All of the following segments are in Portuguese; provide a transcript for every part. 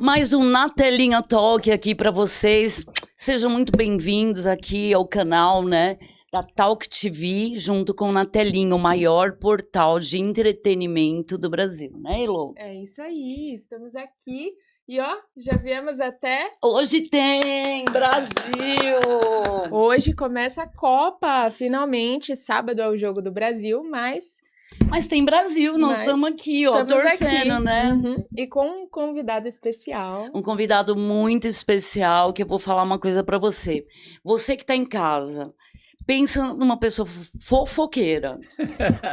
Mais um Na Telinha Talk aqui para vocês. Sejam muito bem-vindos aqui ao canal, né, da Talk TV, junto com o Na Telinha, o maior portal de entretenimento do Brasil, né, Elô? É isso aí, estamos aqui e ó, já viemos até... Hoje tem Brasil! Hoje começa a Copa, finalmente, sábado é o Jogo do Brasil, mas tem Brasil, nós estamos aqui, ó, torcendo, aqui, né? E com um convidado especial. Um convidado muito especial, que eu vou falar uma coisa para você. Você que tá em casa, pensa numa pessoa fofoqueira.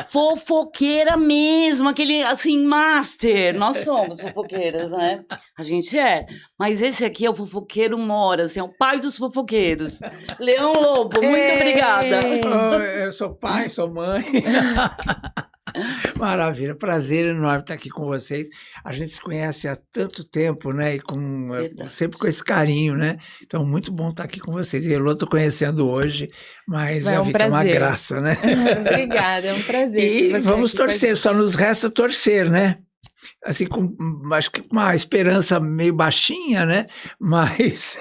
Fofoqueira mesmo, aquele, assim, master. Nós somos fofoqueiras, né? A gente é. Mas esse aqui é o fofoqueiro mora, assim, é o pai dos fofoqueiros. Leão Lobo, muito obrigada. Eu sou pai, sou mãe. Maravilha, prazer enorme estar aqui com vocês. A gente se conhece há tanto tempo, né? E sempre com esse carinho, né? Então, muito bom estar aqui com vocês. E eu estou conhecendo hoje, mas já vi que é uma graça, né? Obrigada, é um prazer. E vamos torcer, só nos resta torcer, né? Assim, acho que uma esperança meio baixinha, né? Mas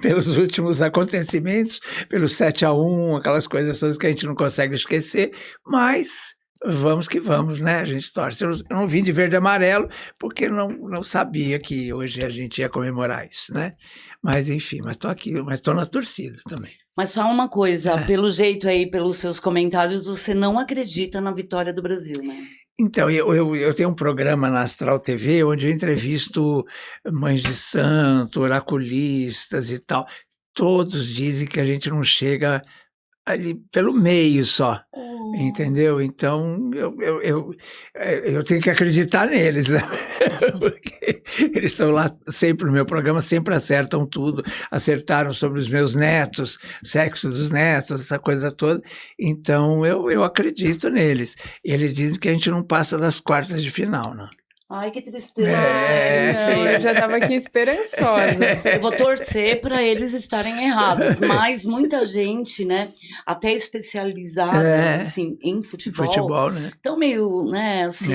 pelos últimos acontecimentos, pelo 7-1, aquelas coisas todas que a gente não consegue esquecer, mas vamos que vamos, né? A gente torce. Eu não vim de verde e amarelo, porque não sabia que hoje a gente ia comemorar isso, né? Mas enfim, mas estou aqui, mas estou na torcida também. Mas fala uma coisa, pelo jeito aí, pelos seus comentários, você não acredita na vitória do Brasil, né? Então, eu tenho um programa na Astral TV onde eu entrevisto mães de santo, oraculistas e tal. Todos dizem que a gente não chega ali pelo meio só, entendeu? Então, eu tenho que acreditar neles, né? Porque eles estão lá sempre no meu programa, sempre acertam tudo. Acertaram sobre os meus netos, sexo dos netos, essa coisa toda. Então, eu acredito neles. E eles dizem que a gente não passa das quartas de final, né? Ai, que tristeza. Eu já estava aqui esperançosa. Eu vou torcer para eles estarem errados, mas muita gente, né, até especializada assim, em futebol, né? Estão meio, né, assim,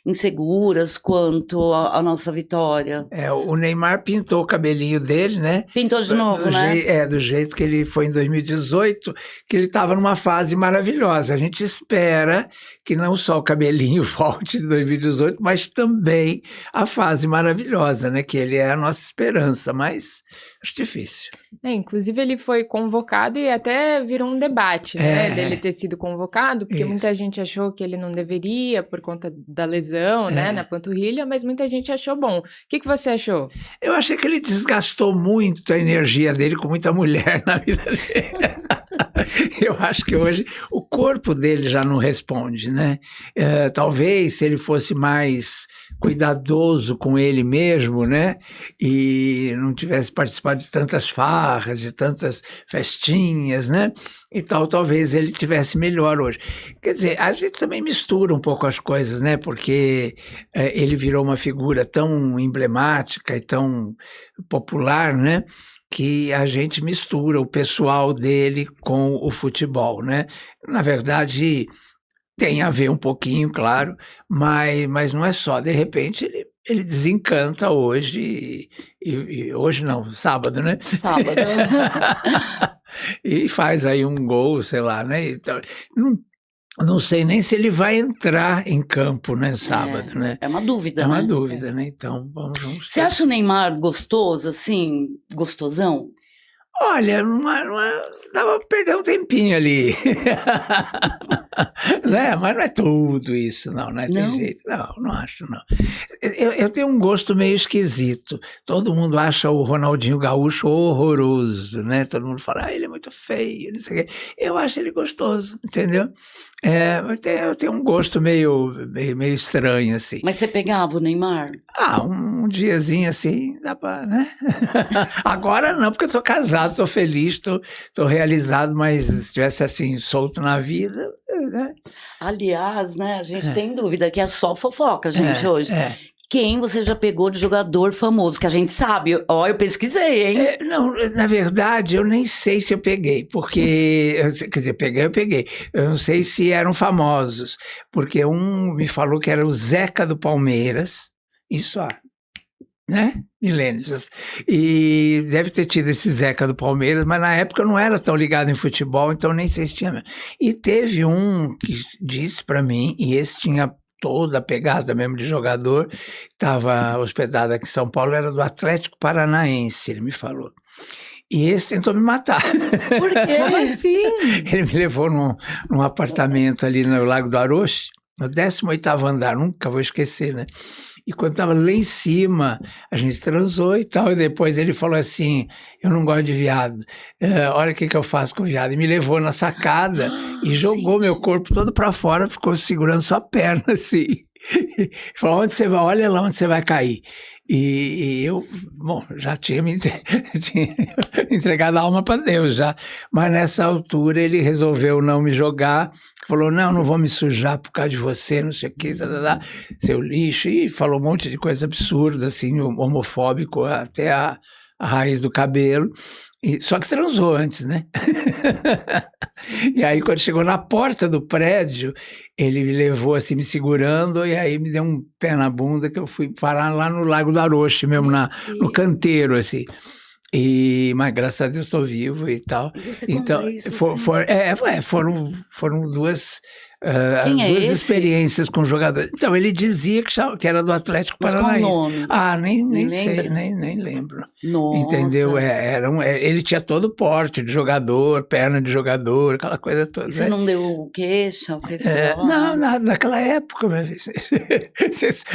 inseguras quanto à nossa vitória. O Neymar pintou o cabelinho dele, né? Pintou de novo, né? Do jeito que ele foi em 2018, que ele estava numa fase maravilhosa. A gente espera que não só o cabelinho volte de 2018, mas também a fase maravilhosa, né? Que ele é a nossa esperança, mas acho difícil. Inclusive ele foi convocado e até virou um debate, né? Dele ter sido convocado, porque muita gente achou que ele não deveria por conta da lesão, né? Na panturrilha, mas muita gente achou bom. O que você achou? Eu achei que ele desgastou muito a energia dele com muita mulher na vida dele. Eu acho que hoje o corpo dele já não responde, né? Talvez se ele fosse mais cuidadoso com ele mesmo, né? E não tivesse participado de tantas farras, de tantas festinhas, né? E tal, talvez ele tivesse melhor hoje. Quer dizer, a gente também mistura um pouco as coisas, né? Porque ele virou uma figura tão emblemática e tão popular, né? Que a gente mistura o pessoal dele com o futebol, né? Na verdade, tem a ver um pouquinho, claro, mas não é só. De repente, ele desencanta hoje, e hoje não, sábado, né? Sábado. E faz aí um gol, sei lá, né? Então, não sei nem se ele vai entrar em campo, né, sábado, né? É uma dúvida, né? É uma dúvida, né? Então, vamos Você acha o Neymar gostoso, assim, gostosão? Olha, dava pra perder um tempinho ali. Né? Mas não é tudo isso, não é? Tem jeito. Não acho, não. Eu tenho um gosto meio esquisito. Todo mundo acha o Ronaldinho Gaúcho horroroso, né? Todo mundo fala, ele é muito feio, não sei o quê. Eu acho ele gostoso, entendeu? Eu tenho um gosto meio estranho, assim. Mas você pegava o Neymar? Um diazinho assim, dá pra, né? Agora não, porque eu tô casado, tô feliz, tô realizado, mas se estivesse assim, solto na vida, né? Aliás, né, a gente tem dúvida que é só fofoca, gente, hoje. Quem você já pegou de jogador famoso? Que a gente sabe. Eu pesquisei, hein? Não, na verdade, eu nem sei se eu peguei, porque... Quer dizer, eu peguei. Eu não sei se eram famosos, porque um me falou que era o Zeca do Palmeiras. Isso, né? Milênios. E deve ter tido esse Zeca do Palmeiras, mas na época eu não era tão ligado em futebol, então nem sei se tinha mesmo. E teve um que disse para mim, e esse tinha toda a pegada mesmo de jogador, estava hospedado aqui em São Paulo, era do Atlético Paranaense, ele me falou. E esse tentou me matar. Por quê? Como assim? Ele me levou num apartamento ali no Lago do Aroche, no 18º andar, nunca vou esquecer, né? E quando estava lá em cima, a gente transou e tal, e depois ele falou assim, eu não gosto de viado, olha o que eu faço com viado. E me levou na sacada e jogou meu corpo todo para fora, ficou segurando só a perna assim. Falou, onde você vai? Olha lá onde você vai cair. E eu, bom, já tinha tinha entregado a alma para Deus já, mas nessa altura ele resolveu não me jogar, falou, não vou me sujar por causa de você, não sei o que, seu lixo, e falou um monte de coisa absurda, assim, homofóbico até a raiz do cabelo, só que transou antes, né? E aí quando chegou na porta do prédio, ele me levou assim, me segurando, e aí me deu um pé na bunda que eu fui parar lá no Lago do Aroche, mesmo no canteiro, assim. Mas graças a Deus estou vivo e tal. E você então conta isso, foram duas Quem é experiências com jogadores. Então ele dizia que era do Atlético Paranaense. Qual o nome? Nem sei, nem lembro. Nossa. Entendeu? Ele tinha todo o porte de jogador, perna de jogador, aquela coisa toda. E você não deu queixa? Não, naquela época,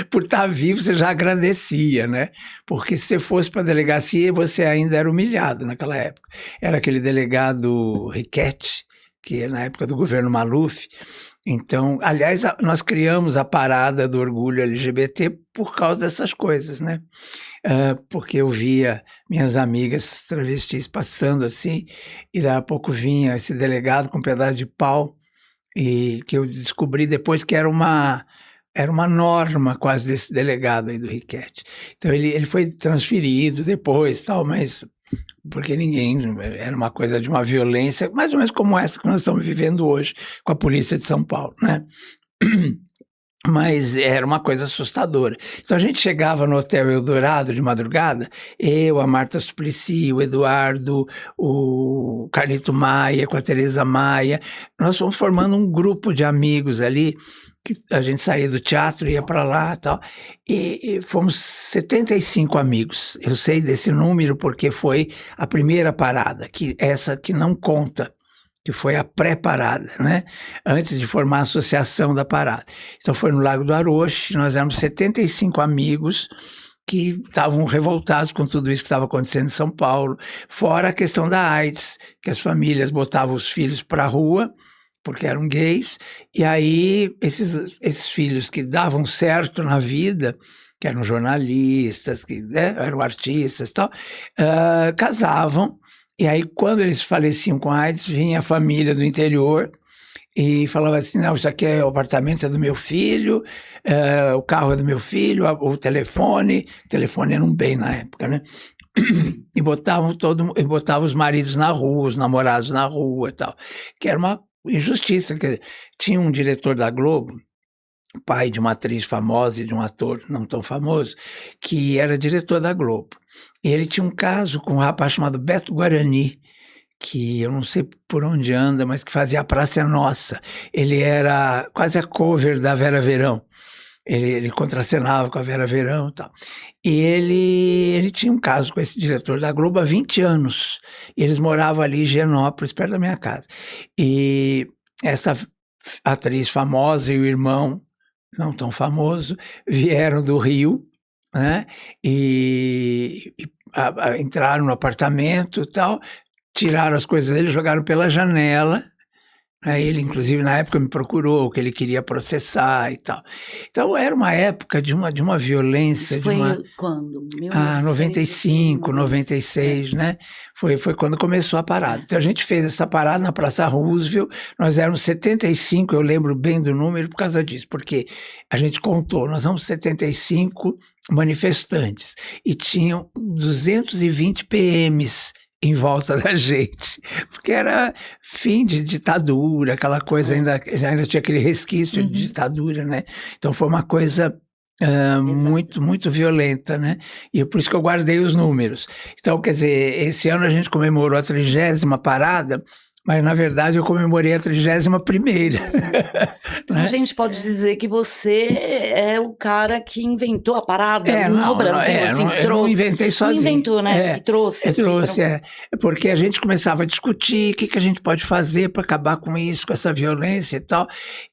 por estar vivo, você já agradecia, né? Porque se você fosse para a delegacia, você ainda era humilhado naquela época. Era aquele delegado Riquetti, que na época do governo Maluf. Então, aliás, nós criamos a parada do orgulho LGBT por causa dessas coisas, né? Porque eu via minhas amigas travestis passando assim, e daí a pouco vinha esse delegado com um pedaço de pau, e que eu descobri depois que era uma norma quase desse delegado aí do Riquetti. Então ele foi transferido depois, tal, mas porque era uma coisa de uma violência, mais ou menos como essa que nós estamos vivendo hoje com a polícia de São Paulo, né? Mas era uma coisa assustadora. Então a gente chegava no Hotel Eldorado de madrugada, eu, a Marta Suplicy, o Eduardo, o Carlito Maia, com a Tereza Maia, nós fomos formando um grupo de amigos ali, que a gente saía do teatro, ia para lá e tal, e fomos 75 amigos. Eu sei desse número porque foi a primeira parada, essa que não conta, que foi a pré-parada, né? Antes de formar a associação da parada. Então foi no Lago do Aroche, nós éramos 75 amigos que estavam revoltados com tudo isso que estava acontecendo em São Paulo, fora a questão da AIDS, que as famílias botavam os filhos para a rua, porque eram gays, e aí esses filhos que davam certo na vida, que eram jornalistas, que eram artistas e tal, casavam, e aí quando eles faleciam com AIDS, vinha a família do interior e falava assim, não, isso aqui é o apartamento do meu filho, o carro é do meu filho, o telefone era um bem na época, né? E botavam os maridos na rua, os namorados na rua e tal, que era uma injustiça. Tinha um diretor da Globo, pai de uma atriz famosa e de um ator não tão famoso, que era diretor da Globo. E ele tinha um caso com um rapaz chamado Beto Guarani, que eu não sei por onde anda, mas que fazia A Praça é Nossa. Ele era quase a cover da Vera Verão. Ele contracenava com a Vera Verão e tal. E ele tinha um caso com esse diretor da Globo há 20 anos. E eles moravam ali em Higienópolis, perto da minha casa. E essa atriz famosa e o irmão, não tão famoso, vieram do Rio, né? E entraram no apartamento e tal, tiraram as coisas dele, jogaram pela janela. Ele, inclusive, na época me procurou, que ele queria processar e tal. Então, era uma época de uma violência. Isso foi quando? 95, 96, né? Foi quando começou a parada. Então, a gente fez essa parada na Praça Roosevelt, nós éramos 75, eu lembro bem do número por causa disso, porque a gente contou, nós éramos 75 manifestantes e tinham 220 PMs em volta da gente, porque era fim de ditadura, aquela coisa, ainda tinha aquele resquício de ditadura, né? Então foi uma coisa muito violenta, né? E é por isso que eu guardei os números. Então, quer dizer, esse ano a gente comemorou a 30ª parada, mas na verdade eu comemorei a 31ª. Então né? a gente pode dizer que você é o cara que inventou a parada no Brasil, assim, que eu trouxe. não inventei sozinho. Não inventou, né? Que trouxe. Porque a gente começava a discutir o que a gente pode fazer para acabar com isso, com essa violência e tal.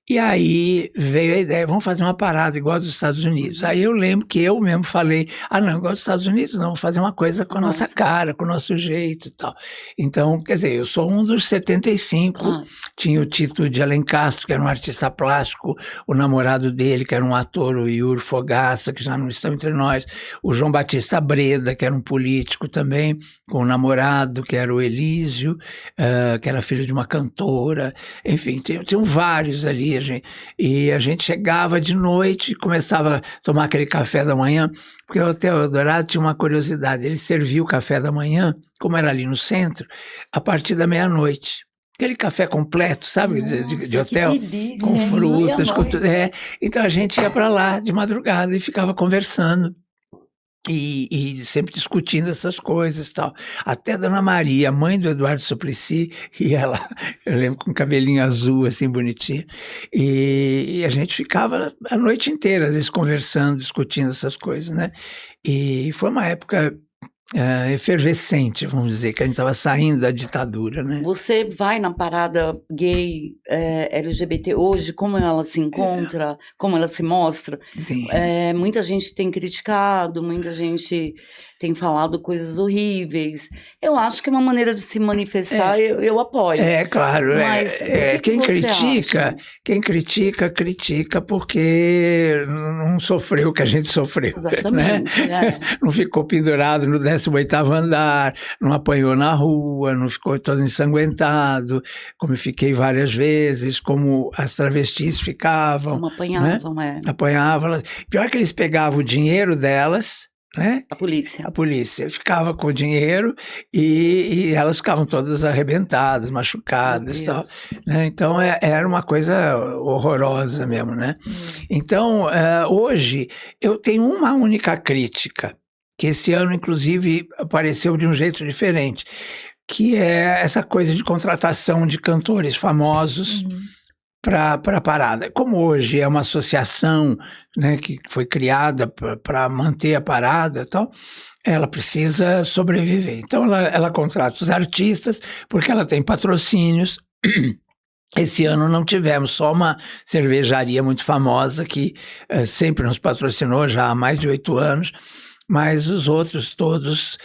E aí veio a ideia, vamos fazer uma parada igual dos Estados Unidos. Aí eu lembro que eu mesmo falei, não, igual dos Estados Unidos não, vamos fazer uma coisa com a nossa cara, com o nosso jeito e tal. Então, quer dizer, eu sou um dos 75, tinha o Tito de Alencastro, que era um artista plástico, o namorado dele, que era um ator, o Yuri Fogaça, que já não estão entre nós, o João Batista Breda, que era um político também, com o namorado, que era o Elísio, que era filho de uma cantora, enfim, tinham vários ali, e a gente chegava de noite e começava a tomar aquele café da manhã, porque o Hotel Eldorado tinha uma curiosidade, ele servia o café da manhã, como era ali no centro, a partir da meia-noite. Aquele café completo, sabe, de hotel, com frutas, com tudo. Então a gente ia para lá de madrugada e ficava conversando. E sempre discutindo essas coisas e tal. Até Dona Maria, mãe do Eduardo Suplicy, ia lá, eu lembro, com um cabelinho azul, assim, bonitinho. E a gente ficava a noite inteira, às vezes, conversando, discutindo essas coisas, né? E foi uma época efervescente, vamos dizer, que a gente estava saindo da ditadura, né? Você vai na parada gay, LGBT hoje, como ela se encontra, como ela se mostra? Sim. Muita gente tem criticado, muita gente tem falado coisas horríveis. Eu acho que é uma maneira de se manifestar, eu apoio. Claro. Mas quem critica porque não sofreu o que a gente sofreu. Exatamente. Né? Não ficou pendurado no 18º andar, não apanhou na rua, não ficou todo ensanguentado, como eu fiquei várias vezes, como as travestis ficavam. Como apanhavam, né? Apanhavam. Pior que eles pegavam o dinheiro delas, né? A polícia Ficava com o dinheiro e elas ficavam todas arrebentadas, machucadas e tal, né? Então era uma coisa horrorosa mesmo, né? Então hoje eu tenho uma única crítica, que esse ano inclusive apareceu de um jeito diferente, que é essa coisa de contratação de cantores famosos para a parada. Como hoje é uma associação, né, que foi criada para manter a parada e tal, ela precisa sobreviver. Então ela contrata os artistas porque ela tem patrocínios. Esse ano não tivemos, só uma cervejaria muito famosa que sempre nos patrocinou já há mais de 8 anos, mas os outros todos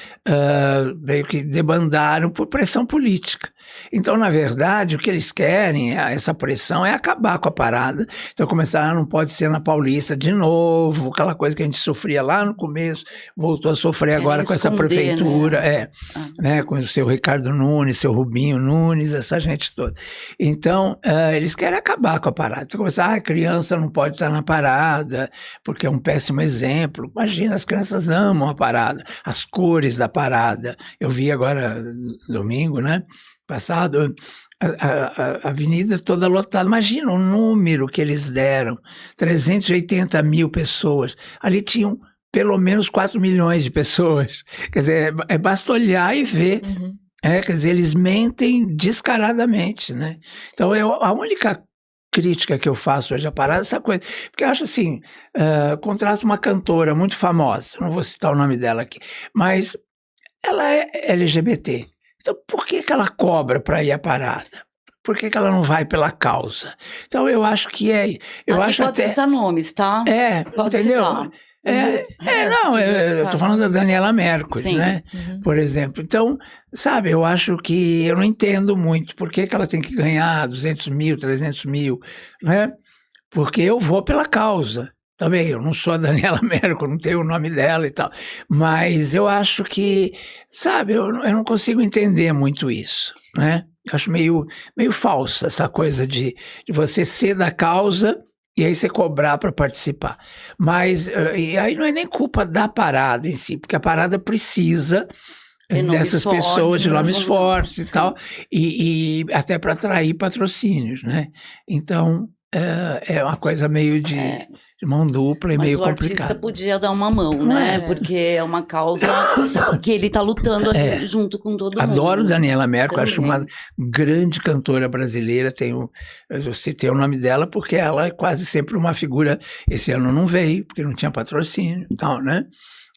meio que debandaram por pressão política. Então, na verdade, o que eles querem, essa pressão, é acabar com a parada. Então começaram, não pode ser na Paulista de novo, aquela coisa que a gente sofria lá no começo, voltou a sofrer agora com essa prefeitura, né, com o seu Ricardo Nunes, seu Rubinho Nunes, essa gente toda. Então, eles querem acabar com a parada. Então começaram, a criança não pode estar na parada, porque é um péssimo exemplo. Imagina, as crianças amam a parada, as cores da parada. Eu vi agora, domingo, né, passado, a avenida toda lotada. Imagina o número que eles deram, 380 mil pessoas. Ali tinham pelo menos 4 milhões de pessoas. Quer dizer, basta olhar e ver. Quer dizer, eles mentem descaradamente, né? Então, a única crítica que eu faço hoje à parada é essa coisa, porque eu acho assim, contrato uma cantora muito famosa, não vou citar o nome dela aqui, mas ela é LGBT. Então, por que ela cobra para ir à parada? Por que ela não vai pela causa? Então, eu acho que eu aqui acho pode até... citar nomes, tá? Pode entendeu? citar. Eu tô falando da Daniela Mercury, né? Por exemplo. Então, sabe, eu acho que eu não entendo muito por que ela tem que ganhar 200 mil, 300 mil, né? Porque eu vou pela causa. Também, eu não sou a Daniela Mercury, não tenho o nome dela e tal, mas eu acho que, sabe, eu não consigo entender muito isso, né? Eu acho meio falsa essa coisa de você ser da causa e aí você cobrar para participar. Mas e aí não é nem culpa da parada em si, porque a parada precisa dessas pessoas de nomes fortes e tal, e até para atrair patrocínios, né? Então, é uma coisa meio de de mão dupla e Mas meio o artista complicado. podia dar uma mão, né? Porque é uma causa que ele tá lutando junto com todo mundo. Adoro Daniela Mercury, acho Também. uma grande cantora brasileira. Eu citei o nome dela porque ela é quase sempre uma figura. Esse ano não veio, porque não tinha patrocínio e tal, né?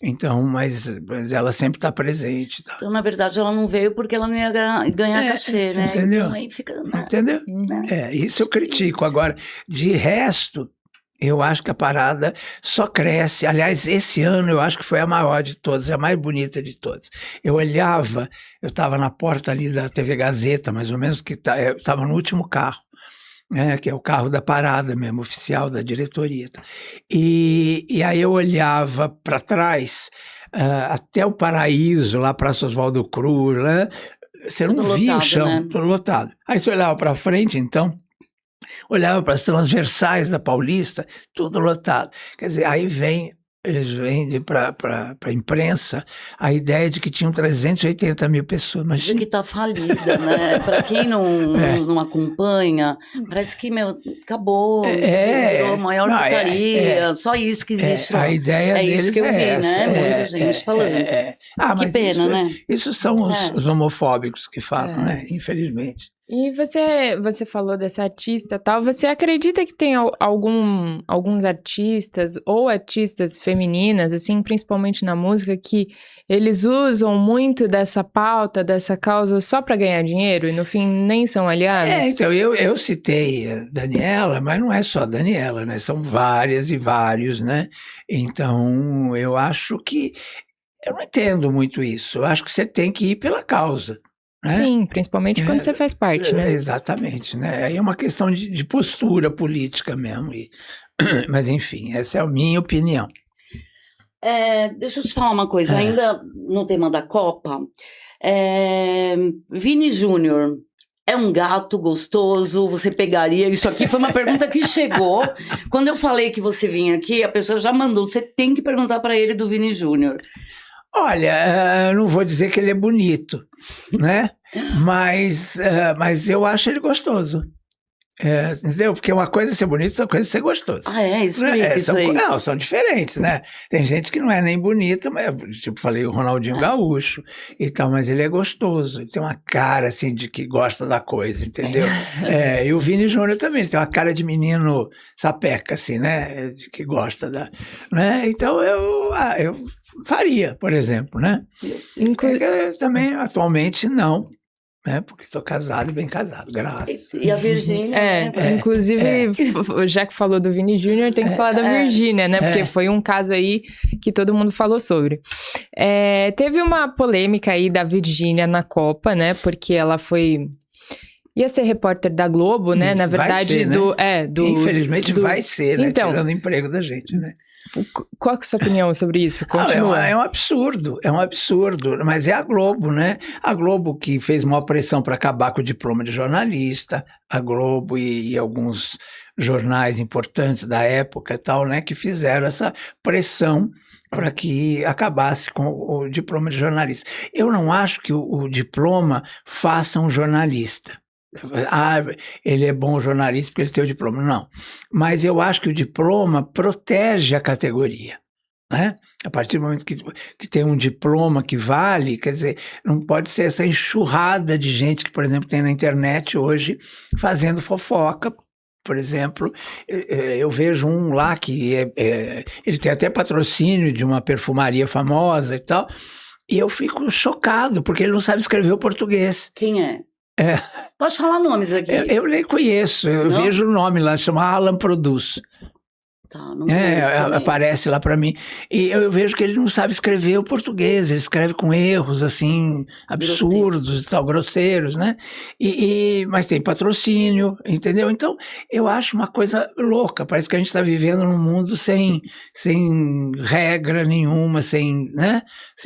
Então, mas ela sempre está presente. Tá? Então, na verdade, ela não veio porque ela não ia ganhar cachê, né? Entendeu? Então, aí fica... Entendeu? Isso eu critico. Agora, de resto, eu acho que a parada só cresce. Aliás, esse ano eu acho que foi a maior de todas, a mais bonita de todas. Eu estava na porta ali da TV Gazeta, mais ou menos, eu estava no último carro. Que é o carro da parada mesmo, oficial da diretoria. E aí eu olhava para trás, até o Paraíso, lá Praça Oswaldo Cruz, né? Você não via o chão, né? Tudo lotado. Aí você olhava para frente, então, olhava para as transversais da Paulista, tudo lotado. Quer dizer, aí eles vendem para a imprensa a ideia de que tinham 380 mil pessoas. Mas que está falida, né? Para quem não acompanha, parece que, acabou, virou a maior putaria, só isso que existe lá. A ideia deles isso que eu vi, essa, né? Muita gente falando. Mas que pena, né? Isso são os homofóbicos que falam, né? Infelizmente. E você falou dessa artista e tal, você acredita que tem alguns artistas ou artistas femininas, assim, principalmente na música, que eles usam muito dessa pauta, dessa causa só para ganhar dinheiro e no fim nem são aliados? Então eu citei a Daniela, mas não é só a Daniela, né? São várias e vários, né? Então eu acho que, eu não entendo muito isso, eu acho que você tem que ir pela causa. Né? Sim, principalmente quando você faz parte, né? Exatamente, né? Aí é uma questão de postura política mesmo. Mas, enfim, essa é a minha opinião. Deixa eu te falar uma coisa, ainda no tema da Copa. Vini Júnior é um gato gostoso? Você pegaria? Isso aqui foi uma pergunta que chegou. Quando eu falei que você vinha aqui, a pessoa já mandou. Você tem que perguntar para ele do Vini Júnior. Olha, não vou dizer que ele é bonito, né? Mas eu acho ele gostoso. Entendeu? Porque uma coisa é ser bonito, outra coisa é ser gostoso. Explica isso aí. Não, são diferentes, né? Tem gente que não é nem bonita, mas, tipo, falei o Ronaldinho Gaúcho e tal, mas ele é gostoso. Ele tem uma cara, assim, de que gosta da coisa, entendeu? E o Vini Júnior também, ele tem uma cara de menino sapeca, assim, né? De que gosta da... Né? Então, eu faria, por exemplo, né? Também, atualmente, não. Porque estou casado e bem casado, graças. E a Virgínia. Inclusive, já que falou do Vini Júnior, tem que falar da Virgínia, né? Porque foi um caso aí que todo mundo falou sobre. Teve uma polêmica aí da Virgínia na Copa, né? Porque ela ia ser repórter da Globo, né? Na verdade, infelizmente vai ser, né? Então, tirando o emprego da gente, né? Qual é a sua opinião sobre isso? Continua. É um absurdo, mas é a Globo, né? A Globo que fez uma pressão para acabar com o diploma de jornalista, a Globo e alguns jornais importantes da época e tal, né? Que fizeram essa pressão para que acabasse com o diploma de jornalista. Eu não acho que o diploma faça um jornalista. Ele é bom jornalista porque ele tem o diploma. Não. Mas eu acho que o diploma protege a categoria. Né? A partir do momento que tem um diploma que vale, quer dizer, não pode ser essa enxurrada de gente que, por exemplo, tem na internet hoje fazendo fofoca. Por exemplo, eu vejo um lá que ele tem até patrocínio de uma perfumaria famosa e tal, e eu fico chocado porque ele não sabe escrever o português. Quem é? Posso falar nomes aqui? Eu nem conheço, eu vejo o nome lá, chama Alan Produz. Tá, não conheço aparece lá para mim. E eu vejo que ele não sabe escrever o português, ele escreve com erros, assim, absurdos e tal, grosseiros, né? Mas tem patrocínio, entendeu? Então, eu acho uma coisa louca, parece que a gente está vivendo num mundo sem regra nenhuma, sem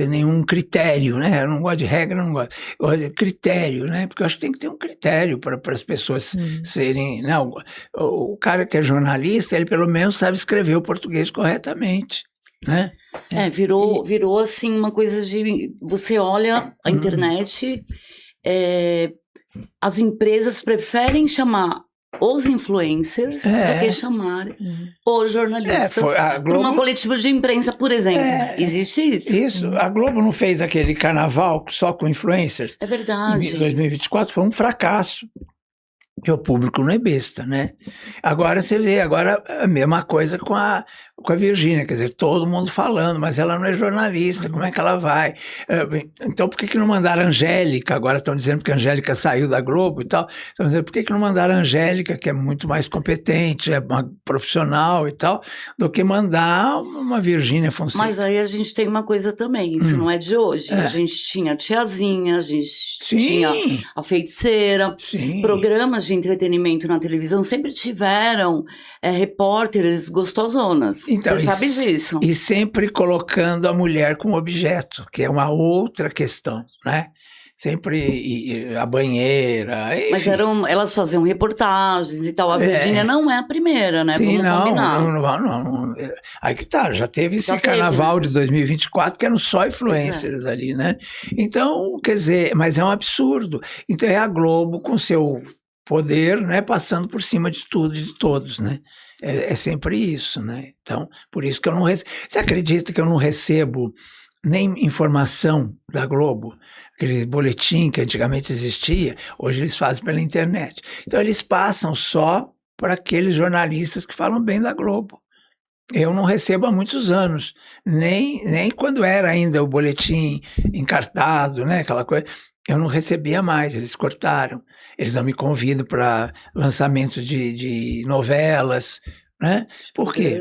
nenhum critério, né? Eu não gosto de regra, eu gosto de critério, né? Porque eu acho que tem que ter um critério para as pessoas serem... Não, o cara que é jornalista, ele pelo menos sabe escrever o português corretamente, né? Virou assim uma coisa de... Você olha a internet, as empresas preferem chamar os influencers do que chamar os jornalistas para uma coletiva de imprensa, por exemplo. Existe isso? Isso. A Globo não fez aquele carnaval só com influencers? É verdade. Em 2024 foi um fracasso. Que o público não é besta, né? Agora você vê, agora a mesma coisa com a Virgínia, quer dizer, todo mundo falando, mas ela não é jornalista, como é que ela vai? Então por que não mandaram a Angélica? Agora estão dizendo que a Angélica saiu da Globo e tal, estão dizendo por que não mandaram a Angélica, que é muito mais competente, é uma profissional e tal, do que mandar uma Virgínia Fonseca. Mas aí a gente tem uma coisa também, isso não é de hoje, a gente tinha a Tiazinha, a gente tinha a Feiticeira, programas de entretenimento na televisão sempre tiveram repórteres gostosonas. Então, você sabe disso. E sempre colocando a mulher como objeto, que é uma outra questão, né? Sempre a banheira. Enfim. Mas elas faziam reportagens e tal. A Virgínia não é a primeira, né? Sim, vamos combinar. Não. Aí que tá, já teve esse carnaval de 2024 que eram só influencers ali, né? Então, quer dizer, mas é um absurdo. Então é a Globo com seu poder, né, passando por cima de tudo e de todos, né? É sempre isso, né? Então, por isso que eu não recebo. Você acredita que eu não recebo nem informação da Globo? Aquele boletim que antigamente existia, hoje eles fazem pela internet. Então, eles passam só para aqueles jornalistas que falam bem da Globo. Eu não recebo há muitos anos, nem quando era ainda o boletim encartado, né, aquela coisa. Eu não recebia mais, eles cortaram. Eles não me convidam para lançamento de novelas, né? Por quê?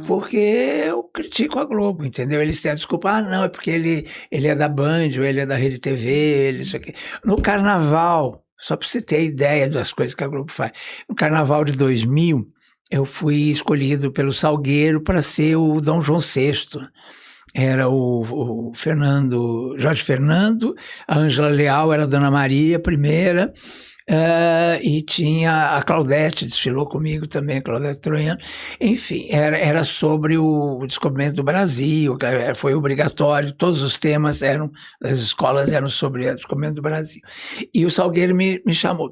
Porque eu critico a Globo, entendeu? Eles têm a desculpa, não, é porque ele é da Band, ou ele é da Rede TV, isso aqui. No Carnaval, só para você ter ideia das coisas que a Globo faz, no Carnaval de 2000, eu fui escolhido pelo Salgueiro para ser o Dom João VI. Era o Jorge Fernando, a Ângela Leal era a Dona Maria I, e tinha a Claudete, desfilou comigo também, a Claudete Troiano. Enfim, era sobre o descobrimento do Brasil, foi obrigatório, todos os temas das escolas eram sobre o descobrimento do Brasil. E o Salgueiro me chamou.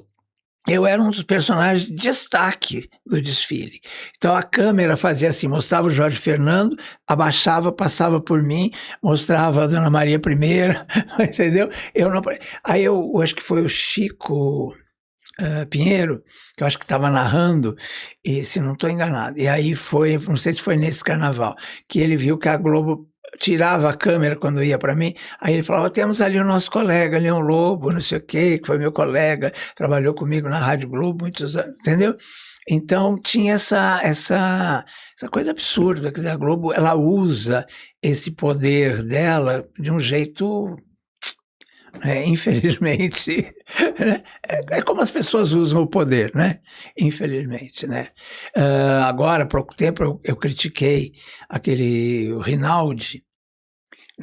Eu era um dos personagens de destaque do desfile. Então a câmera fazia assim, mostrava o Jorge Fernando, abaixava, passava por mim, mostrava a Dona Maria I, entendeu? Aí eu acho que foi o Chico Pinheiro, que eu acho que estava narrando, e se não estou enganado. E aí não sei se foi nesse carnaval, que ele viu que a Globo tirava a câmera quando ia para mim, aí ele falava, temos ali o nosso colega, Leão Lobo, não sei o quê, que foi meu colega, trabalhou comigo na Rádio Globo muitos anos, entendeu? Então tinha essa coisa absurda, quer dizer, a Globo, ela usa esse poder dela de um jeito, infelizmente, é como as pessoas usam o poder, né? Infelizmente, né? Agora, há pouco tempo, eu critiquei o Rinaldi,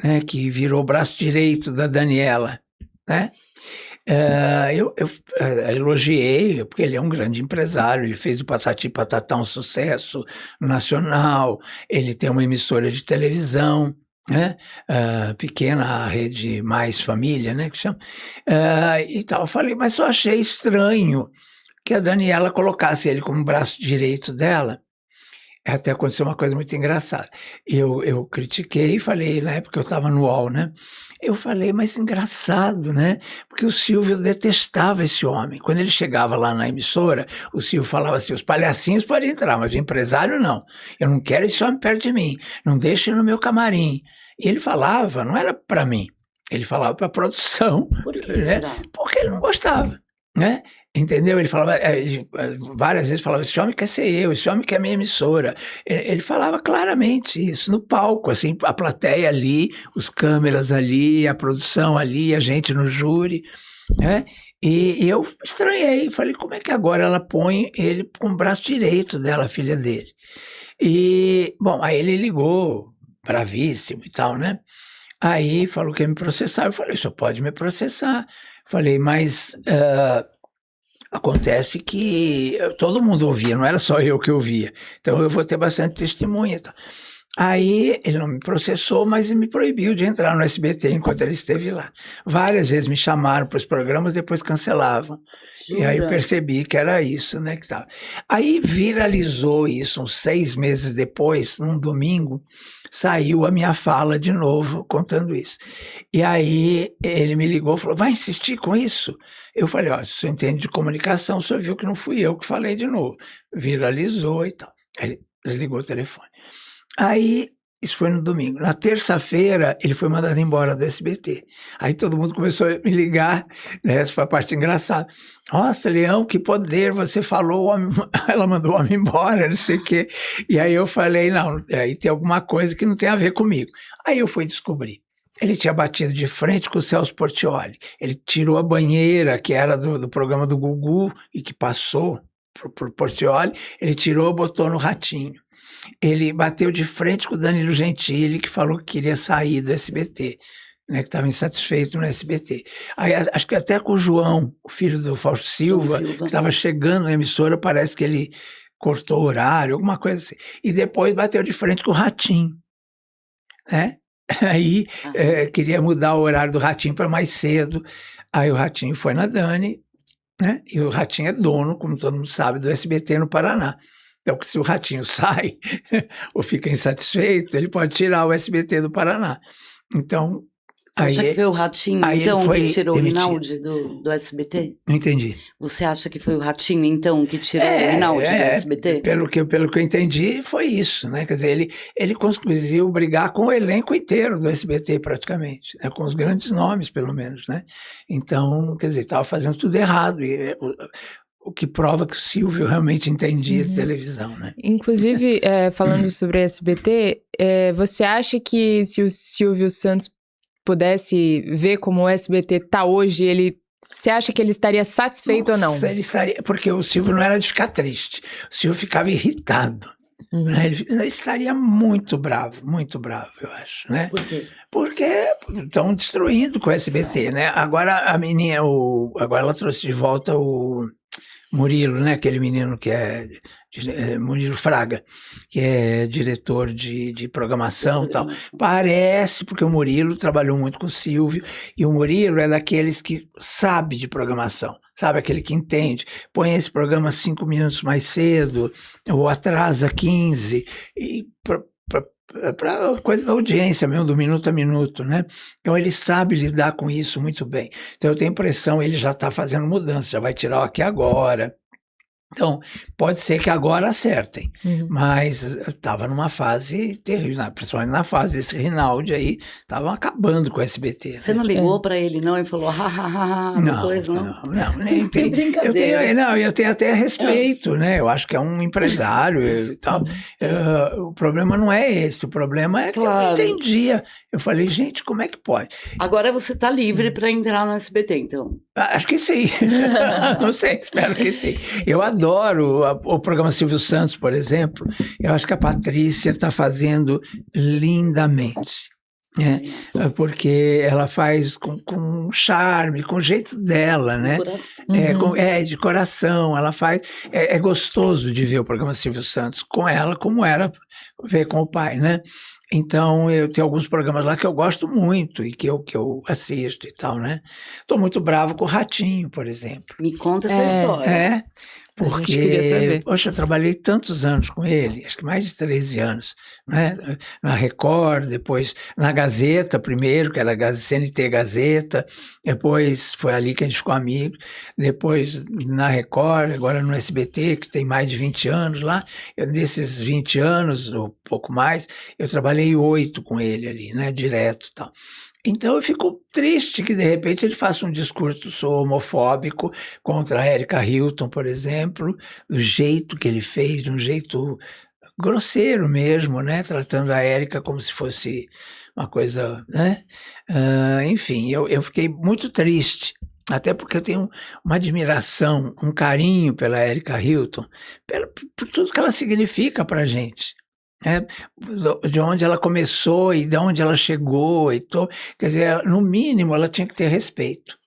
né, que virou o braço direito da Daniela, né? Eu elogiei, porque ele é um grande empresário, ele fez o Patati Patatá um sucesso nacional, ele tem uma emissora de televisão, né? Pequena, a Rede Mais Família, né, que chama, e tal. Eu falei, mas eu achei estranho que a Daniela colocasse ele como braço direito dela. Até aconteceu uma coisa muito engraçada. Eu critiquei e falei, na época eu estava no UOL, né? Eu falei, mas engraçado, né? Porque o Silvio detestava esse homem. Quando ele chegava lá na emissora, o Silvio falava assim, os palhacinhos podem entrar, mas o empresário não. Eu não quero esse homem perto de mim. Não deixe no meu camarim. E ele falava, não era para mim. Ele falava para a produção. Por que né? será? Porque ele não gostava, né? Entendeu? Ele falava, várias vezes falava, esse homem quer ser eu, esse homem quer minha emissora. Ele falava claramente isso, no palco, assim, a plateia ali, os câmeras ali, a produção ali, a gente no júri, né? E eu estranhei, falei, como é que agora ela põe ele com o braço direito dela, a filha dele? E, bom, aí ele ligou, bravíssimo e tal, né? Aí falou que ia me processar, eu falei, só pode me processar. Falei, mas... acontece que todo mundo ouvia, não era só eu que ouvia. Então eu vou ter bastante testemunha. Tá? Aí ele não me processou, mas me proibiu de entrar no SBT enquanto ele esteve lá. Várias vezes me chamaram para os programas, depois cancelavam. Jura? E aí eu percebi que era isso, né, que estava. Aí viralizou isso, uns 6 meses depois, num domingo, saiu a minha fala de novo, contando isso. E aí ele me ligou e falou, vai insistir com isso? Eu falei, ó, se você entende de comunicação, o senhor viu que não fui eu que falei de novo. Viralizou e tal. Aí ele desligou o telefone. Aí, isso foi no domingo. Na terça-feira, ele foi mandado embora do SBT. Aí todo mundo começou a me ligar, né? Essa foi a parte engraçada. Nossa, Leão, que poder, você falou, o homem... ela mandou o homem embora, não sei o quê. E aí eu falei, não, aí tem alguma coisa que não tem a ver comigo. Aí eu fui descobrir. Ele tinha batido de frente com o Celso Portiolli. Ele tirou a banheira, que era do programa do Gugu, e que passou pro Portiolli, ele tirou e botou no Ratinho. Ele bateu de frente com o Danilo Gentili, que falou que queria sair do SBT, né, que estava insatisfeito no SBT. Aí, acho que até com o João, o filho do Fausto Silva, que estava chegando na emissora, parece que ele cortou o horário, alguma coisa assim. E depois bateu de frente com o Ratinho, né? Aí queria mudar o horário do Ratinho para mais cedo. Aí o Ratinho foi na Dani, né? E o Ratinho é dono, como todo mundo sabe, do SBT no Paraná. Então, se o Ratinho sai ou fica insatisfeito, ele pode tirar o SBT do Paraná. Então, você acha que foi o Ratinho, então, que tirou demitido. O Rinaldi do SBT? Não entendi. Você acha que foi o Ratinho, então, que tirou o Rinaldi do SBT? Pelo que eu entendi, foi isso, né? Quer dizer, ele conseguiu brigar com o elenco inteiro do SBT, praticamente, né? Com os grandes nomes, pelo menos, né? Então, quer dizer, estava fazendo tudo errado. O que prova que o Silvio realmente entendia de televisão, né? Inclusive, falando sobre SBT, você acha que se o Silvio Santos pudesse ver como o SBT está hoje, você acha que ele estaria satisfeito ou não? Ele estaria, porque o Silvio não era de ficar triste, o Silvio ficava irritado. Né? Ele estaria muito bravo, eu acho, né? Por quê? Porque estão destruindo com o SBT, né? Agora a menina, agora ela trouxe de volta o Murilo, né? Aquele menino que é Murilo Fraga, que é diretor de programação e tal. Parece, porque o Murilo trabalhou muito com o Silvio, e o Murilo é daqueles que sabe de programação, sabe? Aquele que entende. Põe esse programa 5 minutos mais cedo, ou atrasa 15, e para coisa da audiência mesmo, do minuto a minuto, né? Então ele sabe lidar com isso muito bem. Então eu tenho a impressão, ele já está fazendo mudança, já vai tirar o Aqui Agora. Então, pode ser que agora acertem, mas estava numa fase terrível, principalmente na fase desse Rinaldi aí, estavam acabando com o SBT. Né? Você não ligou para ele não e falou depois, não? Não, nem tem. Eu tenho até respeito, né? Eu acho que é um empresário e tal. O problema não é esse, o problema é que eu não entendia. Eu falei, gente, como é que pode? Agora você está livre para entrar no SBT, então? Acho que sim. Não sei, espero que sim. Eu adoro o programa Silvio Santos, por exemplo. Eu acho que a Patrícia está fazendo lindamente. Né? Porque ela faz com charme, com o jeito dela, né? De coração, ela faz. É gostoso de ver o programa Silvio Santos com ela, como era ver com o pai, né? Então, eu tenho alguns programas lá que eu gosto muito e que eu assisto e tal, né? Estou muito bravo com o Ratinho, por exemplo. Me conta essa história. Porque, poxa, eu trabalhei tantos anos com ele, acho que mais de 13 anos, né? Na Record, depois na Gazeta primeiro, que era a CNT Gazeta, depois foi ali que a gente ficou amigo, depois na Record, agora no SBT, que tem mais de 20 anos lá. Desses 20 anos, ou pouco mais, eu trabalhei 8 com ele ali, né? Direto e tal. Então eu fico triste que de repente ele faça um discurso homofóbico contra a Erika Hilton, por exemplo, do jeito que ele fez, de um jeito grosseiro mesmo, né? Tratando a Erika como se fosse uma coisa, né? Enfim, eu fiquei muito triste, até porque eu tenho uma admiração, um carinho pela Erika Hilton, por tudo que ela significa para a gente. De onde ela começou e de onde ela chegou, quer dizer, no mínimo ela tinha que ter respeito,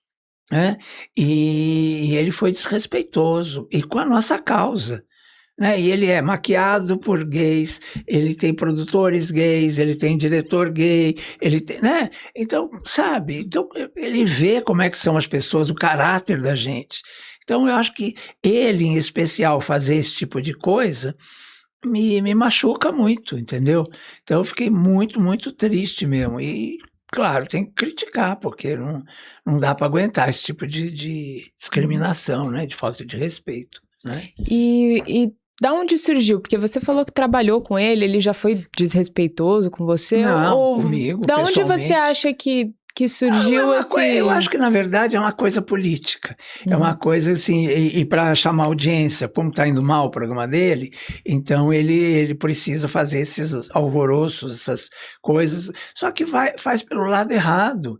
né? E ele foi desrespeitoso, e com a nossa causa, né? E ele é maquiado por gays, ele tem produtores gays, ele tem diretor gay, ele tem, né? Então, sabe? Então, ele vê como é que são as pessoas, o caráter da gente. Então, eu acho que ele, em especial, fazer esse tipo de coisa me machuca muito, entendeu? Então, eu fiquei muito, muito triste mesmo. E, claro, tem que criticar, porque não dá para aguentar esse tipo de discriminação, né? De falta de respeito, né? E da onde surgiu? Porque você falou que trabalhou com ele já foi desrespeitoso com você? Não, ou comigo, da onde pessoalmente. você acha que surgiu Eu acho que, na verdade, é uma coisa política. É uma coisa assim, e para chamar audiência, como está indo mal o programa dele, então ele precisa fazer esses alvoroços, essas coisas, só que faz pelo lado errado,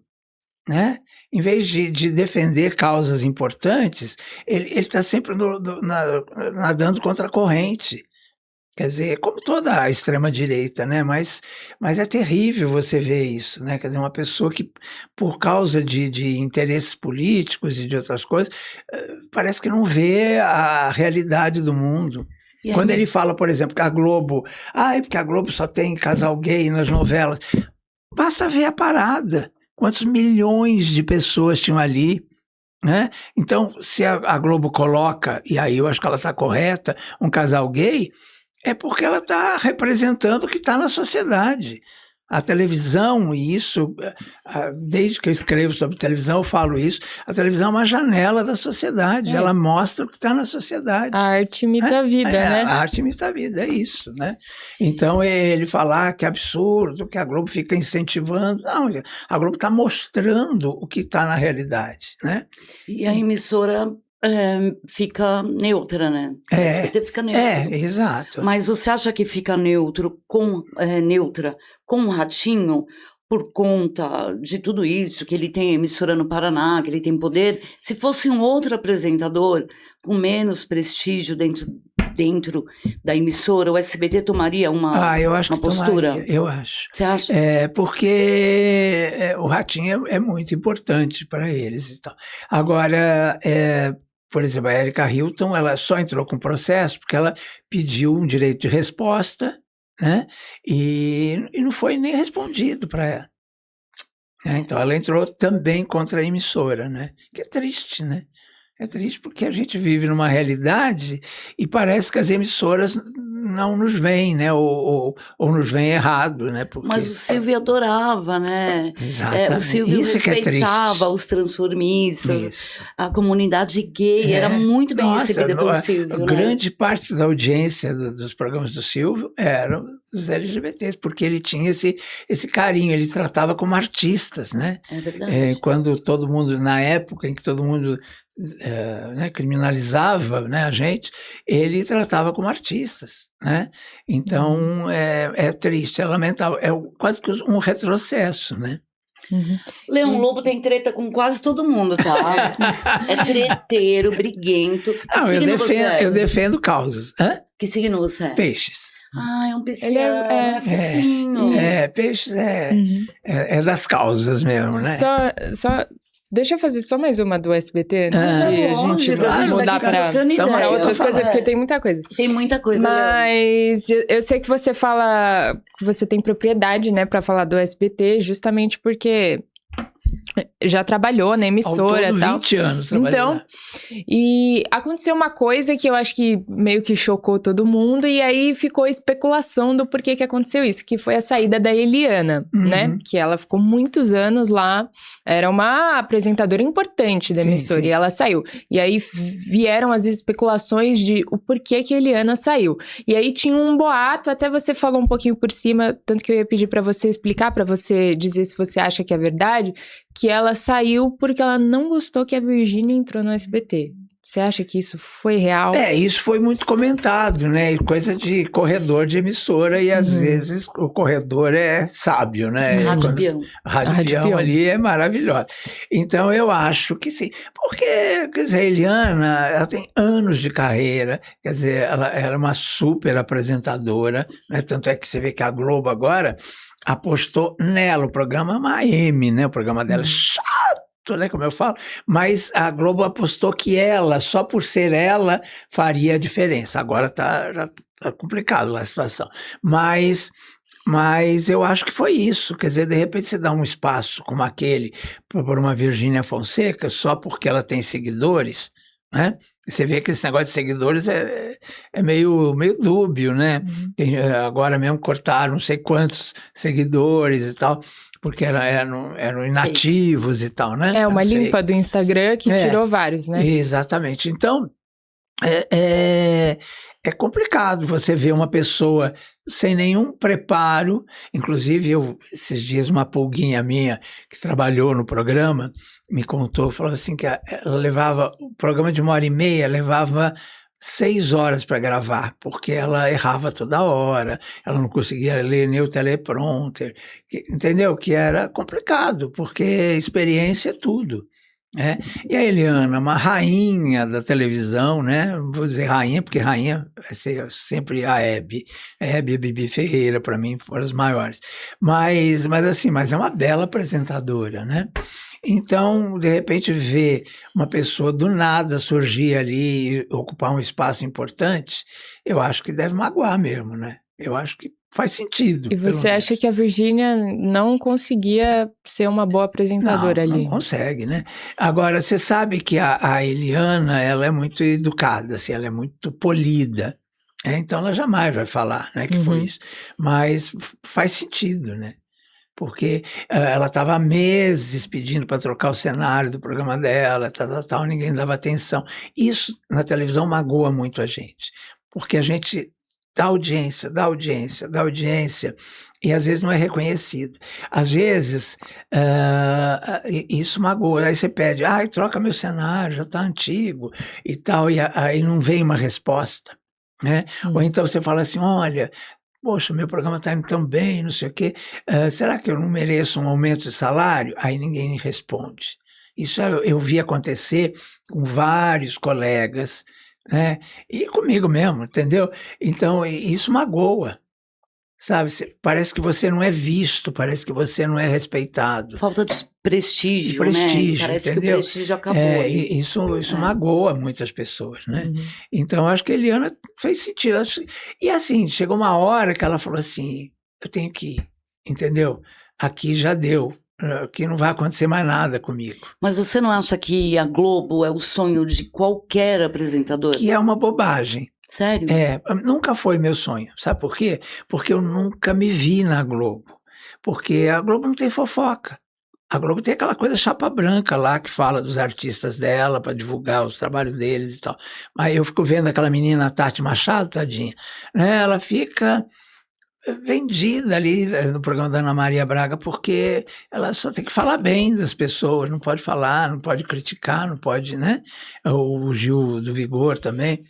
né? Em vez de defender causas importantes, ele está sempre nadando contra a corrente. Quer dizer, como toda a extrema-direita, né? Mas é terrível você ver isso, né? Quer dizer, uma pessoa que, por causa de interesses políticos e de outras coisas, parece que não vê a realidade do mundo. E Quando aí? ele fala, por exemplo, que a Globo... porque a Globo só tem casal gay nas novelas. Basta ver a parada. Quantos milhões de pessoas tinham ali, né? Então, se a Globo coloca, e aí eu acho que ela está correta, um casal gay, é porque ela está representando o que está na sociedade. A televisão, e isso, desde que eu escrevo sobre televisão, eu falo isso, a televisão é uma janela da sociedade, ela mostra o que está na sociedade. A arte imita a vida, né? A arte imita a vida, é isso, né? Então, ele falar que é absurdo, que a Globo fica incentivando, não, a Globo está mostrando o que está na realidade, né? E a emissora fica neutra, né? A SBT fica neutra. Exato. Mas você acha que fica neutra com o Ratinho por conta de tudo isso, que ele tem emissora no Paraná, que ele tem poder? Se fosse um outro apresentador com menos prestígio dentro da emissora, o SBT tomaria uma postura? Tomaria, eu acho. Você acha? Porque o Ratinho é muito importante para eles e tal. Agora, por exemplo, a Erika Hilton, ela só entrou com processo porque ela pediu um direito de resposta, né? E não foi nem respondido para ela. Então, ela entrou também contra a emissora, né? Que é triste, né? É triste porque a gente vive numa realidade e parece que as emissoras não nos veem, né? Ou nos veem errado, né? Porque... Mas o Silvio adorava, né? Exatamente. O Silvio Isso respeitava os transformistas, Isso. A comunidade gay era muito bem recebida pelo Silvio. Grande parte da audiência dos programas do Silvio eram dos LGBTs, porque ele tinha esse carinho, ele tratava como artistas, né? É verdade. Quando todo mundo, na época em que todo mundo criminalizava, né, a gente, ele tratava como artistas, né? Então é triste, é lamentável, é quase que um retrocesso, né? Leão Lobo tem treta com quase todo mundo, tá? É treteiro, briguento. Não, eu defendo causas. Hã? Que signo você é? Peixes. É um pisciano, Ele é fofinho. Peixes é das causas mesmo, né? Só deixa eu fazer só mais uma do SBT antes de a gente lógico, mudar para outras coisas, porque tem muita coisa. Tem muita coisa. Mas eu sei que você fala que você tem propriedade, né, para falar do SBT, justamente porque já trabalhou na emissora e tal. 20 anos trabalhando. Então, e aconteceu uma coisa que eu acho que meio que chocou todo mundo, e aí ficou a especulação do porquê que aconteceu isso, que foi a saída da Eliana, né? Que ela ficou muitos anos lá, era uma apresentadora importante da emissora, e ela saiu. E aí vieram as especulações de o porquê que a Eliana saiu. E aí tinha um boato, até você falou um pouquinho por cima, tanto que eu ia pedir pra você explicar, pra você dizer se você acha que é verdade, que ela saiu porque ela não gostou que a Virgínia entrou no SBT. Você acha que isso foi real? Isso foi muito comentado, né? Coisa de corredor de emissora, e às vezes o corredor é sábio, né? Rádio Peão ali é maravilhosa. Então eu acho que sim. Porque, quer dizer, a Eliana, ela tem anos de carreira, quer dizer, ela era uma super apresentadora, né? Tanto é que você vê que a Globo agora apostou nela, o programa Miami, né? O programa dela é chato né, como eu falo, mas a Globo apostou que ela, só por ser ela, faria a diferença. Agora já tá complicado lá a situação. Mas eu acho que foi isso. Quer dizer, de repente você dá um espaço como aquele para uma Virgínia Fonseca só porque ela tem seguidores, né? Você vê que esse negócio de seguidores é meio dúbio, né? Agora mesmo cortaram não sei quantos seguidores e tal, porque eram inativos e tal, né? É uma limpa do Instagram que tirou vários, né? Exatamente. Então, é complicado você ver uma pessoa sem nenhum preparo. Inclusive, esses dias, uma pulguinha minha que trabalhou no programa me contou, falou assim que ela levava, o programa de 1h30, levava 6 horas para gravar, porque ela errava toda hora, ela não conseguia ler nem o teleprompter, entendeu? Que era complicado, porque experiência é tudo. E a Eliana, uma rainha da televisão, né? Não vou dizer rainha, porque rainha vai ser sempre a Hebe. A Hebe e a Bibi Ferreira, para mim, foram as maiores. Mas é uma bela apresentadora, né? Então, de repente, ver uma pessoa do nada surgir ali e ocupar um espaço importante, eu acho que deve magoar mesmo, né? Eu acho que faz sentido. E você acha que a Virgínia não conseguia ser uma boa apresentadora ali? Não consegue, né? Agora, você sabe que a Eliana, ela é muito educada, assim, ela é muito polida. Então, ela jamais vai falar, né, que foi isso. Mas faz sentido, né? Porque ela estava há meses pedindo para trocar o cenário do programa dela, tal, ninguém dava atenção. Isso, na televisão, magoa muito a gente. Porque a gente dá audiência, e às vezes não é reconhecido. Às vezes, isso magoa. Aí você pede, troca meu cenário, já está antigo, e tal, e aí não vem uma resposta, né? Ou então você fala assim, olha, poxa, meu programa está indo tão bem, não sei o quê, será que eu não mereço um aumento de salário? Aí ninguém responde. Isso eu vi acontecer com vários colegas, né? E comigo mesmo, entendeu? Então, isso magoa, sabe? Parece que você não é visto, parece que você não é respeitado. Falta de prestígio, né? Parece entendeu? Que o prestígio acabou. Isso magoa muitas pessoas, né? Então, acho que a Eliana fez sentido. E assim, chegou uma hora que ela falou assim, eu tenho que ir, entendeu? Aqui já deu. Que não vai acontecer mais nada comigo. Mas você não acha que a Globo é o sonho de qualquer apresentador? Que é uma bobagem. Sério? Nunca foi meu sonho. Sabe por quê? Porque eu nunca me vi na Globo. Porque a Globo não tem fofoca. A Globo tem aquela coisa chapa branca lá, que fala dos artistas dela, para divulgar os trabalhos deles e tal. Mas eu fico vendo aquela menina, a Tati Machado, tadinha, né? Ela fica vendida ali no programa da Ana Maria Braga, porque ela só tem que falar bem das pessoas, não pode falar, não pode criticar, não pode, né? O Gil do Vigor também,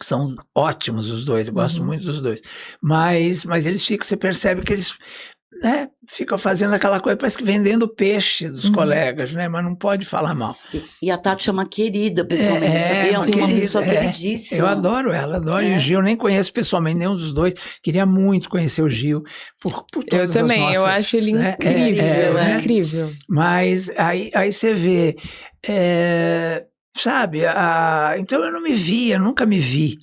são ótimos os dois, eu gosto muito dos dois, mas eles ficam, você percebe que eles, né, ficam fazendo aquela coisa, parece que vendendo peixe dos colegas, né, mas não pode falar mal. E a Tati é uma querida, pessoalmente, sabia? Uma pessoa queridíssima. Eu adoro ela, adoro. E o Gil, eu nem conheço pessoalmente nenhum dos dois, queria muito conhecer o Gil, por todas eu também, as nossas, eu acho ele incrível, incrível. Mas aí você vê, sabe, então eu não me via, nunca me vi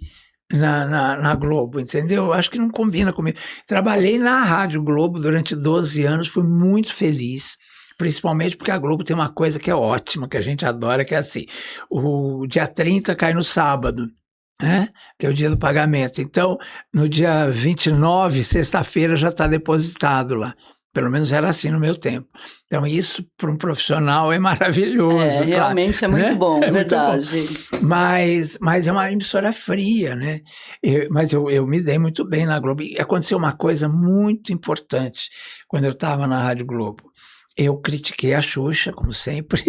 na Globo, entendeu? Eu acho que não combina comigo. Trabalhei na Rádio Globo durante 12 anos, fui muito feliz, principalmente porque a Globo tem uma coisa que é ótima, que a gente adora, que é assim, o dia 30 cai no sábado, né? Que é o dia do pagamento. Então, no dia 29, sexta-feira, já está depositado lá. Pelo menos era assim no meu tempo. Então, isso para um profissional é maravilhoso. Realmente claro, é muito né? bom, verdade. Muito bom. Mas é uma emissora fria, né? Mas eu me dei muito bem na Globo. E aconteceu uma coisa muito importante quando eu estava na Rádio Globo. Eu critiquei a Xuxa, como sempre.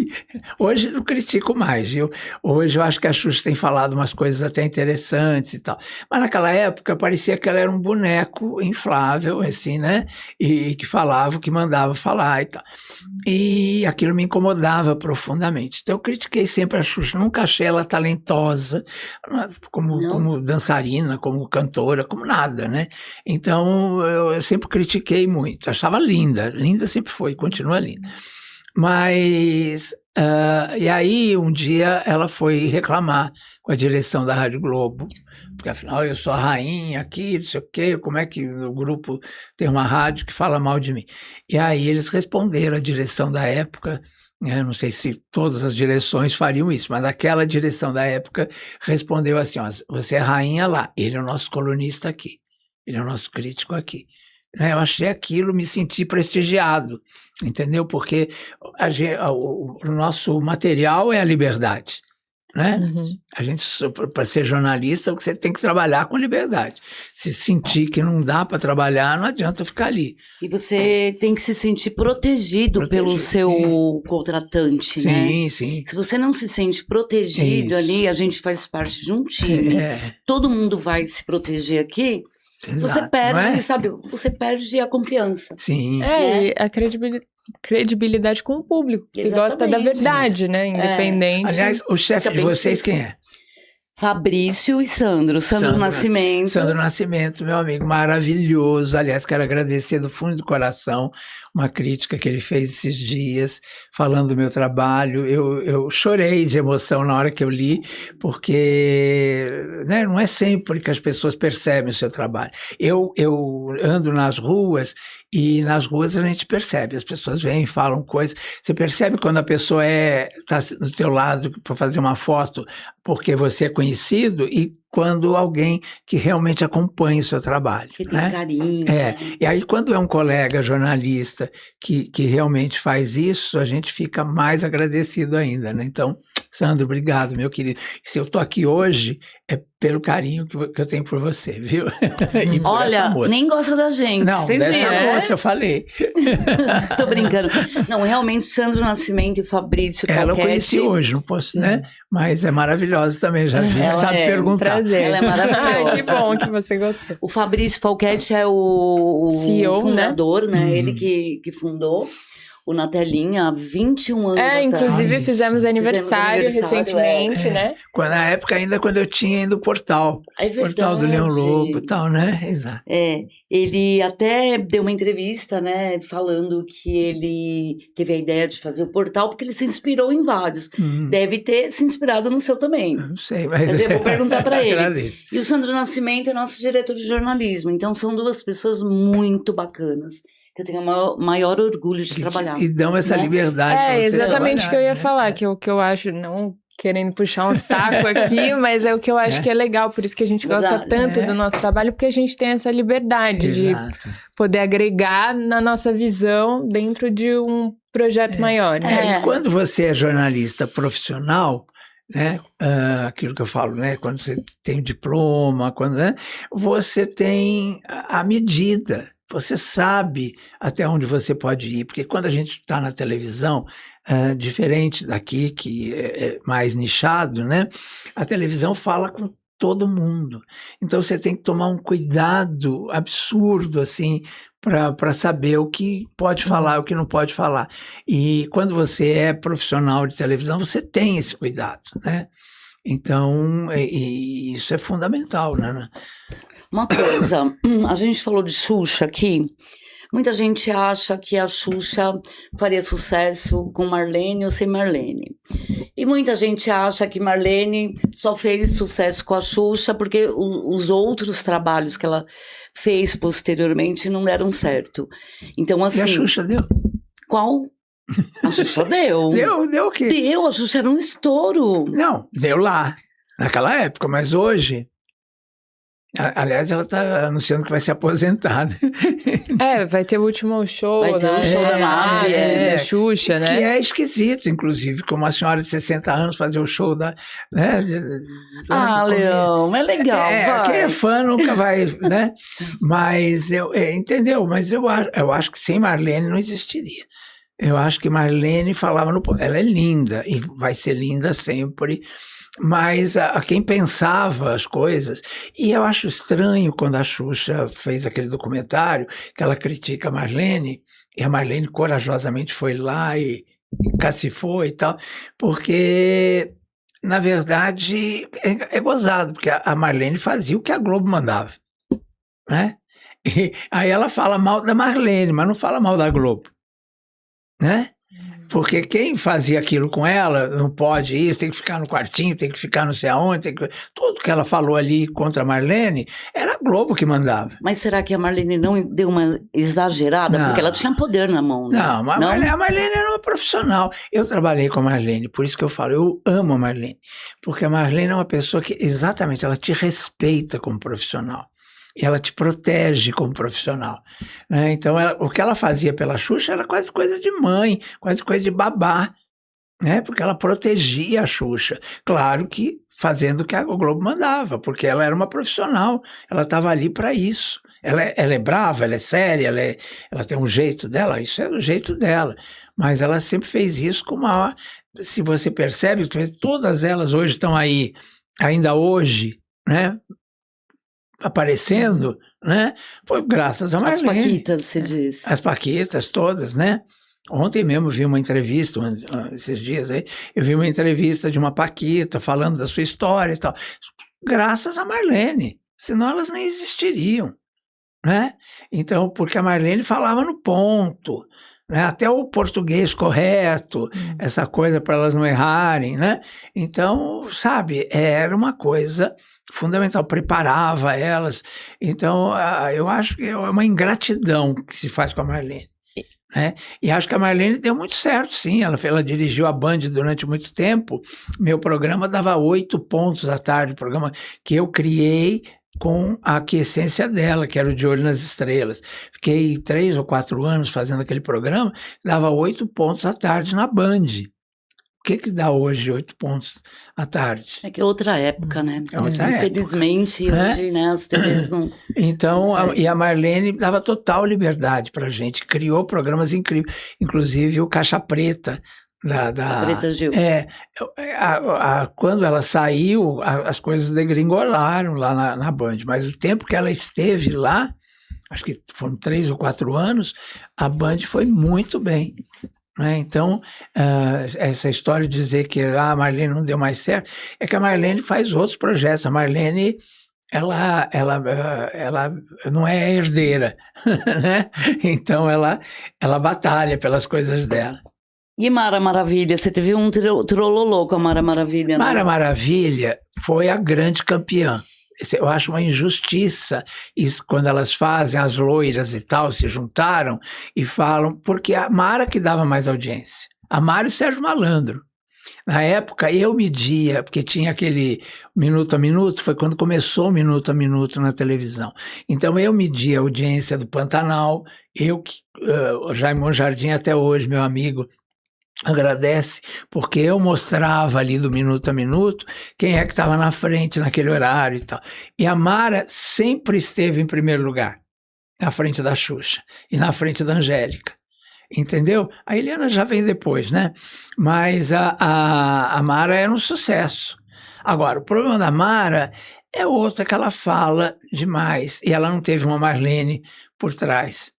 Hoje não critico mais. Hoje eu acho que a Xuxa tem falado umas coisas até interessantes e tal. Mas naquela época parecia que ela era um boneco inflável, assim, né? E que falava o que mandava falar e tal. E aquilo me incomodava profundamente. Então eu critiquei sempre a Xuxa. Nunca achei ela talentosa, como dançarina, como cantora, como nada, né? Então eu sempre critiquei muito. Achava linda. Linda sempre foi, continua linda. Mas E aí, um dia, ela foi reclamar com a direção da Rádio Globo, porque afinal eu sou a rainha aqui, não sei o quê, como é que o grupo tem uma rádio que fala mal de mim? E aí eles responderam, a direção da época, eu não sei se todas as direções fariam isso, mas aquela direção da época respondeu assim, ó, você é rainha lá, ele é o nosso colunista aqui, ele é o nosso crítico aqui. Eu achei aquilo, me senti prestigiado, entendeu? Porque o nosso material é a liberdade, né? A gente, para ser jornalista, você tem que trabalhar com liberdade. Se sentir que não dá para trabalhar, não adianta ficar ali. E você tem que se sentir protegido pelo seu contratante, né? Sim, sim. Se você não se sente protegido ali, a gente faz parte de um time, todo mundo vai se proteger aqui. Exato, você perde, não é? sabe? Você perde a confiança. Sim. E a credibilidade com o público, que gosta da verdade, né? Independente. Aliás, o chefe de vocês quem é? Fabrício e Sandro Nascimento. Sandro Nascimento, meu amigo maravilhoso. Aliás, quero agradecer do fundo do coração uma crítica que ele fez esses dias, falando do meu trabalho. Eu chorei de emoção na hora que eu li, porque né, não é sempre que as pessoas percebem o seu trabalho. Eu ando nas ruas e nas ruas a gente percebe, as pessoas vêm, falam coisas. Você percebe quando a pessoa está do teu lado para fazer uma foto porque você é conhecido e quando alguém que realmente acompanha o seu trabalho. Que tem carinho. E aí quando é um colega jornalista que realmente faz isso, a gente fica mais agradecido ainda, né? Então, Sandro, obrigado, meu querido. Se eu estou aqui hoje, é pelo carinho que eu tenho por você, viu? E por olha, nem gosta da gente. Não, dessa moça eu falei. Tô brincando. Não, realmente, Sandro Nascimento e Fabrício Falquete. Ela eu conheci hoje, não posso, né? Mas é maravilhosa também, já vi. Ela sabe perguntar. Prazer. Ela é maravilhosa. Que bom que você gostou. O Fabrício Falquete é o CEO, fundador, né? Ele que fundou o Na Telinha há 21 anos atrás. Inclusive fizemos aniversário recentemente, né? Na época ainda, quando eu tinha ido o portal. É verdade. Portal do Leão Lobo e tal, né? Exato. Ele até deu uma entrevista, né? Falando que ele teve a ideia de fazer o portal porque ele se inspirou em vários. Deve ter se inspirado no seu também. Não sei, mas... Eu vou perguntar para ele. Agradeço. E o Sandro Nascimento é nosso diretor de jornalismo. Então, são duas pessoas muito bacanas. Que eu tenho o maior orgulho de trabalhar. E dão essa liberdade para você exatamente o que eu ia né? falar, que o que eu acho, não querendo puxar um saco aqui, mas é o que eu acho que é legal, por isso que a gente gosta tanto do nosso trabalho, porque a gente tem essa liberdade de poder agregar na nossa visão dentro de um projeto maior. Né? E quando você é jornalista profissional, né? Aquilo que eu falo, né? Quando você tem o diploma, né? Você tem a medida. Você sabe até onde você pode ir, porque quando a gente está na televisão, diferente daqui, que é mais nichado, né? A televisão fala com todo mundo. Então você tem que tomar um cuidado absurdo, assim, para saber o que pode falar, o que não pode falar. E quando você é profissional de televisão, você tem esse cuidado, né? Então, isso é fundamental, né? Uma coisa, a gente falou de Xuxa aqui, muita gente acha que a Xuxa faria sucesso com Marlene ou sem Marlene. E muita gente acha que Marlene só fez sucesso com a Xuxa porque os outros trabalhos que ela fez posteriormente não deram certo. Então, assim... E a Xuxa deu? Qual? A Xuxa deu. Deu o quê? Deu, a Xuxa era um estouro. Não, deu lá, naquela época, mas hoje... Aliás, ela está anunciando que vai se aposentar, né? Vai ter o último show, vai ter o show da Nave, da Xuxa, né? Que é esquisito, inclusive, como uma senhora de 60 anos fazer o show da... Né, Leão, é legal, vai. Quem é fã nunca vai, né? Mas, entendeu? Mas eu acho que sem Marlene não existiria. Eu acho que Marlene falava no... Ela é linda, e vai ser linda sempre... Mas a quem pensava as coisas, e eu acho estranho quando a Xuxa fez aquele documentário que ela critica a Marlene, e a Marlene corajosamente foi lá e cacifou e tal, porque na verdade é gozado, porque a Marlene fazia o que a Globo mandava, né? E aí ela fala mal da Marlene, mas não fala mal da Globo, né? Porque quem fazia aquilo com ela, não pode isso, tem que ficar no quartinho, tem que ficar não sei aonde, tudo que ela falou ali contra a Marlene, era a Globo que mandava. Mas será que a Marlene não deu uma exagerada? Não. Porque ela tinha poder na mão, né? Não, a Marlene era uma profissional. Eu trabalhei com a Marlene, por isso que eu falo, eu amo a Marlene. Porque a Marlene é uma pessoa que, exatamente, ela te respeita como profissional. E ela te protege como profissional, né? Então, o que ela fazia pela Xuxa era quase coisa de mãe, quase coisa de babá, né? Porque ela protegia a Xuxa. Claro que fazendo o que a Globo mandava, porque ela era uma profissional, ela estava ali para isso. Ela é brava, ela é séria, ela tem um jeito dela, isso é o jeito dela. Mas ela sempre fez isso com uma... Se você percebe, todas elas hoje estão aí, ainda hoje, né? Aparecendo, né? Foi graças a Marlene. As Paquitas, você diz. As Paquitas todas, né? Ontem mesmo vi uma entrevista, esses dias aí, eu vi uma entrevista de uma Paquita falando da sua história e tal. Graças a Marlene, senão elas nem existiriam, né? Então, porque a Marlene falava no ponto, né? Até o português correto, essa coisa para elas não errarem, né? Então, sabe, era uma coisa fundamental, preparava elas. Então, eu acho que é uma ingratidão que se faz com a Marlene, né? E acho que a Marlene deu muito certo, sim. Ela dirigiu a Band durante muito tempo. Meu programa dava 8 pontos à tarde, programa que eu criei com a aquiescência dela, que era o De Olho nas Estrelas. Fiquei 3 ou 4 anos fazendo aquele programa, dava 8 pontos à tarde na Band. O que dá hoje 8 pontos à tarde? É que é outra época, né? É outra época. Infelizmente, hoje, né, as TVs não... Então, e a Marlene dava total liberdade pra gente, criou programas incríveis, inclusive o Caixa Preta, da Preta Gil. Quando ela saiu, as coisas degringolaram lá na Band, mas o tempo que ela esteve lá, acho que foram 3 ou 4 anos, a Band foi muito bem, né? Então, essa história de dizer que a Marlene não deu mais certo, é que a Marlene faz outros projetos. A Marlene, ela não é herdeira, né? Então ela batalha pelas coisas dela. E Mara Maravilha? Você teve um trololô com a Mara Maravilha, né? Mara Maravilha foi a grande campeã. Eu acho uma injustiça isso, quando elas fazem, as loiras e tal, se juntaram e falam, porque a Mara que dava mais audiência. A Mara e o Sérgio Malandro. Na época, eu media, porque tinha aquele Minuto a Minuto, foi quando começou o Minuto a Minuto na televisão. Então, eu media a audiência do Pantanal, o Jaimon Jardim até hoje, meu amigo, agradece, porque eu mostrava ali do Minuto a Minuto quem é que estava na frente naquele horário e tal. E a Mara sempre esteve em primeiro lugar, na frente da Xuxa e na frente da Angélica. Entendeu? A Eliana já vem depois, né? Mas a Mara era um sucesso. Agora, o problema da Mara é outra, que ela fala demais. E ela não teve uma Marlene por trás.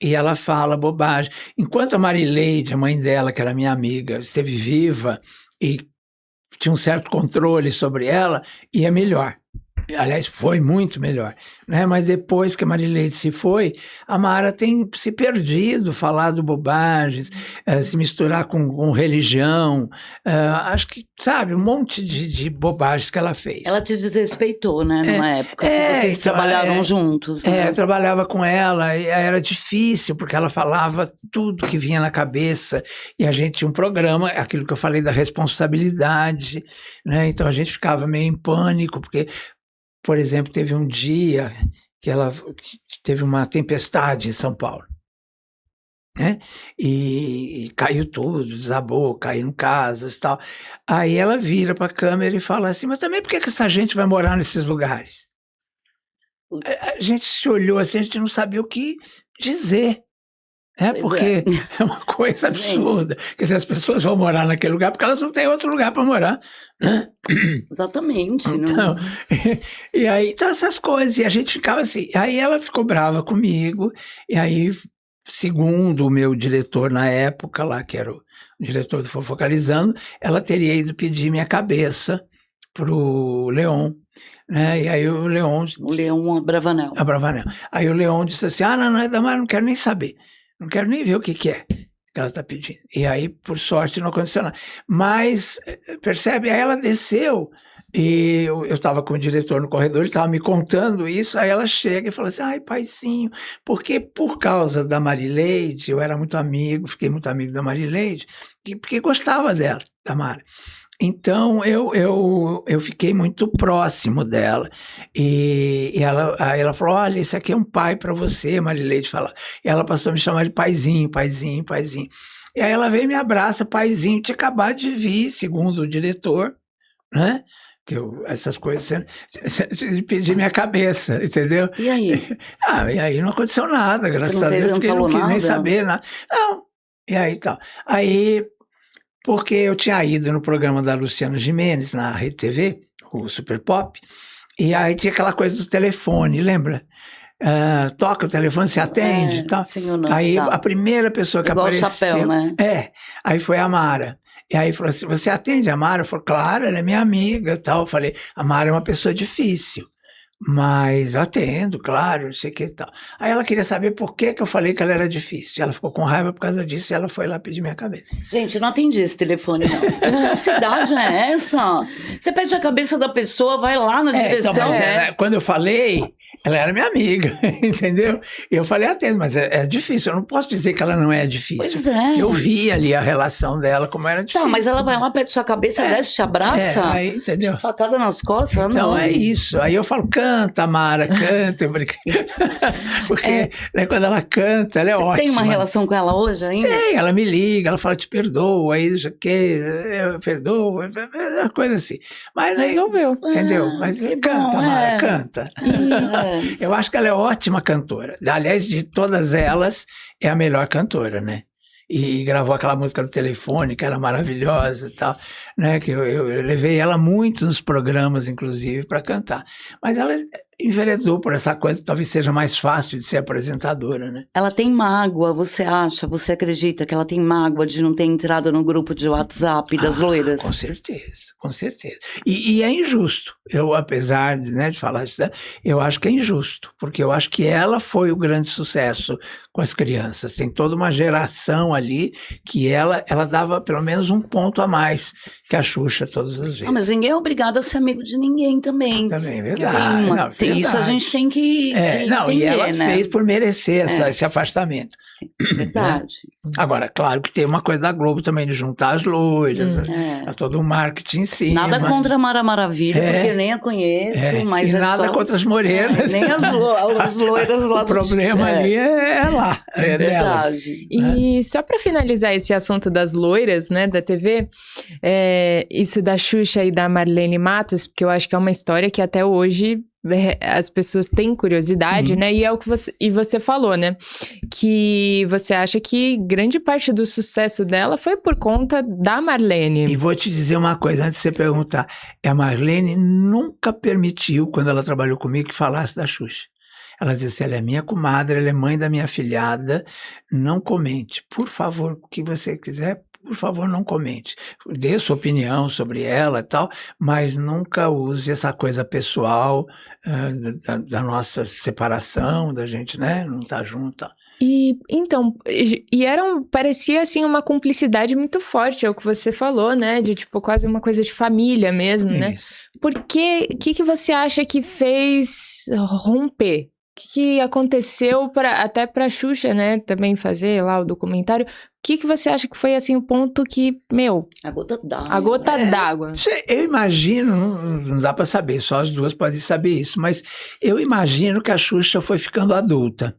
E ela fala bobagem. Enquanto a Marileide, a mãe dela, que era minha amiga, esteve viva e tinha um certo controle sobre ela, ia melhor. Aliás, foi muito melhor, né? Mas depois que a Marileide se foi, a Mara tem se perdido, falado bobagens, se misturar com religião, acho que, sabe, um monte de bobagens que ela fez. Ela te desrespeitou, né, numa época que vocês trabalharam juntos. Né? Eu trabalhava com ela, e era difícil, porque ela falava tudo que vinha na cabeça, e a gente tinha um programa, aquilo que eu falei da responsabilidade, né? Então a gente ficava meio em pânico, porque... Por exemplo, teve um dia que teve uma tempestade em São Paulo, né? E caiu tudo, desabou, caíram casas e tal. Aí ela vira para a câmera e fala assim, mas também por que essa gente vai morar nesses lugares? A gente se olhou assim, a gente não sabia o que dizer. Porque é uma coisa absurda. Quer dizer, as pessoas vão morar naquele lugar porque elas não têm outro lugar para morar, né? Exatamente. Então, e aí, então essas coisas, e a gente ficava assim. Aí ela ficou brava comigo, e aí, segundo o meu diretor na época lá, que era o diretor do Fofocalizando, ela teria ido pedir minha cabeça pro Leon, né? E aí o Leon Abravanel. Aí o Leon disse assim, não é da Mara, não quero nem saber. Não quero nem ver o que é. que ela está pedindo. E aí, por sorte, não aconteceu nada. Mas, percebe, aí ela desceu, e eu estava com o diretor no corredor, ele estava me contando isso, aí ela chega e fala assim, ai, paizinho, porque por causa da Marileide, eu era muito amigo, fiquei muito amigo da Marileide, porque gostava dela, da Mara. Então, eu fiquei muito próximo dela, aí ela falou, olha, esse aqui é um pai para você, Marileide fala. E ela passou a me chamar de paizinho, paizinho, paizinho. E aí ela veio e me abraça, paizinho, tinha acabado de vir, segundo o diretor, né? Que essas coisas, você pedir minha cabeça, entendeu? E aí? E aí não aconteceu nada, graças a Deus, não porque eu não falou quis nem nada? saber nada. Não, e aí tal. Aí, porque eu tinha ido no programa da Luciana Gimenez, na Rede TV, o Super Pop, e aí tinha aquela coisa do telefone, lembra? Toca o telefone, se atende e tal. Sim ou não, Aí tá. a primeira pessoa que Igual o apareceu... chapéu, né? Aí foi a Mara. E aí falou assim, você atende a Mara? Eu falei, claro, ela é minha amiga e tal. Eu falei, a Mara é uma pessoa difícil, mas eu atendo, claro, não sei o que e tal. Aí ela queria saber por que eu falei que ela era difícil. Ela ficou com raiva por causa disso e ela foi lá pedir minha cabeça. Gente, eu não atendi esse telefone, não. Que falsidade é essa? Você pede a cabeça da pessoa, vai lá na direção. Então, mas quando eu falei, ela era minha amiga, entendeu? E eu falei, atendo, mas é difícil. Eu não posso dizer que ela não é difícil. Pois é. Porque eu vi ali a relação dela, como era difícil. Tá, mas ela vai lá, pede sua cabeça, desce, te abraça. Aí, entendeu? Facada nas costas, Então, não. é isso. Aí eu falo, canta, Mara, canta. Eu brinquei. Porque né, quando ela canta, ela é ótima. Você tem uma relação com ela hoje ainda? Tem, ela me liga, ela fala, te perdoo, aí já que eu perdoo, uma coisa assim. Mas, Resolveu. Entendeu? Mas canta, Mara, canta. Eu acho que ela é ótima cantora. Aliás, de todas elas, é a melhor cantora, né? E gravou aquela música do telefone, que era maravilhosa e tal, né? Que eu levei ela muito nos programas, inclusive, para cantar. Mas ela enveredou por essa coisa, talvez seja mais fácil de ser apresentadora, né? Ela tem mágoa, você acha, você acredita que ela tem mágoa de não ter entrado no grupo de WhatsApp das loiras? Com certeza, com certeza. E é injusto. Eu, apesar de falar isso, eu acho que é injusto, porque eu acho que ela foi o grande sucesso com as crianças. Tem toda uma geração ali que ela dava pelo menos um ponto a mais que a Xuxa todas as vezes. Mas ninguém é obrigado a ser amigo de ninguém também. Também, verdade. Isso a gente tem que entender, e ela né? fez por merecer esse afastamento. Verdade. Agora, claro que tem uma coisa da Globo também de juntar as loiras, todo um marketing em cima. Nada contra a Mara Maravilha, porque nem a conheço, mas e nada contra as morenas. Nem as loiras lá do... O problema ali é lá, é delas. E só para finalizar esse assunto das loiras, né, da TV, isso da Xuxa e da Marlene Matos, porque eu acho que é uma história que até hoje as pessoas têm curiosidade, né? E é o que você falou, né? Que você acha que grande parte do sucesso dela foi por conta da Marlene. E vou te dizer uma coisa antes de você perguntar. A Marlene nunca permitiu, quando ela trabalhou comigo, que falasse da Xuxa. Ela dizia assim, ela é minha comadre, ela é mãe da minha afilhada, não comente. Por favor, o que você quiser, por favor, não comente. Dê sua opinião sobre ela e tal, mas nunca use essa coisa pessoal da nossa separação, da gente, né, não estar junto. Então, parecia assim uma cumplicidade muito forte, é o que você falou, né, de tipo quase uma coisa de família mesmo, né? Por que você acha que fez romper? O que aconteceu até pra Xuxa, né, também fazer lá o documentário? O que você acha que foi, assim, o ponto que, A gota d'água. A gota d'água. Eu imagino, não dá para saber, só as duas podem saber isso, mas eu imagino que a Xuxa foi ficando adulta,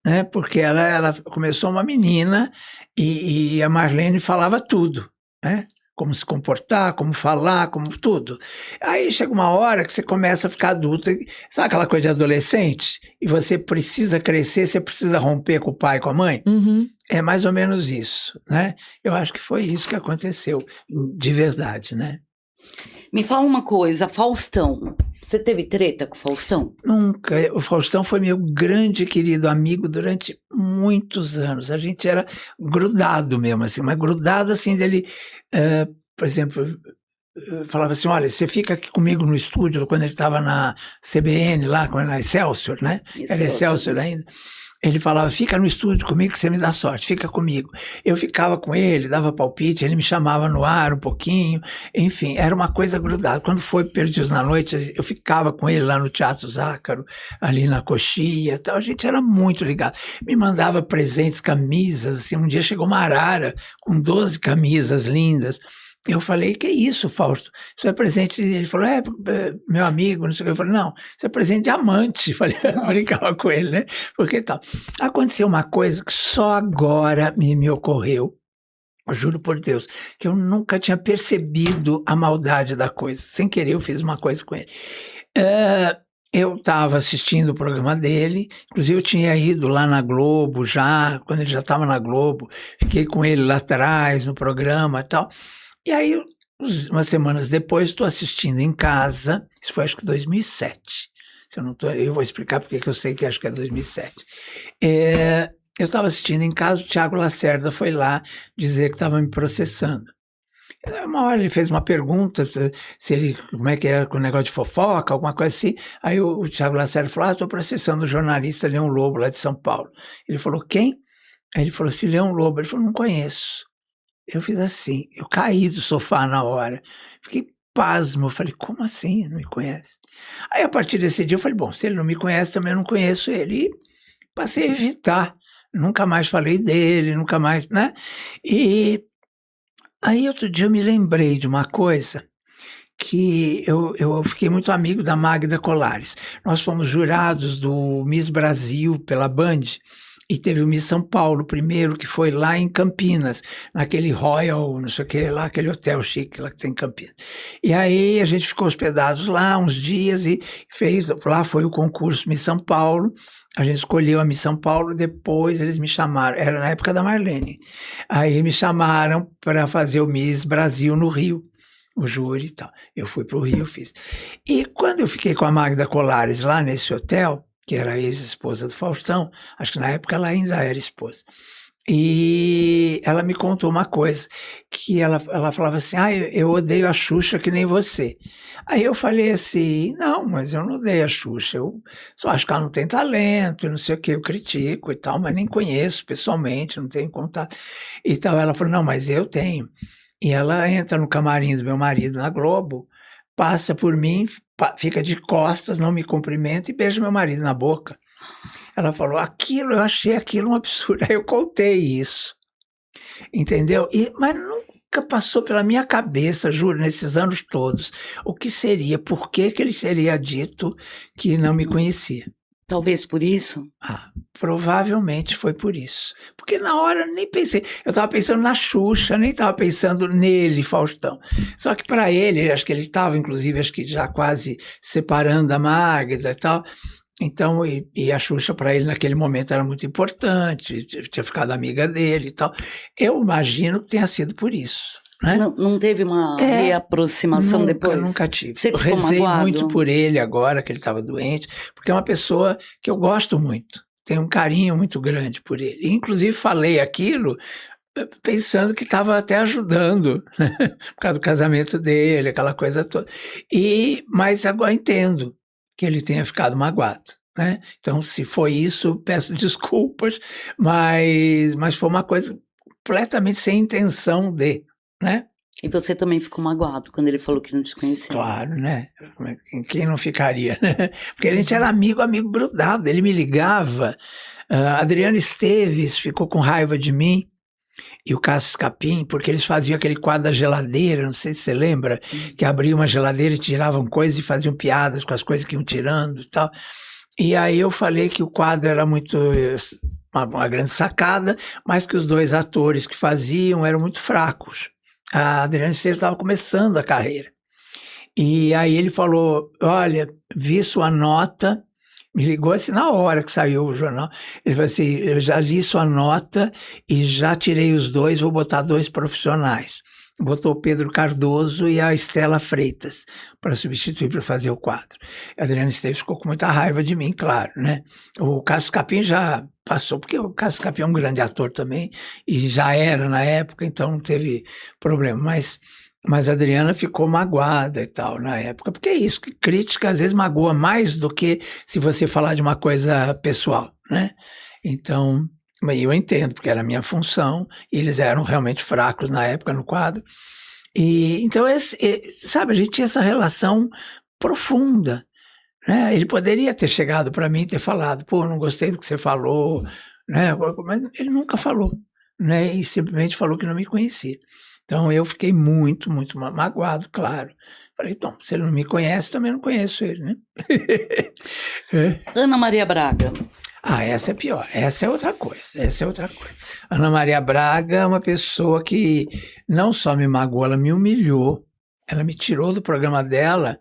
né, porque ela começou uma menina e a Marlene falava tudo, né? Como se comportar, como falar, como tudo. Aí chega uma hora que você começa a ficar adulta, sabe aquela coisa de adolescente? E você precisa crescer, você precisa romper com o pai e com a mãe? É mais ou menos isso, né? Eu acho que foi isso que aconteceu, de verdade, né? Me fala uma coisa, Faustão. Você teve treta com o Faustão? Nunca. O Faustão foi meu grande querido amigo durante muitos anos. A gente era grudado mesmo, assim, mas grudado assim dele, por exemplo, falava assim, olha, você fica aqui comigo no estúdio, quando ele estava na CBN lá, na Excelsior, né? Era Excelsior ainda. Ele falava, fica no estúdio comigo que você me dá sorte, fica comigo. Eu ficava com ele, dava palpite, ele me chamava no ar um pouquinho, enfim, era uma coisa grudada. Quando foi Perdidos na Noite, eu ficava com ele lá no Teatro Zácaro, ali na Coxia, tal. A gente era muito ligado. Me mandava presentes, camisas, assim, um dia chegou uma arara com 12 camisas lindas. Eu falei, que isso, Fausto? Isso é presente... Ele falou, meu amigo, não sei o que. Eu falei, não, isso é presente de amante. Falei, brincava com ele, né? Porque tal. Aconteceu uma coisa que só agora me ocorreu, eu juro por Deus, que eu nunca tinha percebido a maldade da coisa. Sem querer, eu fiz uma coisa com ele. Eu estava assistindo o programa dele, inclusive eu tinha ido lá na Globo já, quando ele já estava na Globo, fiquei com ele lá atrás no programa e tal. E aí, umas semanas depois, estou assistindo em casa, isso foi acho que 2007, se eu não tô, eu vou explicar porque que eu sei que acho que é 2007. Eu estava assistindo em casa, o Thiago Lacerda foi lá dizer que estava me processando. Uma hora ele fez uma pergunta, se ele, como é que era com o negócio de fofoca, alguma coisa assim. Aí o Thiago Lacerda falou, estou processando o jornalista Leão Lobo, lá de São Paulo. Ele falou, quem? Aí ele falou assim, Leão Lobo. Ele falou, não conheço. Eu fiz assim, eu caí do sofá na hora, fiquei pasmo, eu falei, como assim, não me conhece? Aí a partir desse dia eu falei, bom, se ele não me conhece, também eu não conheço ele, e passei a evitar, nunca mais falei dele, nunca mais, né? E aí outro dia eu me lembrei de uma coisa, que eu fiquei muito amigo da Magda Colares, nós fomos jurados do Miss Brasil pela Band, e teve o Miss São Paulo primeiro, que foi lá em Campinas, naquele Royal, não sei o que lá, aquele hotel chique lá que tem em Campinas. E aí a gente ficou hospedados lá uns dias e lá foi o concurso Miss São Paulo, a gente escolheu a Miss São Paulo, depois eles me chamaram, era na época da Marlene, aí me chamaram para fazer o Miss Brasil no Rio, o júri e tal. Eu fui para o Rio, fiz. E quando eu fiquei com a Magda Colares lá nesse hotel, que era a ex-esposa do Faustão, acho que na época ela ainda era esposa. E ela me contou uma coisa, que ela falava assim, eu odeio a Xuxa que nem você. Aí eu falei assim, não, mas eu não odeio a Xuxa, eu só acho que ela não tem talento, não sei o que, eu critico e tal, mas nem conheço pessoalmente, não tenho contato. E tal, ela falou, não, mas eu tenho. E ela entra no camarim do meu marido na Globo, passa por mim, fica de costas, não me cumprimenta e beija meu marido na boca. Ela falou, eu achei aquilo um absurdo. Aí eu contei isso, entendeu? Mas nunca passou pela minha cabeça, juro, nesses anos todos, o que seria, por que ele seria dito que não me conhecia. Talvez por isso? Provavelmente foi por isso. Porque na hora eu nem pensei. Eu estava pensando na Xuxa, nem estava pensando nele, Faustão. Só que para ele, acho que ele estava, inclusive, acho que já quase separando a Magda e tal. Então, e a Xuxa para ele naquele momento era muito importante, tinha ficado amiga dele e tal. Eu imagino que tenha sido por isso. Né? Não teve uma reaproximação depois? Nunca tive. Você eu ficou rezei magoado? muito por ele agora, que ele estava doente, porque é uma pessoa que eu gosto muito, tenho um carinho muito grande por ele. Inclusive falei aquilo pensando que estava até ajudando, né? Por causa do casamento dele, aquela coisa toda. Mas agora entendo que ele tenha ficado magoado. Né? Então, se foi isso, peço desculpas, mas foi uma coisa completamente sem intenção de... Né? E você também ficou magoado quando ele falou que não te conhecia? Claro, né? Quem não ficaria, né? Porque a gente era amigo grudado. Ele me ligava. Adriano Esteves ficou com raiva de mim e o Cássio Scapim, porque eles faziam aquele quadro da geladeira, não sei se você lembra, que abriam uma geladeira e tiravam coisas e faziam piadas com as coisas que iam tirando e tal. E aí eu falei que o quadro era muito... uma grande sacada, mas que os dois atores que faziam eram muito fracos. A Adriana Esteves estava começando a carreira. E aí ele falou, olha, vi sua nota, me ligou assim na hora que saiu o jornal, ele falou assim, eu já li sua nota e já tirei os dois, vou botar 2 profissionais. Botou o Pedro Cardoso e a Estela Freitas para substituir, para fazer o quadro. A Adriana Esteves ficou com muita raiva de mim, claro, né? O Cássio Scapim já passou, porque o Cássio Scapim é um grande ator também, e já era na época, então não teve problema. Mas Mas a Adriana ficou magoada e tal na época, porque é isso, que crítica às vezes magoa mais do que se você falar de uma coisa pessoal, né? Então, eu entendo, porque era a minha função, e eles eram realmente fracos na época no quadro. E então, sabe, a gente tinha essa relação profunda, né? Ele poderia ter chegado para mim e ter falado, pô, não gostei do que você falou, né? Mas ele nunca falou, né? E simplesmente falou que não me conhecia. Então eu fiquei muito, muito magoado, claro. Falei, então, se ele não me conhece, também não conheço ele, né? Ana Maria Braga. Ah, essa é pior. Essa é outra coisa. Essa é outra coisa. Ana Maria Braga é uma pessoa que não só me magoou, ela me humilhou. Ela me tirou do programa dela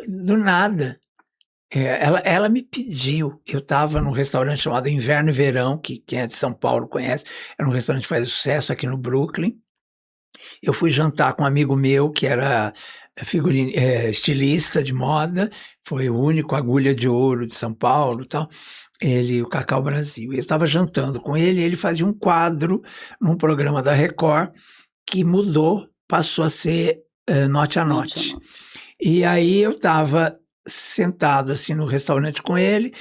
do nada. Ela me pediu. Eu estava num restaurante chamado Inverno e Verão, que quem é de São Paulo conhece. Era um restaurante que faz sucesso aqui no Brooklyn. Eu fui jantar com um amigo meu que era estilista de moda, foi o único agulha de ouro de São Paulo, tal. Ele, o Cacau Brasil. Eu estava jantando com ele, e ele fazia um quadro num programa da Record que mudou, passou a ser Note a Note. E aí eu estava sentado assim no restaurante com ele,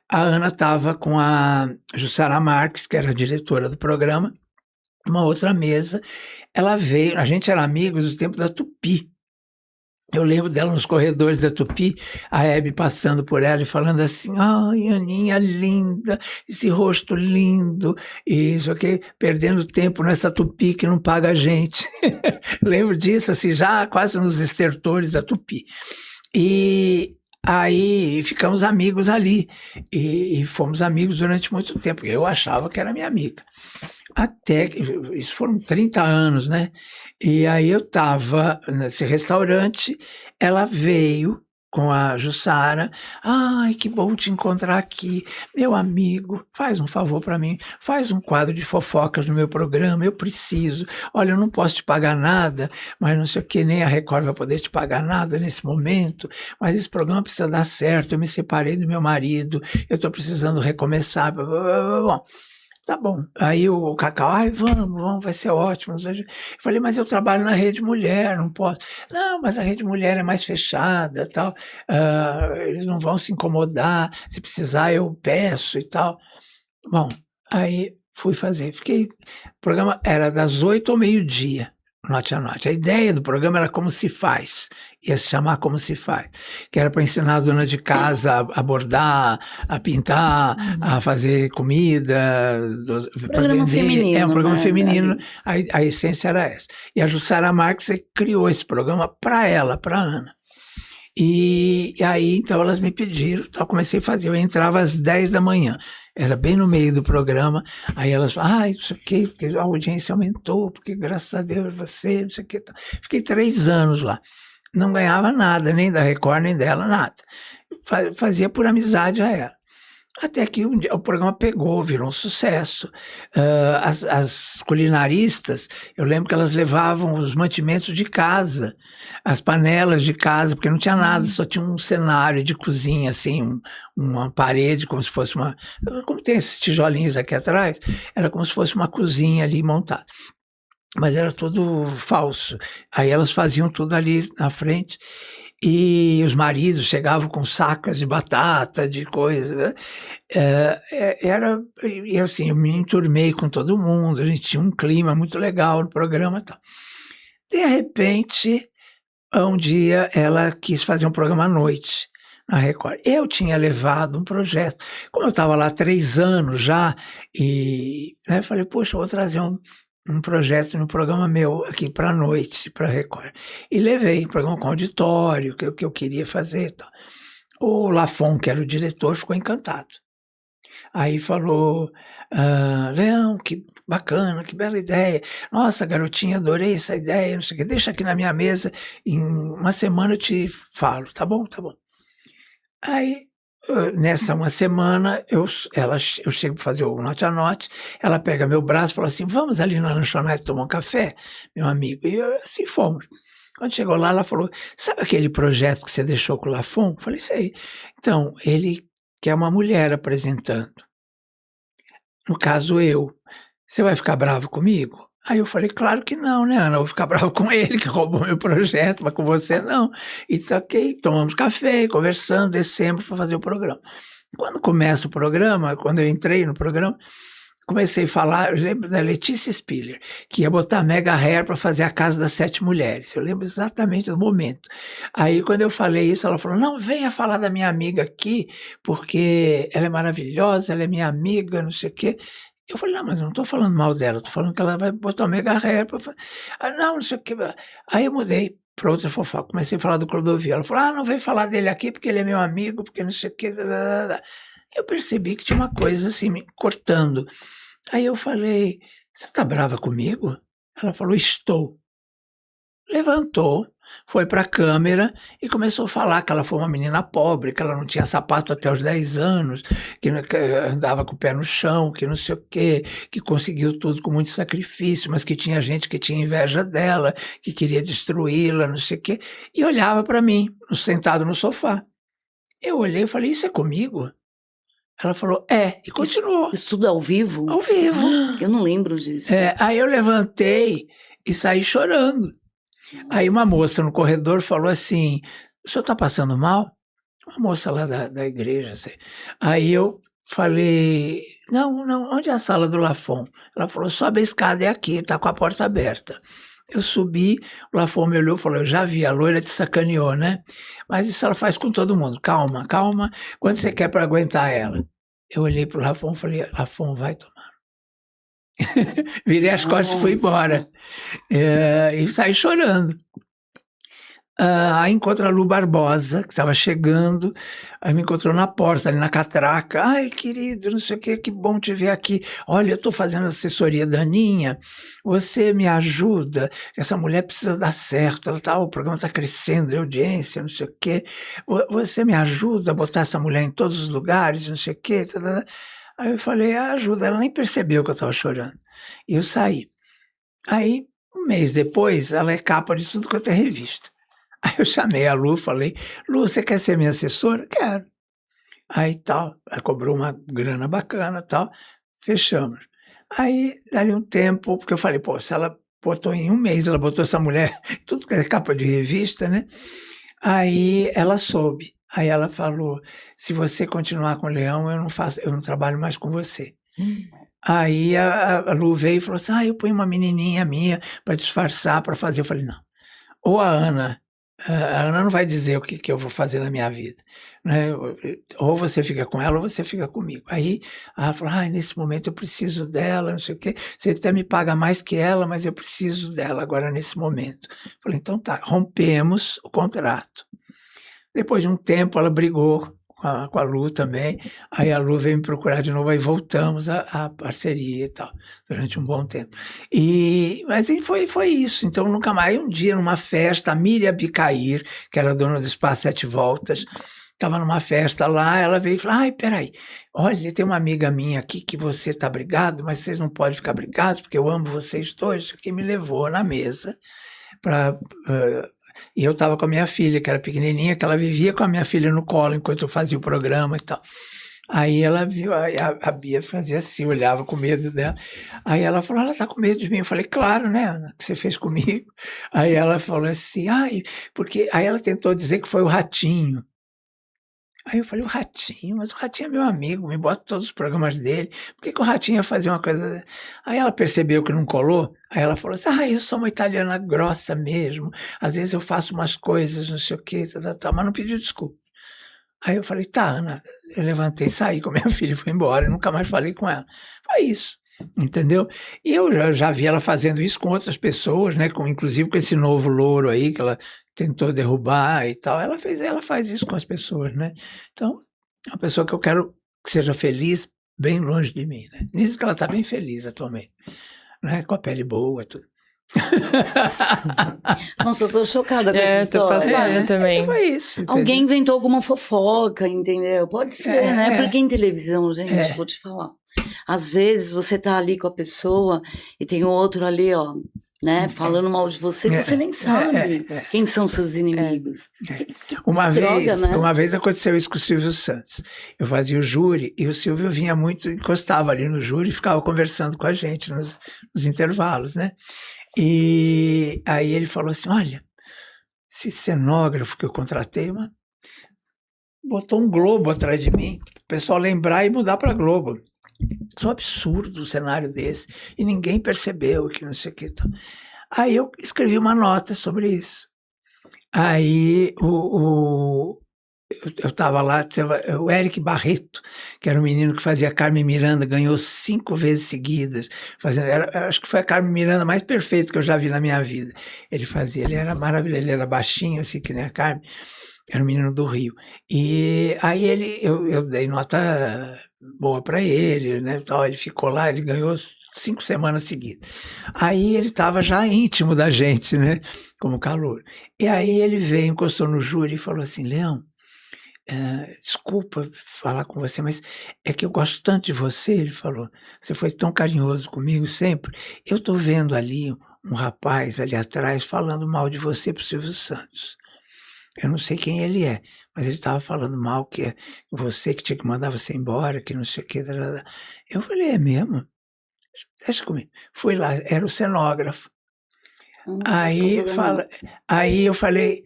a Ana estava com a Jussara Marques, que era a diretora do programa, uma outra mesa. Ela veio, a gente era amigos do tempo da Tupi. Eu lembro dela nos corredores da Tupi, a Hebe passando por ela e falando assim, ai, Aninha linda, esse rosto lindo, e isso aqui, perdendo tempo nessa Tupi que não paga a gente. Lembro disso, assim, já quase nos estertores da Tupi. E aí ficamos amigos ali, e fomos amigos durante muito tempo. Eu achava que era minha amiga. Até que, isso foram 30 anos, né? E aí eu estava nesse restaurante, ela veio com a Jussara, ai, que bom te encontrar aqui, meu amigo, faz um favor para mim, faz um quadro de fofocas no meu programa, eu preciso, olha, eu não posso te pagar nada, mas não sei o que, nem a Record vai poder te pagar nada nesse momento, mas esse programa precisa dar certo, eu me separei do meu marido, eu estou precisando recomeçar, bom. Tá bom. Aí o Cacau, ai, vamos, vai ser ótimo. Eu falei, mas eu trabalho na Rede Mulher, não posso. Não, mas a Rede Mulher é mais fechada, tal. Eles não vão se incomodar. Se precisar, eu peço e tal. Bom, aí fui fazer. O programa era das 8 ao meio-dia. Note a Note. A ideia do programa era Como Se Faz, ia se chamar Como Se Faz, que era para ensinar a dona de casa a bordar, a pintar, a fazer comida, para vender. Feminino, é um programa né? feminino, a essência era essa. E a Jussara Marques criou esse programa para ela, para a Ana. E aí, então, elas me pediram, então eu comecei a fazer, eu entrava às 10 da manhã, era bem no meio do programa, aí elas falaram, isso aqui, porque a audiência aumentou, porque graças a Deus você, não sei o que. Fiquei 3 anos lá, não ganhava nada, nem da Record, nem dela, nada. Fazia por amizade a ela. Até que um dia o programa pegou, virou um sucesso. As culinaristas, eu lembro que elas levavam os mantimentos de casa, as panelas de casa, porque não tinha nada, só tinha um cenário de cozinha, assim, uma parede, como se fosse uma... Como tem esses tijolinhos aqui atrás, era como se fosse uma cozinha ali montada. Mas era tudo falso. Aí elas faziam tudo ali na frente. E os maridos chegavam com sacas de batata, de coisa, né? E assim, eu me enturmei com todo mundo, a gente tinha um clima muito legal no programa e tal. De repente, um dia ela quis fazer um programa à noite na Record. Eu tinha levado um projeto, como eu estava lá 3 anos já, e né, eu falei, poxa, eu vou trazer um projeto no programa meu aqui para a noite, para a Record. E levei um programa com auditório, que eu queria fazer e tal. O Lafon, que era o diretor, ficou encantado. Aí falou, Leão, que bacana, que bela ideia. Nossa, garotinha, adorei essa ideia, não sei o que. Deixa aqui na minha mesa, em uma semana eu te falo. Tá bom, tá bom. Aí, nessa uma semana, eu chego para fazer o Note a Note, ela pega meu braço e fala assim, vamos ali na lanchonete tomar um café, meu amigo? E assim fomos. Quando chegou lá, ela falou, sabe aquele projeto que você deixou com o Lafon? Eu falei, sei. Então, ele quer uma mulher apresentando. No caso, eu. Você vai ficar bravo comigo? Aí eu falei, claro que não, né, Ana? Eu vou ficar bravo com ele, que roubou meu projeto, mas com você não. E disse, ok, tomamos café, conversando, descemos para fazer o programa. Quando começa o programa, quando eu entrei no programa, comecei a falar, eu lembro da Letícia Spiller, que ia botar a Mega Hair para fazer a Casa das 7 Mulheres. Eu lembro exatamente do momento. Aí, quando eu falei isso, ela falou, não, venha falar da minha amiga aqui, porque ela é maravilhosa, ela é minha amiga, não sei o quê. Eu falei, não, mas eu não estou falando mal dela, estou falando que ela vai botar o Mega Hair para fazer. Ah, não sei o quê. Aí eu mudei para outra fofoca, comecei a falar do Clodovil. Ela falou, não vem falar dele aqui, porque ele é meu amigo, porque não sei o quê. Eu percebi que tinha uma coisa assim, me cortando. Aí eu falei, você está brava comigo? Ela falou, estou. Levantou, foi para a câmera e começou a falar que ela foi uma menina pobre, que ela não tinha sapato até os 10 anos, que andava com o pé no chão, que não sei o quê, que conseguiu tudo com muito sacrifício, mas que tinha gente que tinha inveja dela, que queria destruí-la, não sei o quê, e olhava para mim, sentado no sofá. Eu olhei e falei, isso é comigo? Ela falou, e continuou. Isso tudo ao vivo? Ao vivo. Eu não lembro disso. Aí eu levantei e saí chorando. Aí uma moça no corredor falou assim, o senhor está passando mal? Uma moça lá da igreja. Assim. Aí eu falei, não, onde é a sala do Lafon? Ela falou, sobe a escada, é aqui, está com a porta aberta. Eu subi, o Lafon me olhou e falou, eu já vi, a loira te sacaneou, né? Mas isso ela faz com todo mundo, calma, quanto você quer para aguentar ela? Eu olhei para o Lafon e falei, Lafon, vai tomar. Virei as costas e fui embora. E saí chorando. Aí encontro a Lu Barbosa, que estava chegando, aí me encontrou na porta, ali na catraca. Ai, querido, não sei o que bom te ver aqui. Olha, eu estou fazendo assessoria da Aninha, você me ajuda, essa mulher precisa dar certo, o programa está crescendo de audiência, não sei o quê. Você me ajuda a botar essa mulher em todos os lugares, não sei o quê. Aí eu falei, ajuda, ela nem percebeu que eu estava chorando. E eu saí. Aí, um mês depois, ela é capa de tudo quanto é revista. Aí eu chamei a Lu, falei, Lu, você quer ser minha assessora? Quero. Aí tal, ela cobrou uma grana bacana tal, fechamos. Aí, dali um tempo, porque eu falei, pô, se ela botou em um mês, ela botou essa mulher, tudo que é capa de revista, né? Aí ela soube. Aí ela falou, se você continuar com o Leão, eu não trabalho mais com você. Aí a Lu veio e falou assim, eu ponho uma menininha minha para disfarçar, para fazer. Eu falei, não. Ou a Ana não vai dizer o que eu vou fazer na minha vida, né? Ou você fica com ela ou você fica comigo. Aí ela falou, nesse momento eu preciso dela, não sei o quê. Você até me paga mais que ela, mas eu preciso dela agora nesse momento. Eu falei, então tá, rompemos o contrato. Depois de um tempo ela brigou com a Lu também, aí a Lu veio me procurar de novo, aí voltamos à parceria e tal, durante um bom tempo. Mas foi isso, então nunca mais, um dia numa festa, a Miriam Bicair, que era dona do Espaço Sete Voltas, estava numa festa lá, ela veio e falou, peraí, olha, tem uma amiga minha aqui que você está brigado, mas vocês não podem ficar brigados, porque eu amo vocês dois, que me levou na mesa para... E eu estava com a minha filha, que era pequenininha, que ela vivia com a minha filha no colo enquanto eu fazia o programa e tal. Aí ela viu, a Bia fazia assim, olhava com medo dela. Aí ela falou, ela está com medo de mim. Eu falei, claro, né, Ana, que você fez comigo. Aí ela falou assim, porque... Aí ela tentou dizer que foi o Ratinho. Aí eu falei, o Ratinho? Mas o Ratinho é meu amigo, me bota todos os programas dele. Por que o Ratinho ia fazer uma coisa... Aí ela percebeu que não colou, aí ela falou assim, eu sou uma italiana grossa mesmo, às vezes eu faço umas coisas, não sei o quê, mas não pediu desculpa. Aí eu falei, tá, Ana, eu levantei, saí com a minha filha, fui embora, e nunca mais falei com ela. Foi isso, entendeu? E eu já vi ela fazendo isso com outras pessoas, né, inclusive com esse novo louro aí, que ela tentou derrubar e tal, ela faz isso com as pessoas, né? Então, é uma pessoa que eu quero que seja feliz bem longe de mim, né? Diz que ela está bem feliz atualmente, né? Com a pele boa, tudo. Nossa, eu tô chocada com essa história. Tô passada também. Então foi isso. Entendeu? Alguém inventou alguma fofoca, entendeu? Pode ser, né? Porque em televisão, gente, vou te falar. Às vezes você tá ali com a pessoa e tem outro ali, ó, né? Falando mal de você, você nem sabe quem são seus inimigos. Uma vez, droga, né? uma vez aconteceu isso com o Silvio Santos. Eu fazia o júri e o Silvio vinha muito, encostava ali no júri e ficava conversando com a gente nos intervalos, né? E aí ele falou assim, olha, esse cenógrafo que eu contratei, botou um globo atrás de mim, o pessoal lembrar e mudar para Globo. Isso é um absurdo um cenário desse. E ninguém percebeu que não sei o que. Então. Aí eu escrevi uma nota sobre isso. Aí eu estava lá, o Eric Barreto, que era um menino que fazia Carmen Miranda, ganhou 5 vezes seguidas. Acho que foi a Carmen Miranda mais perfeita que eu já vi na minha vida. Ele era maravilhoso, ele era baixinho, assim que nem a Carmen. Era um menino do Rio. E aí eu dei nota boa para ele, né? Então, ele ficou lá, ele ganhou 5 semanas seguidas. Aí ele estava já íntimo da gente, né? Como calouro. E aí ele veio, encostou no júri e falou assim, Leão, desculpa falar com você, mas é que eu gosto tanto de você, ele falou, você foi tão carinhoso comigo sempre. Eu estou vendo ali um rapaz ali atrás falando mal de você pro Silvio Santos. Eu não sei quem ele é, mas ele estava falando mal, que é você que tinha que mandar você embora, que não sei o que. Eu falei, é mesmo? Deixa comigo. Fui lá, era o cenógrafo. Aí eu falei,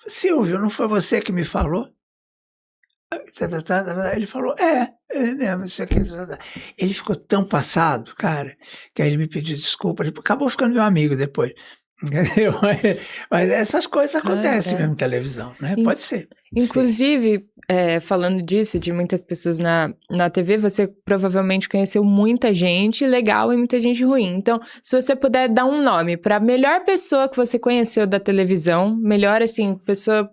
Silvio, não foi você que me falou? Ele falou, é mesmo, isso aqui. Ele ficou tão passado, cara, que aí ele me pediu desculpa, ele acabou ficando meu amigo depois. Entendeu? Mas essas coisas acontecem mesmo em televisão, né? Pode ser. Inclusive, falando disso, de muitas pessoas na TV, você provavelmente conheceu muita gente legal e muita gente ruim. Então, se você puder dar um nome para a melhor pessoa que você conheceu da televisão, melhor assim, pessoa...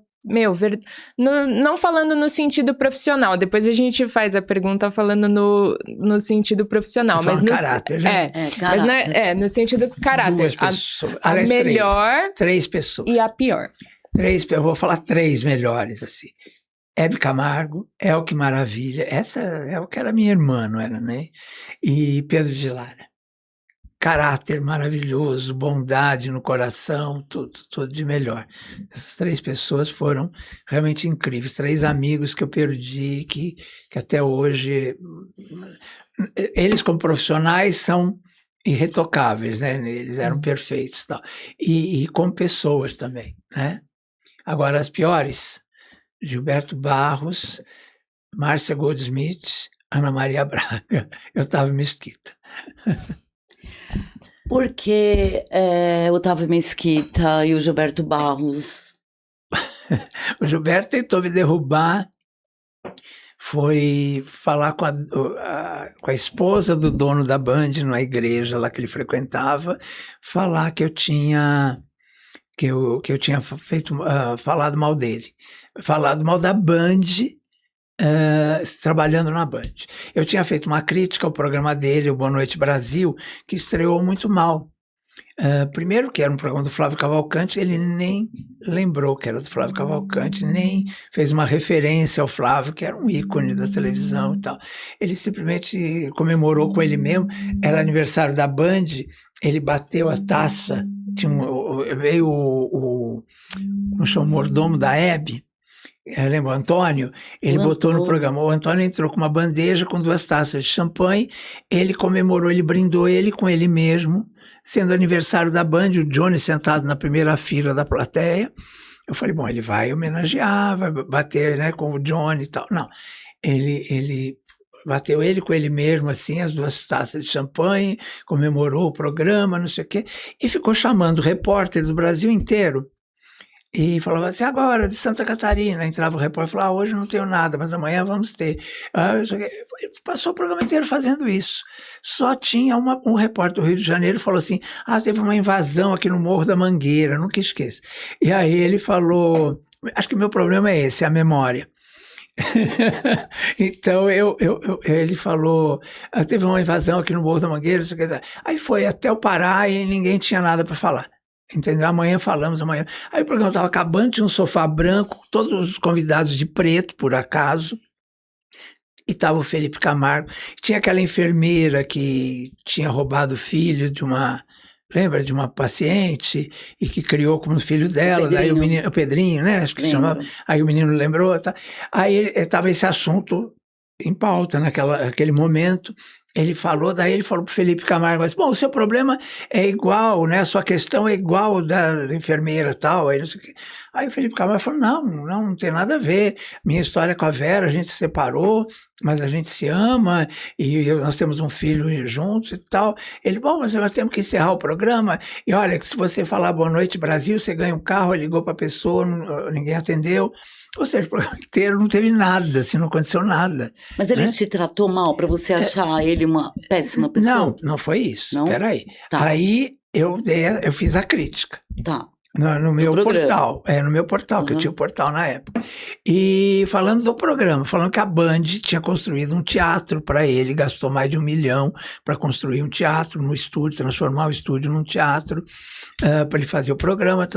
não falando no sentido profissional, depois a gente faz a pergunta falando no sentido profissional, mas no caráter, né? Caráter. Mas no sentido caráter. 2 pessoas. A melhor 3 pessoas. E a pior. 3, eu vou falar 3 melhores, assim. Hebe Camargo, Elke Maravilha, essa é o que era minha irmã, não era, né? E Pedro de Lara. Caráter maravilhoso, bondade no coração, tudo de melhor. Essas 3 pessoas foram realmente incríveis, 3 amigos que eu perdi, que até hoje, eles como profissionais são irretocáveis, né? Eles eram perfeitos, tal. E como pessoas também, né? Agora as piores, Gilberto Barros, Márcia Goldsmith, Ana Maria Braga, Otávio Mesquita. Por que o Otávio Mesquita e o Gilberto Barros? O Gilberto tentou me derrubar, foi falar com a esposa do dono da Band, na igreja lá que ele frequentava, falar que eu tinha feito, falado mal dele, falado mal da Band, trabalhando na Band. Eu tinha feito uma crítica ao programa dele, o Boa Noite Brasil, que estreou muito mal. Primeiro que era um programa do Flávio Cavalcante, ele nem lembrou que era do Flávio Cavalcante, nem fez uma referência ao Flávio, que era um ícone da televisão e tal. Ele simplesmente comemorou com ele mesmo, era aniversário da Band, ele bateu a taça, veio como chama, o mordomo da Hebe, lembra, o Antônio, ele botou no programa, o Antônio entrou com uma bandeja com 2 taças de champanhe, ele comemorou, ele brindou ele com ele mesmo, sendo aniversário da Band, o Johnny sentado na primeira fila da plateia. Eu falei, bom, ele vai homenagear, vai bater, né, com o Johnny e tal. Não, ele bateu ele com ele mesmo, assim, as 2 taças de champanhe, comemorou o programa, não sei o quê, e ficou chamando repórter do Brasil inteiro. E falava assim, agora, de Santa Catarina. Entrava o repórter e falava, hoje não tenho nada, mas amanhã vamos ter. Passou o programa inteiro fazendo isso. Só tinha um repórter do Rio de Janeiro que falou assim, teve uma invasão aqui no Morro da Mangueira, nunca esqueço. E aí ele falou, acho que o meu problema é esse, a memória. Então ele falou, teve uma invasão aqui no Morro da Mangueira, não sei o que. Aí foi até o Pará e ninguém tinha nada para falar. Entendeu? Amanhã falamos, amanhã. Aí o programa estava acabando, tinha um sofá branco, todos os convidados de preto, por acaso, e estava o Felipe Camargo. Tinha aquela enfermeira que tinha roubado o filho de uma lembra de uma paciente e que criou como filho dela, daí o Pedrinho, né? Acho que chamava. Aí o menino lembrou, tá? Aí estava esse assunto em pauta naquele momento. Ele falou para o Felipe Camargo, mas, bom, o seu problema é igual, né? A sua questão é igual da enfermeira e tal. Aí, não sei o quê. Aí o Felipe Camargo falou, não tem nada a ver. Minha história com a Vera, a gente se separou, mas a gente se ama e nós temos um filho juntos e tal. Ele, bom, mas nós temos que encerrar o programa. E olha, se você falar boa noite Brasil, você ganha um carro. Ele ligou para a pessoa, ninguém atendeu. Ou seja, o programa inteiro não teve nada, assim, não aconteceu nada. Mas ele te tratou mal para você achar ele uma péssima pessoa? Não foi isso. Não? Peraí. Tá. Aí eu fiz a crítica. Tá. No meu portal. No meu portal, que eu tinha o portal na época. E falando do programa, falando que a Band tinha construído um teatro para ele, gastou mais de 1 milhão para construir um teatro no estúdio, transformar o estúdio num teatro, para ele fazer o programa,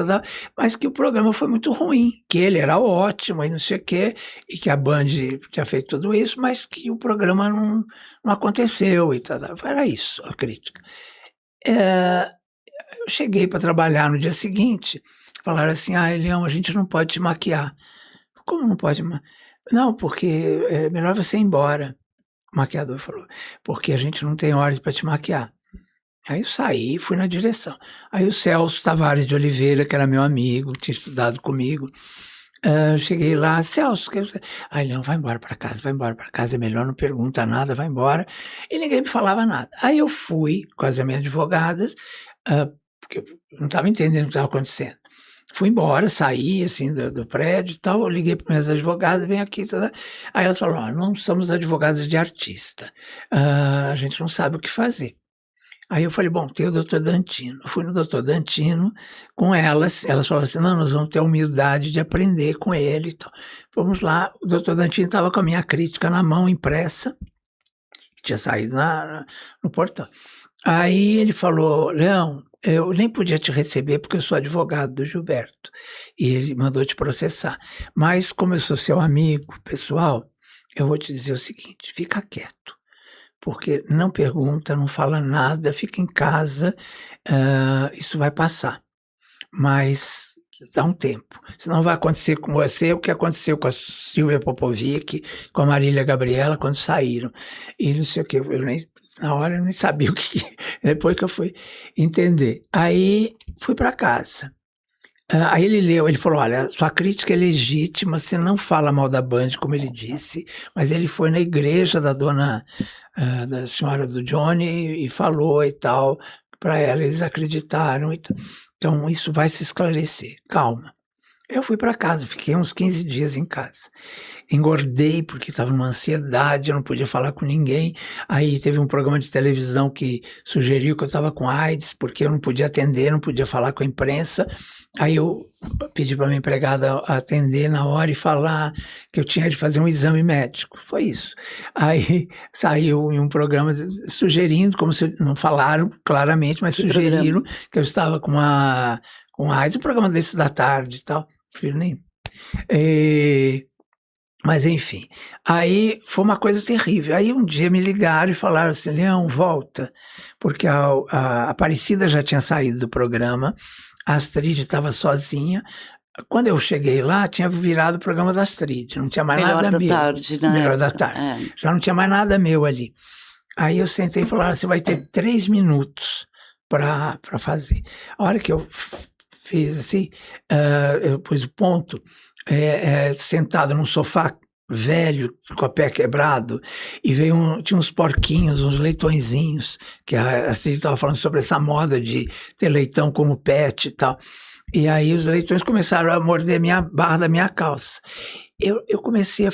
mas que o programa foi muito ruim, que ele era ótimo e não sei o quê, e que a Band tinha feito tudo isso, mas que o programa não aconteceu e tal. Era isso a crítica. Eu cheguei para trabalhar no dia seguinte, falaram assim, Leão, a gente não pode te maquiar. Como não pode? Não, porque é melhor você ir embora. O maquiador falou, porque a gente não tem horas para te maquiar. Aí eu saí e fui na direção. Aí o Celso Tavares de Oliveira, que era meu amigo, tinha estudado comigo, cheguei lá, Celso, Leão, vai embora para casa, é melhor, não pergunta nada, vai embora. E ninguém me falava nada. Aí eu fui com as minhas advogadas, porque eu não estava entendendo o que estava acontecendo. Fui embora, saí assim do prédio e tal, eu liguei para minhas advogadas, vem aqui, aí elas falaram, não somos advogadas de artista, a gente não sabe o que fazer. Aí eu falei, bom, tem o doutor Dantino. Eu fui no doutor Dantino com elas falaram assim, não, nós vamos ter a humildade de aprender com ele e tal. Fomos lá, o doutor Dantino estava com a minha crítica na mão, impressa, que tinha saído no portal. Aí ele falou, Leão, eu nem podia te receber porque eu sou advogado do Gilberto e ele mandou te processar. Mas como eu sou seu amigo pessoal, eu vou te dizer o seguinte, fica quieto. Porque não pergunta, não fala nada, fica em casa, isso vai passar. Mas dá um tempo. Senão vai acontecer com você o que aconteceu com a Silvia Popovic, com a Marília Gabriela, quando saíram. E não sei o que, na hora eu nem sabia o que, depois que eu fui entender. Aí fui para casa. Aí ele leu, ele falou, olha, sua crítica é legítima, você não fala mal da Band, como ele disse, mas ele foi na igreja da da senhora do Johnny e falou e tal, para ela, eles acreditaram e tal. Então isso vai se esclarecer, calma. Eu fui para casa, fiquei uns 15 dias em casa. Engordei porque estava numa ansiedade, eu não podia falar com ninguém. Aí teve um programa de televisão que sugeriu que eu estava com AIDS, porque eu não podia atender, não podia falar com a imprensa. Aí eu pedi para minha empregada atender na hora e falar que eu tinha de fazer um exame médico. Foi isso. Aí saiu em um programa sugerindo, como se não falaram claramente, mas sugeriram que eu estava com AIDS, um programa desse da tarde e tal. Filho nem. Mas enfim, aí foi uma coisa terrível. Aí um dia me ligaram e falaram assim, Leão, volta, porque a Aparecida já tinha saído do programa, a Astrid estava sozinha. Quando eu cheguei lá, tinha virado o programa da Astrid, não tinha mais nada meu. Melhor da Tarde. Já não tinha mais nada meu ali. Aí eu sentei e falaram, você vai ter 3 minutos para fazer. A hora que eu fiz assim, eu pus o ponto, sentado num sofá velho, com o pé quebrado, e tinha uns porquinhos, uns leitõezinhos, que a Astrid estava falando sobre essa moda de ter leitão como pet e tal. E aí os leitões começaram a morder a barra da minha calça. Eu comecei a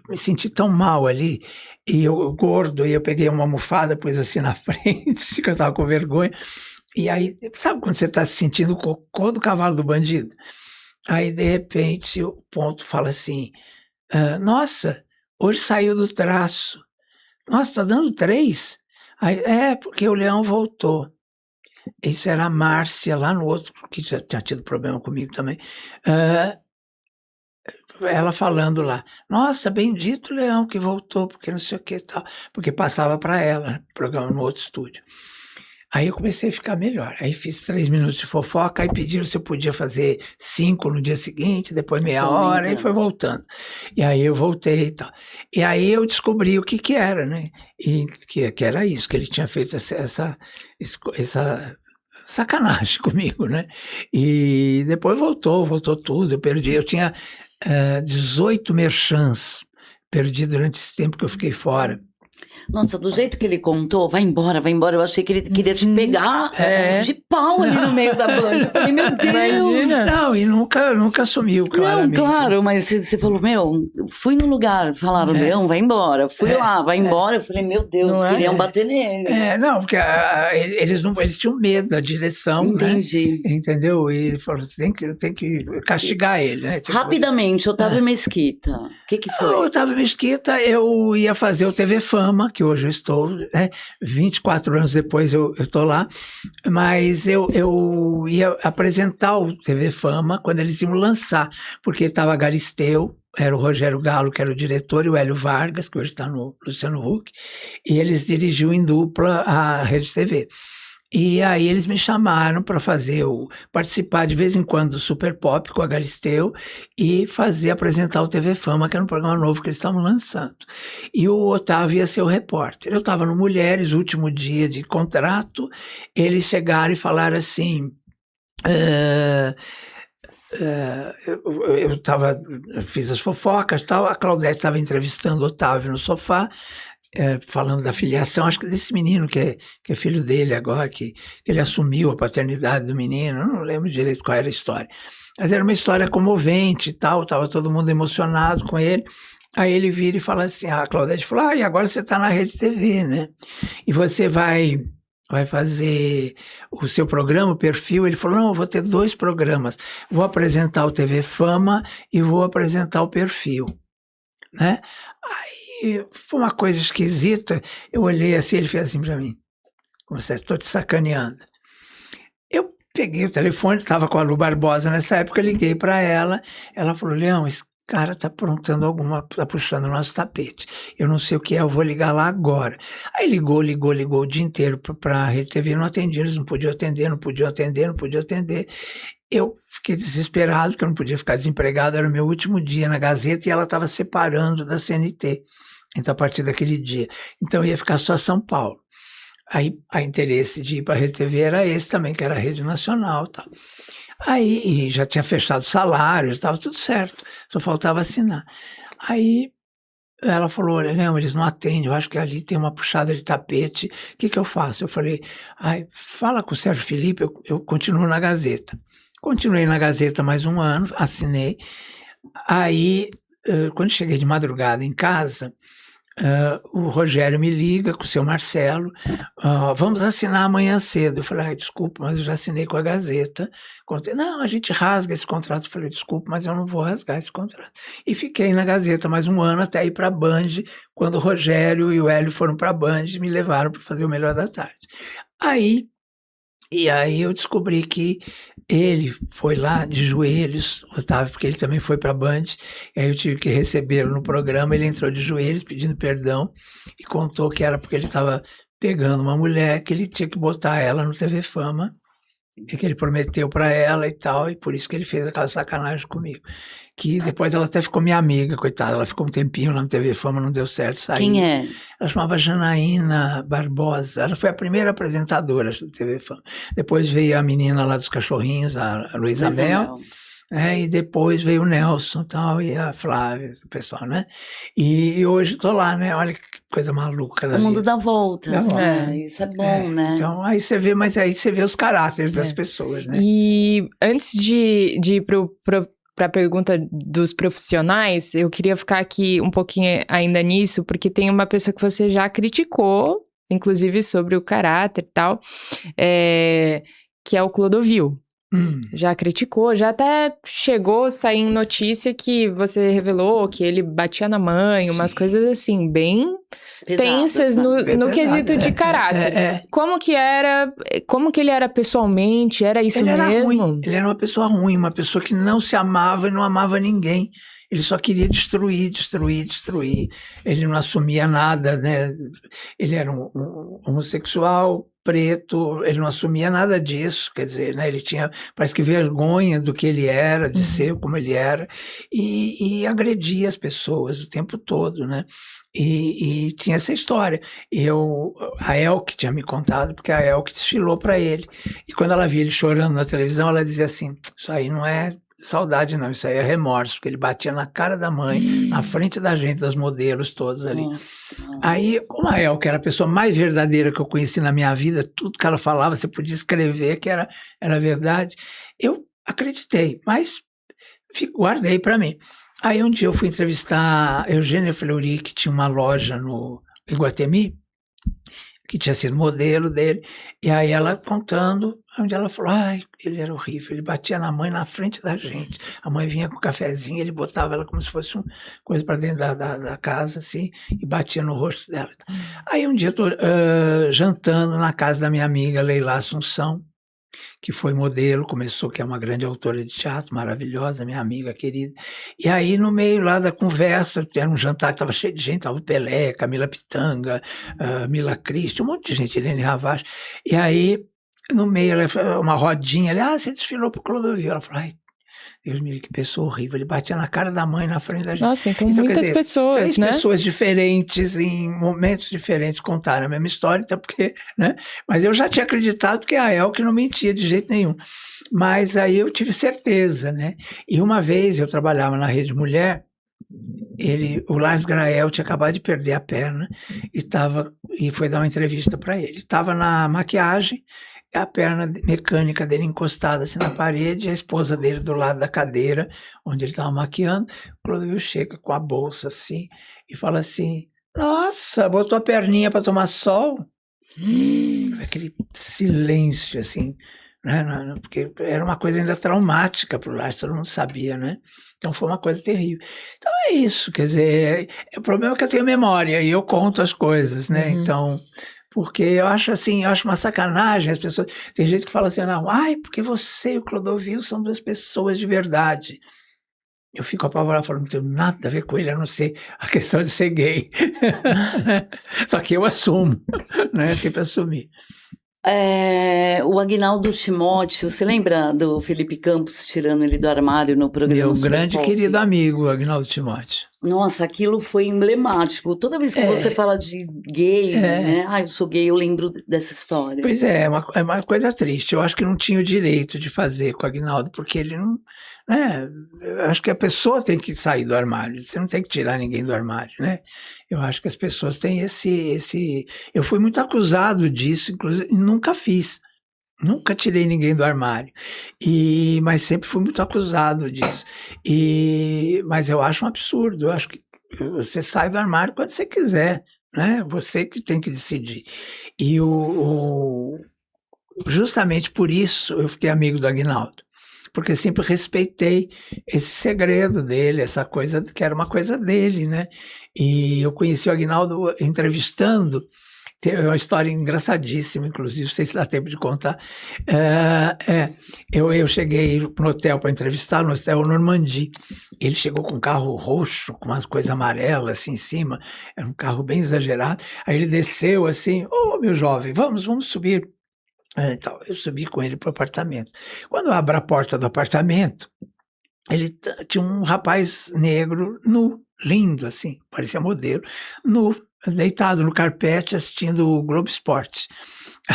me sentir tão mal ali, e eu gordo, e eu peguei uma almofada, pus assim na frente, que eu estava com vergonha. E aí, sabe quando você está se sentindo o cocô do cavalo do bandido? Aí, de repente, o ponto fala assim, nossa, hoje saiu do traço. Nossa, tá dando 3? Aí, porque o Leão voltou. Isso era a Márcia, lá no outro, que já tinha tido problema comigo também. Ela falando lá, nossa, bendito Leão que voltou, porque não sei o que e tal. Porque passava para ela, programa no outro estúdio. Aí eu comecei a ficar melhor. Aí fiz 3 minutos de fofoca, aí pediram se eu podia fazer 5 no dia seguinte, depois meia hora, aí foi voltando. E aí eu voltei e tal. E aí eu descobri o que era, né? E que era isso, que ele tinha feito essa sacanagem comigo, né? E depois voltou tudo, eu perdi. Eu tinha 18 merchans, perdi durante esse tempo que eu fiquei fora. Nossa, do jeito que ele contou, vai embora. Eu achei que ele queria te pegar de pau ali no meio da Band. Eu falei, meu Deus. Imagina. Não, e nunca sumiu, claramente. Não, claro, mas você falou, fui no lugar, falaram, vai embora. Fui lá, vai embora. Eu falei, meu Deus, Não queriam bater nele. Não, porque eles tinham medo da direção, Entendi. né? Entendeu? E ele falou, você tem que castigar ele, né? Rapidamente, Otávio Mesquita, o que foi? O Otávio Mesquita, eu ia fazer o TV Fama, que hoje eu estou, 24 anos depois eu estou lá, mas eu ia apresentar o TV Fama quando eles iam lançar, porque estava Galisteu, era o Rogério Galo, que era o diretor, e o Hélio Vargas, que hoje está no Luciano Huck, e eles dirigiam em dupla a Rede TV. E aí eles me chamaram para participar de vez em quando do Super Pop com a Galisteu e apresentar o TV Fama, que era um programa novo que eles estavam lançando. E o Otávio ia ser o repórter. Eu estava no Mulheres, último dia de contrato, eles chegaram e falaram assim... eu fiz as fofocas e tal, a Claudete estava entrevistando o Otávio no sofá, falando da filiação, acho que desse menino que é filho dele agora, que ele assumiu a paternidade do menino, eu não lembro direito qual era a história. Mas era uma história comovente e tal, estava todo mundo emocionado com ele. Aí ele vira e fala assim, a Claudete falou, e agora você está na Rede TV, né? E você vai fazer o seu programa, o perfil. Ele falou, não, eu vou ter 2 programas, vou apresentar o TV Fama e vou apresentar o perfil, né? Aí foi uma coisa esquisita, eu olhei assim, ele fez assim para mim, como se estou te sacaneando. Eu peguei o telefone, estava com a Lu Barbosa nessa época, liguei para ela, ela falou, Leão, esse cara tá aprontando tá puxando o nosso tapete, eu não sei o que é, eu vou ligar lá agora. Aí ligou o dia inteiro para a Rede TV, não atendia, eles não podiam atender. Eu fiquei desesperado, porque eu não podia ficar desempregado, era o meu último dia na Gazeta e ela estava separando da CNT, então a partir daquele dia. Então ia ficar só São Paulo. Aí o interesse de ir para a Rede TV era esse também, que era a Rede Nacional e tal. Aí e já tinha fechado salários, estava tudo certo, só faltava assinar. Aí ela falou, olha, não, eles não atendem, eu acho que ali tem uma puxada de tapete, o que eu faço? Eu falei, fala com o Sérgio Felipe, eu continuo na Gazeta. Continuei na Gazeta mais 1 ano, assinei. Aí, quando cheguei de madrugada em casa, o Rogério me liga com o seu Marcelo, vamos assinar amanhã cedo. Eu falei, desculpa, mas eu já assinei com a Gazeta. Não, a gente rasga esse contrato. Eu falei, desculpa, mas eu não vou rasgar esse contrato. E fiquei na Gazeta mais 1 ano até ir para a Band, quando o Rogério e o Hélio foram para a Band e me levaram para fazer o Melhor da Tarde. Aí eu descobri que ele foi lá de joelhos, Otávio, porque ele também foi para a Band, e aí eu tive que recebê-lo no programa, ele entrou de joelhos pedindo perdão e contou que era porque ele estava pegando uma mulher, que ele tinha que botar ela no TV Fama, e que ele prometeu para ela e tal, e por isso que ele fez aquela sacanagem comigo. Que depois ela até ficou minha amiga, coitada, ela ficou um tempinho lá no TV Fama, não deu certo, saiu. Quem é? Ela chamava Janaína Barbosa, ela foi a primeira apresentadora do TV Fama. Depois veio a menina lá dos cachorrinhos, a Luísa Mel, e depois veio o Nelson e tal, e a Flávia, o pessoal, né? E hoje estou lá, né? Olha que coisa maluca da O mundo vida. dá voltas, Dá volta. né? Isso é bom, né? Então, aí você vê os caráteres das pessoas, né? E antes de ir para a pergunta dos profissionais, eu queria ficar aqui um pouquinho ainda nisso, porque tem uma pessoa que você já criticou, inclusive sobre o caráter e tal, que é o Clodovil. Já criticou, já até chegou a sair em notícia que você revelou que ele batia na mãe, umas coisas assim, bem tensas no quesito de caráter. Como que ele era pessoalmente? Era isso mesmo? Ele era uma pessoa ruim, uma pessoa que não se amava e não amava ninguém. Ele só queria destruir. Ele não assumia nada, né? Ele era um homossexual preto, ele não assumia nada disso, quer dizer, né, ele tinha, parece que vergonha do que ele era, de ser como ele era, e agredia as pessoas o tempo todo, né, e tinha essa história. A Elke tinha me contado, porque a Elke desfilou para ele, e quando ela via ele chorando na televisão, ela dizia assim, isso aí não é saudade não, isso aí é remorso, porque ele batia na cara da mãe, na frente da gente, das modelos todos ali. Nossa. Aí, como a Elke era a pessoa mais verdadeira que eu conheci na minha vida, tudo que ela falava, você podia escrever que era verdade, eu acreditei, mas guardei para mim. Aí um dia eu fui entrevistar a Eugênia Fleury, que tinha uma loja no Iguatemi, que tinha sido modelo dele, e aí ela contando, onde ela falou, ai, ele era horrível, ele batia na mãe na frente da gente, a mãe vinha com o cafezinho, ele botava ela como se fosse uma coisa para dentro da casa, assim, e batia no rosto dela. Aí um dia eu tô jantando na casa da minha amiga Leila Assunção, que foi modelo, começou, que é uma grande autora de teatro, maravilhosa, minha amiga querida. E aí, no meio lá da conversa, era um jantar que estava cheio de gente, estava o Pelé, Camila Pitanga, Mila Christi, um monte de gente, Helene Ravache. E aí, no meio, ela falou, uma rodinha, ela, você desfilou para o Clodovil. Ela falou, ai, Deus me livre, que pessoa horrível, ele batia na cara da mãe, na frente da gente. Nossa, então muitas quer dizer, pessoas, três né? pessoas diferentes, em momentos diferentes, contaram a mesma história, então porque, né? Mas eu já tinha acreditado, porque a Elke não mentia de jeito nenhum. Mas aí eu tive certeza, né? E uma vez eu trabalhava na Rede Mulher, o Lars Grael tinha acabado de perder a perna e foi dar uma entrevista para ele. Estava na maquiagem, a perna mecânica dele encostada assim na parede, e a esposa dele do lado da cadeira, onde ele estava maquiando. O Clodovil chega com a bolsa assim e fala assim, nossa, botou a perninha para tomar sol? Aquele silêncio assim, né? Porque era uma coisa ainda traumática para o Lars, todo mundo sabia, né? Então foi uma coisa terrível. Então é isso, quer dizer, o problema é que eu tenho memória e eu conto as coisas, né? Então, porque eu acho assim, eu acho uma sacanagem as pessoas. Tem gente que fala assim, não, ai, porque você e o Clodovil são duas pessoas de verdade. Eu fico apavorado, falando, não tenho nada a ver com ele, a não ser a questão de ser gay. Só que eu assumo, né? Sempre assumi. O Aguinaldo Timóteo, você lembra do Felipe Campos tirando ele do armário no programa Meu Super grande Pop? querido amigo, Aguinaldo Timóteo. Nossa, aquilo foi emblemático. Toda vez que você fala de gay, né? Ah, eu sou gay, eu lembro dessa história. Pois é uma coisa triste. Eu acho que não tinha o direito de fazer com o Aguinaldo, porque ele não... Né? Eu acho que a pessoa tem que sair do armário, você não tem que tirar ninguém do armário, né? Eu acho que as pessoas têm esse... Eu fui muito acusado disso, inclusive, nunca fiz. Nunca tirei ninguém do armário, mas sempre fui muito acusado disso. Mas eu acho um absurdo, eu acho que você sai do armário quando você quiser, né? Você que tem que decidir. E justamente por isso eu fiquei amigo do Aguinaldo, porque sempre respeitei esse segredo dele, essa coisa que era uma coisa dele, né? E eu conheci o Aguinaldo entrevistando. Tem uma história engraçadíssima, inclusive, não sei se dá tempo de contar. Eu cheguei no hotel para entrevistar, no hotel Normandie. Ele chegou com um carro roxo, com umas coisas amarelas assim em cima, era um carro bem exagerado. Aí ele desceu assim, meu jovem, vamos subir. Então, eu subi com ele para o apartamento. Quando eu abro a porta do apartamento, ele tinha um rapaz negro nu, lindo assim, parecia modelo, nu, deitado no carpete assistindo o Globo Esporte.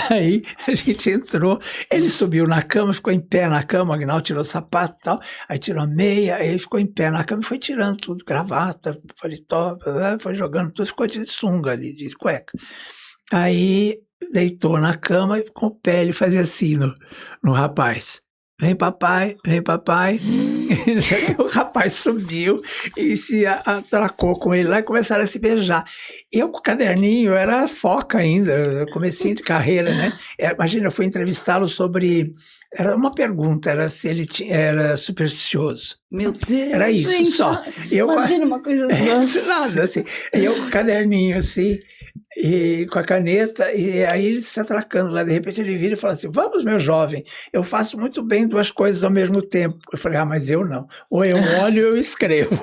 Aí a gente entrou, ele subiu na cama, ficou em pé na cama, o Aguinaldo tirou o sapato e tal, aí tirou a meia, aí ele ficou em pé na cama e foi tirando tudo, gravata, paletó, foi jogando tudo, ficou de sunga ali, de cueca. Aí deitou na cama e com o pé ele fazia assim no rapaz. Vem papai, vem papai. O rapaz subiu e se atracou com ele lá e começaram a se beijar. Eu com o caderninho, era foca ainda, comecinho de carreira, né? Imagina, eu fui entrevistá-lo sobre... Era uma pergunta, era se ele era supersticioso. Meu Deus, era isso, gente, só. Imagina uma coisa nada, assim. Eu com o caderninho, assim, e com a caneta, e aí ele se atracando lá, de repente ele vira e fala assim, vamos, meu jovem, eu faço muito bem duas coisas ao mesmo tempo. Eu falei, mas eu não, ou eu olho ou eu escrevo.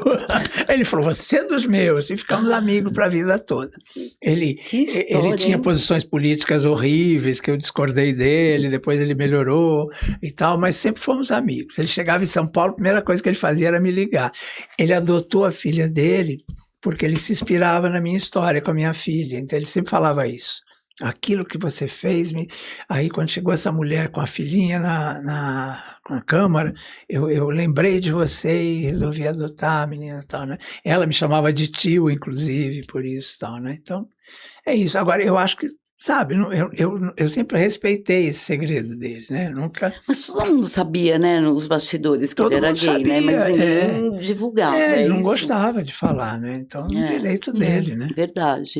Aí ele falou, você é dos meus, e ficamos amigos para a vida toda. Ele tinha posições políticas horríveis, que eu discordei dele, depois ele melhorou e tal, mas sempre fomos amigos. Ele chegava em São Paulo, a primeira coisa que ele fazia era me ligar. Ele adotou a filha dele, porque ele se inspirava na minha história com a minha filha, então ele sempre falava isso. Aquilo que você fez, aí quando chegou essa mulher com a filhinha na Câmara, eu lembrei de você e resolvi adotar a menina e tal, né? Ela me chamava de tio, inclusive, por isso e tal, né? Então, é isso. Agora, eu acho que, sabe, eu sempre respeitei esse segredo dele, né? Nunca... Mas todo mundo sabia, né, nos bastidores que ele era gay, sabia, né? Mas ninguém divulgava. Ele não isso. gostava de falar, né? Então, é direito dele, né? Verdade.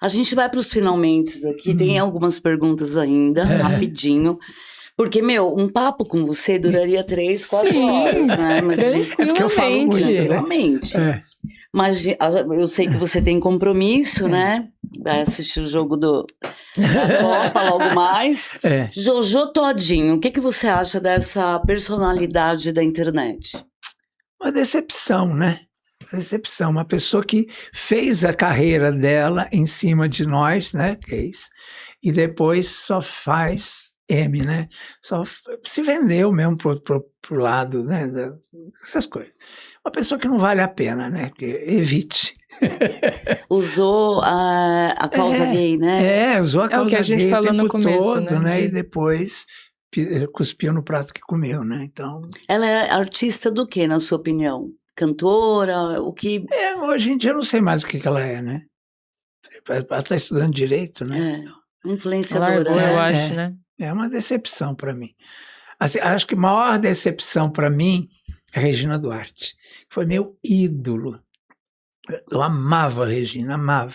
A gente vai para os finalmente aqui, tem algumas perguntas ainda, rapidinho. Porque, um papo com você duraria 3, 4 horas, né? Mas porque eu falo muito, tranquilamente. Né? Mas eu sei que você tem compromisso, né? Vai assistir o jogo da Copa logo mais. Jojo Todinho, o que você acha dessa personalidade da internet? Uma decepção, né? Decepção, uma pessoa que fez a carreira dela em cima de nós, né, gays, e depois só faz né, só se vendeu mesmo pro lado, né, essas coisas. Uma pessoa que não vale a pena, né, que evite. Usou a causa gay, né? Usou a causa gay. É o que a gente falou no começo, todo, né, e depois cuspiu no prato que comeu, né, então... Ela é artista do que, na sua opinião? Cantora, o que... Hoje em dia eu não sei mais o que ela é, né? Ela está estudando direito, né? Influenciadora. Eu acho, né? É uma decepção para mim. Assim, acho que a maior decepção para mim é a Regina Duarte. Foi meu ídolo. Eu amava a Regina, amava.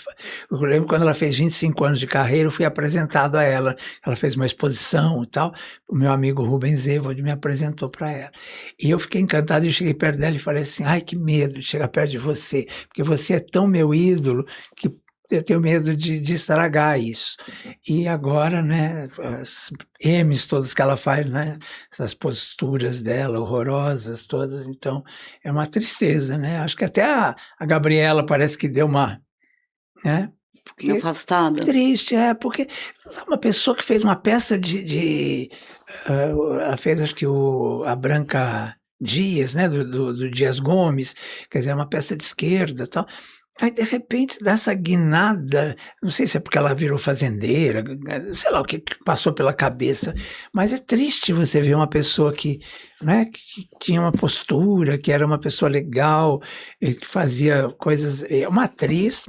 Eu lembro quando ela fez 25 anos de carreira, eu fui apresentado a ela. Ela fez uma exposição e tal. O meu amigo Rubens Evald me apresentou para ela. E eu fiquei encantado e cheguei perto dela e falei assim, ai, que medo de chegar perto de você, porque você é tão meu ídolo que eu tenho medo de estragar isso. E agora, né, as M's todas que ela faz, né, essas posturas dela horrorosas todas, então é uma tristeza, né? Acho que até a Gabriela parece que deu uma, né? Porque afastada. Triste, porque uma pessoa que fez uma peça ela fez acho que a Branca Dias, né, do Dias Gomes, quer dizer, uma peça de esquerda e tal. Aí, de repente, dá essa guinada, não sei se é porque ela virou fazendeira, sei lá o que passou pela cabeça, mas é triste você ver uma pessoa que tinha uma postura, que era uma pessoa legal, que fazia coisas... Uma atriz,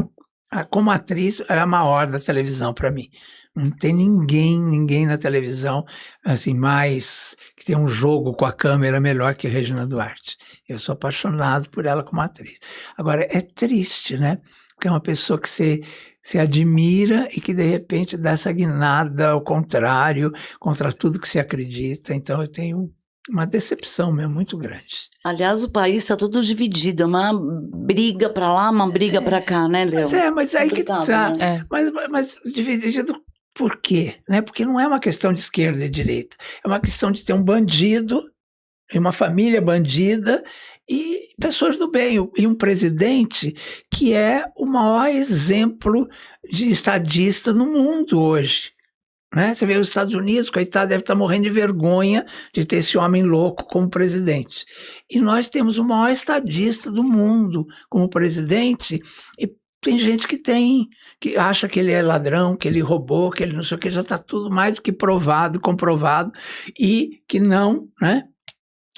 como atriz, é a maior da televisão para mim. Não tem ninguém na televisão assim mais que tem um jogo com a câmera melhor que Regina Duarte. Eu sou apaixonado por ela como atriz. Agora, é triste, né? Porque é uma pessoa que você admira e que, de repente, dá essa guinada ao contrário, contra tudo que se acredita. Então, eu tenho uma decepção mesmo muito grande. Aliás, o país está todo dividido, é uma briga para lá, uma briga para cá, né, Léo? Mas aí que tá. Né? Mas dividido por quê? Né? Porque não é uma questão de esquerda e direita, é uma questão de ter um bandido, uma família bandida e pessoas do bem, e um presidente que é o maior exemplo de estadista no mundo hoje. Né? Você vê os Estados Unidos, coitado, deve estar morrendo de vergonha de ter esse homem louco como presidente. E nós temos o maior estadista do mundo como presidente, e tem gente que acha que ele é ladrão, que ele roubou, que ele não sei o que, já está tudo mais do que provado, comprovado, e que não, né?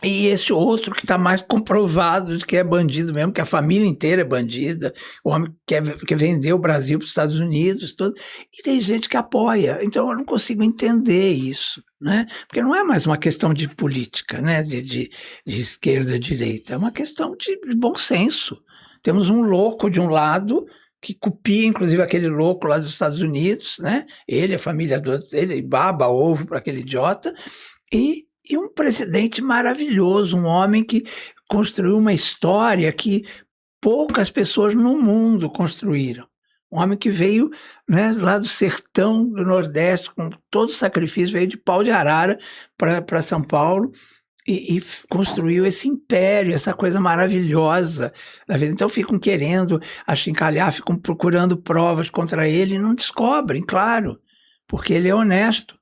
E esse outro que está mais comprovado de que é bandido mesmo, que a família inteira é bandida, o homem quer vender o Brasil para os Estados Unidos, tudo, e tem gente que apoia. Então eu não consigo entender isso, né? Porque não é mais uma questão de política, né? de esquerda, direita, é uma questão de bom senso. Temos um louco de um lado, que copia, inclusive, aquele louco lá dos Estados Unidos, né? Ele, a família ele baba ovo para aquele idiota, e um presidente maravilhoso, um homem que construiu uma história que poucas pessoas no mundo construíram. Um homem que veio, né, lá do sertão do Nordeste, com todo o sacrifício, veio de pau de arara para São Paulo e construiu esse império, essa coisa maravilhosa da vida. Então ficam querendo achincalhar, ficam procurando provas contra ele e não descobrem, claro, porque ele é honesto.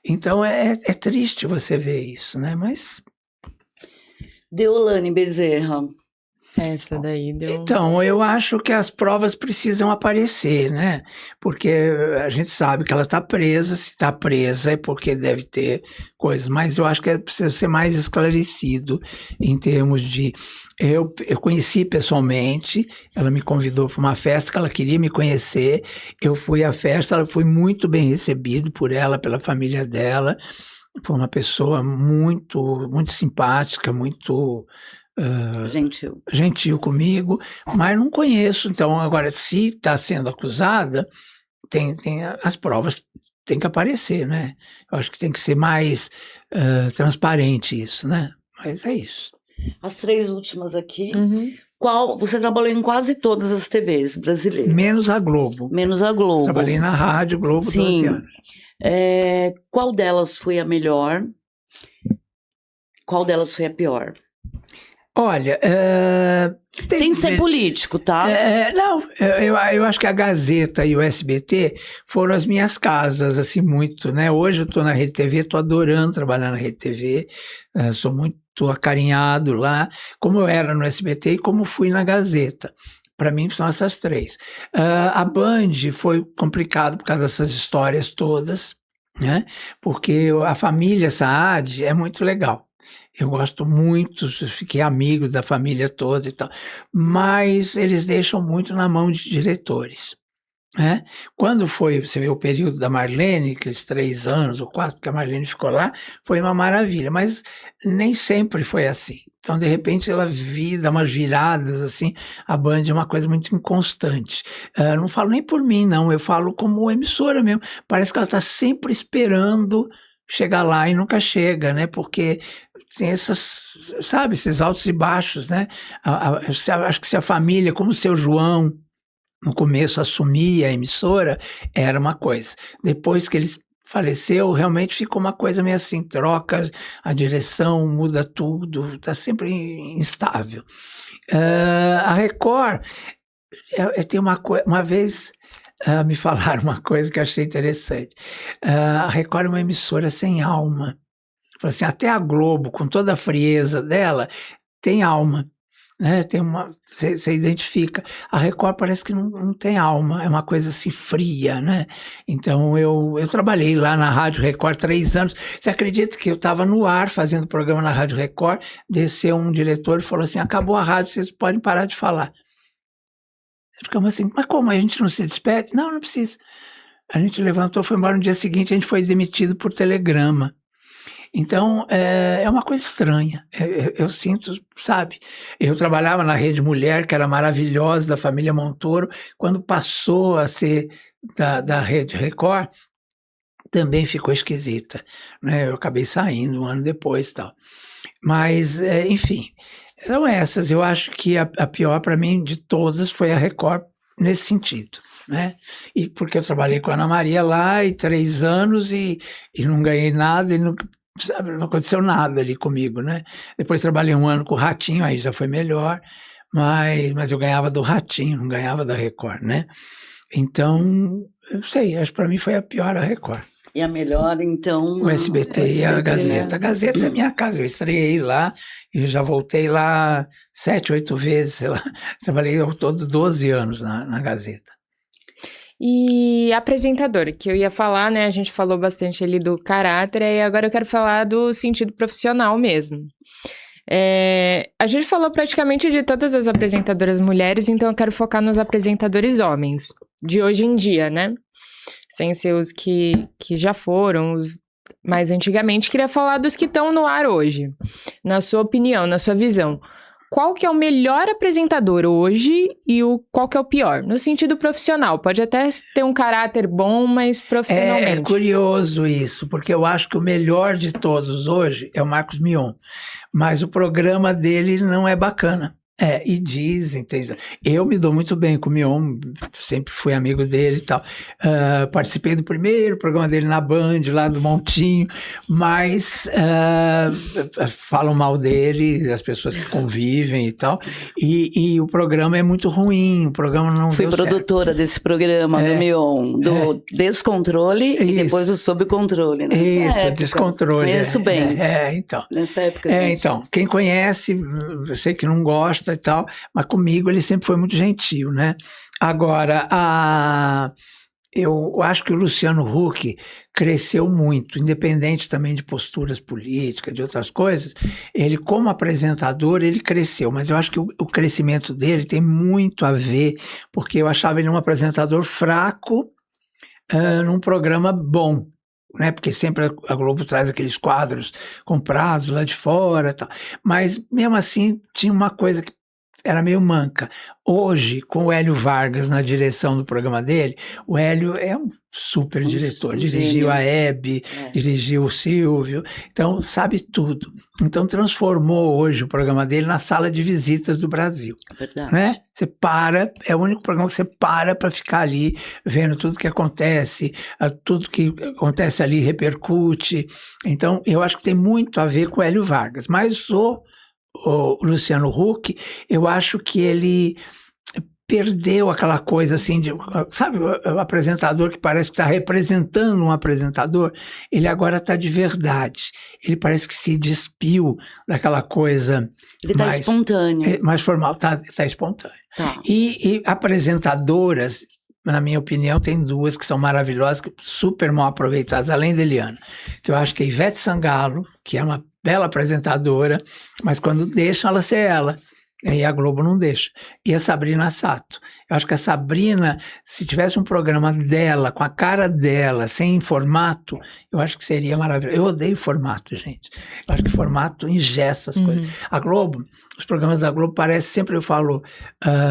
Então é triste você ver isso, né? Mas... Deolane Bezerra. Essa daí deu... Então, eu acho que as provas precisam aparecer, né? Porque a gente sabe que ela está presa, se está presa é porque deve ter coisas, mas eu acho que precisa ser mais esclarecido em termos de... Eu conheci pessoalmente, ela me convidou para uma festa que ela queria me conhecer, eu fui à festa, ela foi muito bem recebido por ela, pela família dela, foi uma pessoa muito, muito simpática, muito... gentil comigo, mas não conheço. Então, agora, se está sendo acusada, tem as provas têm que aparecer, né? Eu acho que tem que ser mais transparente isso, né? Mas é isso. As 3 últimas aqui. Você trabalhou em quase todas as TVs brasileiras? Menos a Globo. Menos a Globo. Trabalhei na Rádio Globo 12 anos. Qual delas foi a melhor? Qual delas foi a pior? Olha, sem ser político, tá? Não, eu acho que a Gazeta e o SBT foram as minhas casas, assim, muito, né? Hoje eu estou na Rede TV, estou adorando trabalhar na Rede TV, sou muito acarinhado lá, como eu era no SBT e como fui na Gazeta. Para mim são essas 3. A Band foi complicado por causa dessas histórias todas, né? Porque a família Saad é muito legal. Eu gosto muito, fiquei amigo da família toda e tal, mas eles deixam muito na mão de diretores, né? Quando foi, você vê o período da Marlene, aqueles 3 anos ou 4 que a Marlene ficou lá, foi uma maravilha, mas nem sempre foi assim. Então, de repente, ela dá umas viradas, assim, a Band é uma coisa muito inconstante. Não falo nem por mim, não, eu falo como emissora mesmo, parece que ela está sempre esperando chegar lá e nunca chega, né? Porque tem esses altos e baixos, né? Acho que se a família, como o seu João, no começo assumia a emissora, era uma coisa. Depois que ele faleceu, realmente ficou uma coisa meio assim, troca a direção, muda tudo, está sempre instável. A Record, tem uma vez... me falaram uma coisa que eu achei interessante. A Record é uma emissora sem alma. Falei assim, até a Globo, com toda a frieza dela, tem alma, né? Você identifica. A Record parece que não tem alma, é uma coisa assim fria, né? Então eu trabalhei lá na Rádio Record 3 anos. Você acredita que eu estava no ar fazendo programa na Rádio Record, desceu um diretor e falou assim, acabou a rádio, vocês podem parar de falar. Ficamos assim, mas como, a gente não se despede? Não precisa. A gente levantou, foi embora no dia seguinte, a gente foi demitido por telegrama. Então, é uma coisa estranha, eu sinto, sabe? Eu trabalhava na Rede Mulher, que era maravilhosa, da família Montoro, quando passou a ser da Rede Record, também ficou esquisita, né? Eu acabei saindo 1 ano depois e tal. Mas, enfim... Então essas, eu acho que a pior para mim de todas foi a Record nesse sentido, né? E porque eu trabalhei com a Ana Maria lá 3 anos e não ganhei nada e não aconteceu nada ali comigo, né? Depois trabalhei 1 ano com o Ratinho, aí já foi melhor, mas eu ganhava do Ratinho, não ganhava da Record, né? Então, eu sei, acho que para mim foi a pior a Record. E a melhor, então... O SBT e a Gazeta. A Gazeta é minha casa, eu estreiei lá e já voltei lá 7, 8 vezes, sei lá. Trabalhei ao todo 12 anos na Gazeta. E apresentador, que eu ia falar, né? A gente falou bastante ali do caráter, e agora eu quero falar do sentido profissional mesmo. A gente falou praticamente de todas as apresentadoras mulheres, então eu quero focar nos apresentadores homens, de hoje em dia, né? Sem ser os que já foram, os mais antigamente. Queria falar dos que estão no ar hoje. Na sua opinião, na sua visão, qual que é o melhor apresentador hoje e qual que é o pior? No sentido profissional, pode até ter um caráter bom, mas profissionalmente. É curioso isso, porque eu acho que o melhor de todos hoje é o Marcos Mion, mas o programa dele não é bacana. E dizem, eu me dou muito bem com o Mion, sempre fui amigo dele e tal. Participei do primeiro programa dele na Band, lá do Montinho, mas falam mal dele, as pessoas que convivem e tal, e o programa é muito ruim, o programa não Fui deu produtora certo. desse programa do Mion, do Descontrole e depois do Sob Controle. Isso, época. Descontrole. Conheço bem. Então. Nessa época. Então, quem conhece, eu sei que não gosta e tal, mas comigo ele sempre foi muito gentil, né? Agora, eu acho que o Luciano Huck cresceu muito, independente também de posturas políticas, de outras coisas. Ele, como apresentador, ele cresceu, mas eu acho que o crescimento dele tem muito a ver, porque eu achava ele um apresentador fraco num programa bom. Né? Porque sempre a Globo traz aqueles quadros comprados lá de fora, tal. Mas mesmo assim tinha uma coisa que era meio manca. Hoje, com o Hélio Vargas na direção do programa dele, o Hélio é um super diretor, dirigiu a Hebe, dirigiu o Silvio, então sabe tudo. Então transformou hoje o programa dele na sala de visitas do Brasil. Verdade. Né? Você para, é o único programa que você para ficar ali, vendo tudo que acontece, tudo que acontece ali repercute. Então, eu acho que tem muito a ver com o Hélio Vargas. Mas o Luciano Huck, eu acho que ele perdeu aquela coisa assim de, sabe, o apresentador que parece que está representando um apresentador, ele agora está de verdade. Ele parece que se despiu daquela coisa. Ele está espontâneo. Mais formal, está espontâneo. Tá. E apresentadoras, na minha opinião, tem duas que são maravilhosas, super mal aproveitadas, além da Eliana, que eu acho que é Ivete Sangalo, que é uma bela apresentadora, mas quando deixa ela ser ela, e a Globo não deixa. E a Sabrina Sato. Eu acho que a Sabrina, se tivesse um programa dela, com a cara dela, sem formato, eu acho que seria maravilhoso. Eu odeio formato, gente. Eu acho que formato engessa as coisas. A Globo, os programas da Globo parecem, sempre eu falo,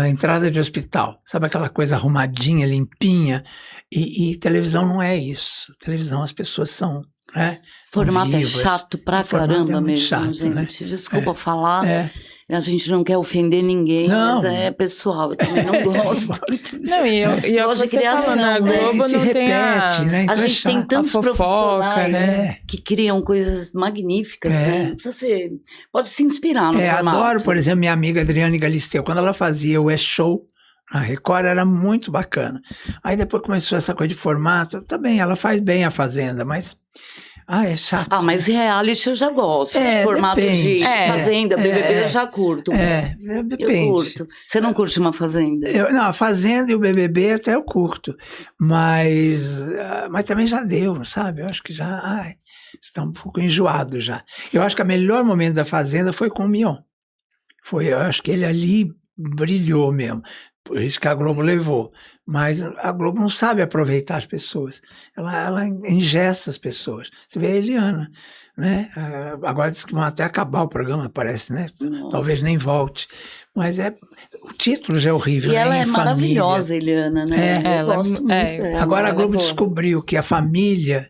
entrada de hospital. Sabe aquela coisa arrumadinha, limpinha? E televisão não é isso. Televisão as pessoas são... Formato vivas. É chato pra caramba mesmo, chato, gente. Né? Desculpa falar. A gente não quer ofender ninguém, mas é pessoal, eu também não gosto. Não, e eu gosto de você criação, falando, a né? Globo não tem né? Então a gente tem tantos profissionais que criam coisas magníficas, né? Precisa ser, pode se inspirar no formato. Adoro, por exemplo, minha amiga Adriane Galisteu, quando ela fazia o E-Show, a Record era muito bacana. Aí depois começou essa coisa de formato, tá bem, ela faz bem a Fazenda, mas... é chato. Mas reality eu já gosto. Formato depende. de Fazenda, BBB eu já curto. Depende. Eu curto. Você não curte uma Fazenda? Não, a Fazenda e o BBB até eu curto. Mas também já deu, sabe? Eu acho que já está um pouco enjoado já. Eu acho que o melhor momento da Fazenda foi com o Mion. Eu acho que ele ali brilhou mesmo. Por isso que a Globo levou. Mas a Globo não sabe aproveitar as pessoas. Ela engessa as pessoas. Você vê a Eliana, né? Agora diz que vão até acabar o programa, parece, né? Nossa. Talvez nem volte. Mas o título já é horrível. E ela é família. Maravilhosa, Eliana, né? Eu gosto muito dela. Agora a Globo descobriu que a família...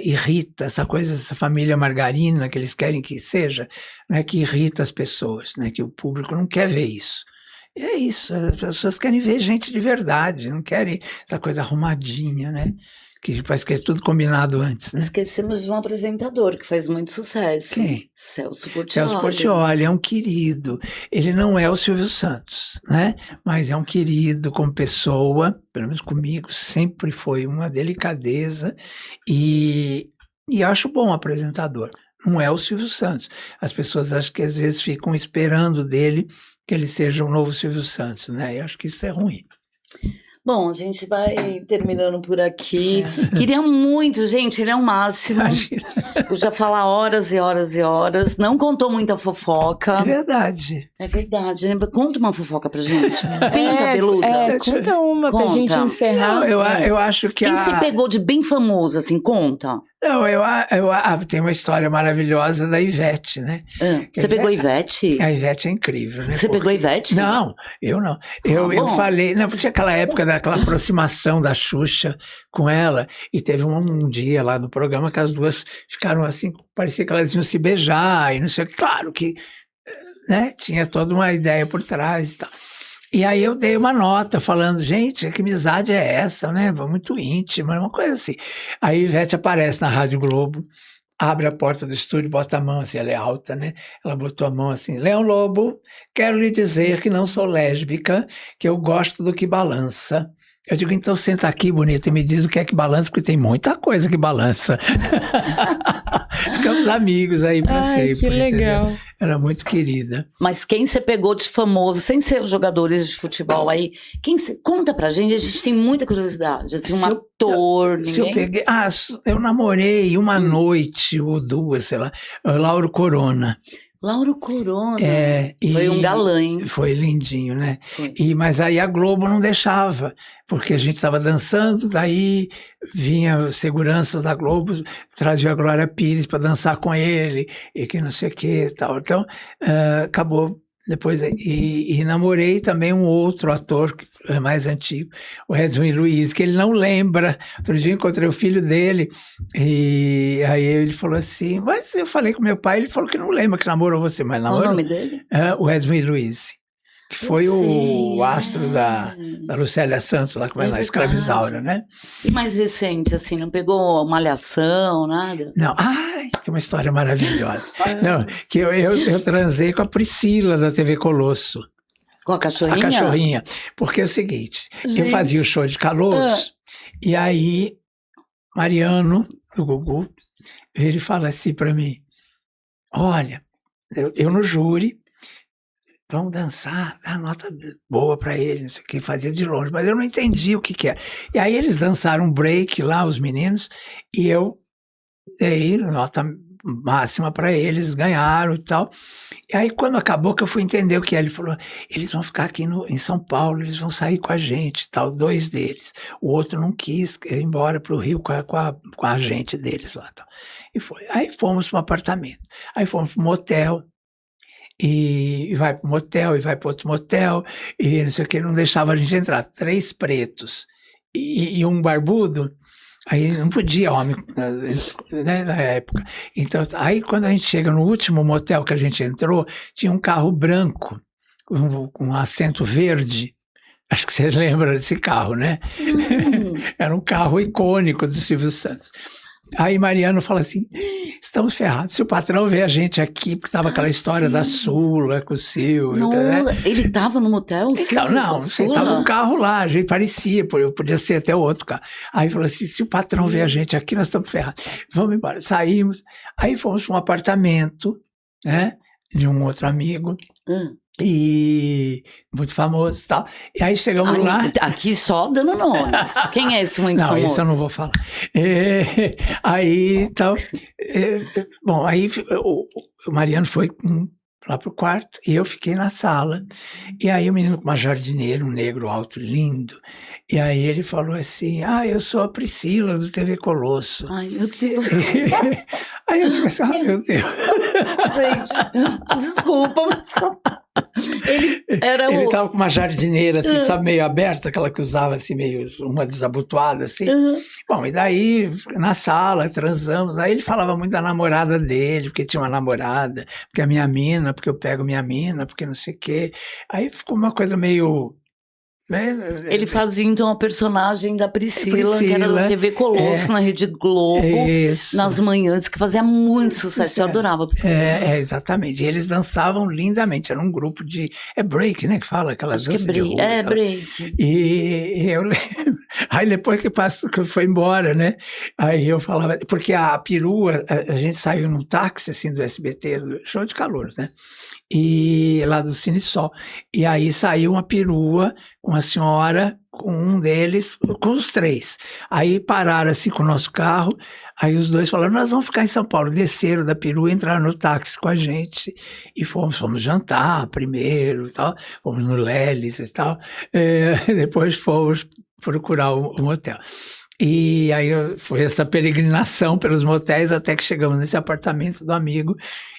irrita, essa coisa, essa família margarina que eles querem que seja, né, que irrita as pessoas, né, que o público não quer ver isso. E é isso, as pessoas querem ver gente de verdade, não querem essa coisa arrumadinha, né? Que parece que é tudo combinado antes, né? Esquecemos de um apresentador que faz muito sucesso. Quem? Celso Portiolli. Celso Portiolli é um querido. Ele não é o Silvio Santos, né? Mas é um querido como pessoa, pelo menos comigo, sempre foi uma delicadeza e acho bom apresentador. Não é o Silvio Santos. As pessoas acham que às vezes ficam esperando dele que ele seja o novo Silvio Santos, né? Eu acho que isso é ruim. Bom, a gente vai terminando por aqui. Queria muito, gente, ele é o máximo. Imagina. Podia falar horas e horas e horas. Não contou muita fofoca. É verdade. É verdade. Né? Conta uma fofoca pra gente. Bem cabeluda. Conta uma pra gente encerrar. Não, eu acho que Quem se pegou de bem famoso, assim, conta. Não, tem uma história maravilhosa da Ivete, né? Você pegou a Ivete? A Ivete é incrível, né? Você pegou a Ivete? Não, eu não. Eu falei, não, porque aquela época daquela aproximação da Xuxa com ela, e teve um dia lá no programa que as duas ficaram assim, parecia que elas iam se beijar, e não sei, claro que né, tinha toda uma ideia por trás e tal. E aí eu dei uma nota falando, gente, que amizade é essa, né? Muito íntima, uma coisa assim. Aí Ivete aparece na Rádio Globo, abre a porta do estúdio, bota a mão assim, ela é alta, né? Ela botou a mão assim, Leão Lobo, quero lhe dizer que não sou lésbica, que eu gosto do que balança. Eu digo, então senta aqui, bonita, e me diz o que é que balança, porque tem muita coisa que balança. Ficamos amigos aí para sempre. Que legal. Entendeu? Era muito querida. Mas quem você pegou de famoso, sem ser os jogadores de futebol aí, conta pra gente, a gente tem muita curiosidade. Assim, um ator, Se eu peguei... eu namorei uma noite ou duas, sei lá, Lauro Corona. Lauro Corona. Foi um galã, hein? Foi lindinho, né? Foi. Mas aí a Globo não deixava, porque a gente estava dançando, daí vinha seguranças da Globo, trazia a Glória Pires para dançar com ele, e que não sei o que e tal. Então, acabou depois. E namorei também um outro ator mais antigo, o Edwin Luiz, que ele não lembra. Outro dia eu encontrei o filho dele, e aí ele falou assim, mas eu falei com meu pai, ele falou que não lembra que namorou você, mas namorou. Qual o nome dele? O Edwin Luiz, que foi o astro da Lucélia Santos, lá como ela, Escravizaura, né? E mais recente, assim, não pegou Malhação, nada? Não, tem uma história maravilhosa. Não, que eu transei com a Priscila da TV Colosso. Com a cachorrinha? A cachorrinha. Porque é o seguinte, eu fazia o show de calouros, e aí Mariano, do Gugu, ele fala assim para mim, olha, eu no júri, vamos dançar, dá nota boa para ele, não sei o que, fazia de longe, mas eu não entendi o que era. E aí eles dançaram um break lá, os meninos, e eu dei nota máxima para eles, ganharam e tal. E aí quando acabou que eu fui entender o que é, ele falou, eles vão ficar aqui em São Paulo, eles vão sair com a gente, tal, 2 deles. O outro não quis ir embora para o Rio com a gente deles lá. Tal. E foi. Aí fomos para um apartamento, aí fomos para um motel, e vai para um motel, e vai para outro motel, e não sei o que, não deixava a gente entrar. 3 pretos e um barbudo, aí não podia homem, né, na época. Então, aí quando a gente chega no último motel que a gente entrou, tinha um carro branco, com um assento verde. Acho que você lembra desse carro, né? Era um carro icônico do Silvio Santos. Aí Mariano fala assim, estamos ferrados, se o patrão vê a gente aqui, porque estava aquela história da Sula com o Silvio. Não, né? Ele estava no motel? Então, não sei, estava um carro lá, a gente parecia, podia ser até outro carro. Aí falou assim, se o patrão vê a gente aqui, nós estamos ferrados. Vamos embora. Saímos, aí fomos para um apartamento, né, de um outro amigo. E muito famoso e tal. E aí chegamos lá. Aqui só dando nomes. Quem é esse muito famoso? Não, isso eu não vou falar. Aí tal. Bom, aí o Mariano foi lá pro quarto e eu fiquei na sala. E aí o menino com uma jardineira, um negro alto, lindo. E aí ele falou assim, eu sou a Priscila do TV Colosso. Ai, meu Deus. Aí eu fiquei assim, meu Deus. Gente, desculpa, mas... Ele estava com uma jardineira, assim, sabe, meio aberta, aquela que usava, assim, meio uma desabotoada, assim. Bom, e daí, na sala, transamos. Aí ele falava muito da namorada dele, porque tinha uma namorada, porque é minha mina, porque eu pego minha mina, porque não sei o quê. Aí ficou uma coisa meio... Ele fazia então a personagem da Priscila, que era da TV Colosso, na Rede Globo, nas manhãs, que fazia muito sucesso. Eu adorava a Priscila. Exatamente. E eles dançavam lindamente. Era um grupo de... break, né? Que fala aquelas danças de rua. Break. E eu lembro. Aí depois que foi embora, né? Aí eu falava... Porque a perua, a gente saiu num táxi, assim, do SBT, do show de calor, né? E lá do Cine Sol. E aí saiu uma perua com a senhora, com um deles, com os 3. Aí pararam assim com o nosso carro, aí os 2 falaram, nós vamos ficar em São Paulo. Desceram da perua, entraram no táxi com a gente e fomos jantar primeiro, tal, fomos no Lelis e tal, depois fomos procurar um hotel. E aí foi essa peregrinação pelos motéis até que chegamos nesse apartamento do amigo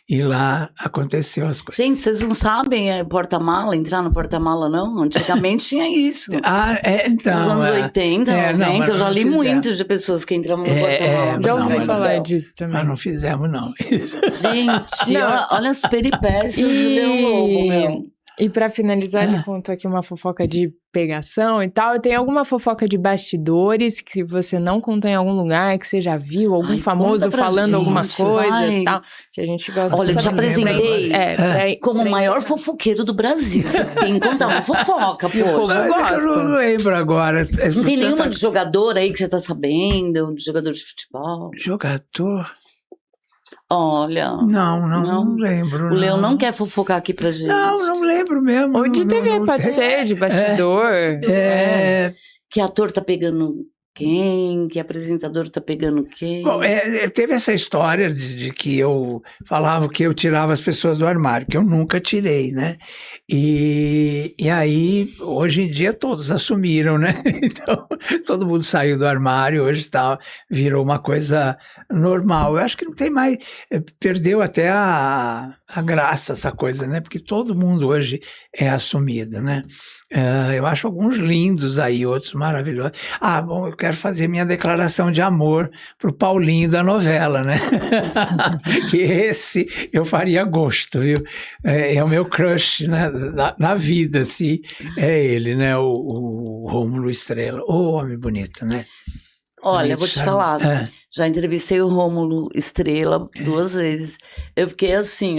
e lá aconteceu as coisas. Gente, vocês não sabem porta-mala, entrar no porta-mala, não? Antigamente tinha isso. Então... Nos anos 80, 90, eu já li muito de pessoas que entravam no porta-mala. Já ouvi falar disso também. Mas não fizemos, não. Gente, olha as peripécias do Leão Lobo, meu. E pra finalizar, ele contou aqui uma fofoca de pegação e tal. Tem alguma fofoca de bastidores que você não contou em algum lugar, que você já viu? Algum famoso falando alguma coisa e tal? Que a gente gosta Olha, de saber. eu te apresentei como o maior fofoqueiro do Brasil. Você tem que contar uma fofoca, poxa. Eu não lembro agora. Não tem nenhuma de jogador aí que você tá sabendo? De jogador de futebol? Jogador? Olha. Não lembro. O Leão não quer fofocar aqui pra gente. Não lembro mesmo. Ou de TV, pode ser, de bastidor. Que ator tá pegando quem? Que apresentador tá pegando quem? Bom, teve essa história de que eu falava que eu tirava as pessoas do armário, que eu nunca tirei, né? E aí, hoje em dia, todos assumiram, né? Então, todo mundo saiu do armário, hoje virou uma coisa normal. Eu acho que não tem mais... Perdeu até a graça essa coisa, né? Porque todo mundo hoje é assumido, né? Eu acho alguns lindos aí, outros maravilhosos. Bom, eu quero fazer minha declaração de amor pro Paulinho da novela, né? Que esse eu faria gosto, viu? É o meu crush, né? Na vida, assim, é ele, né? O Rômulo Estrela. Homem bonito, né? Olha, vou te falar, já entrevistei o Rômulo Estrela 2 vezes. Eu fiquei assim,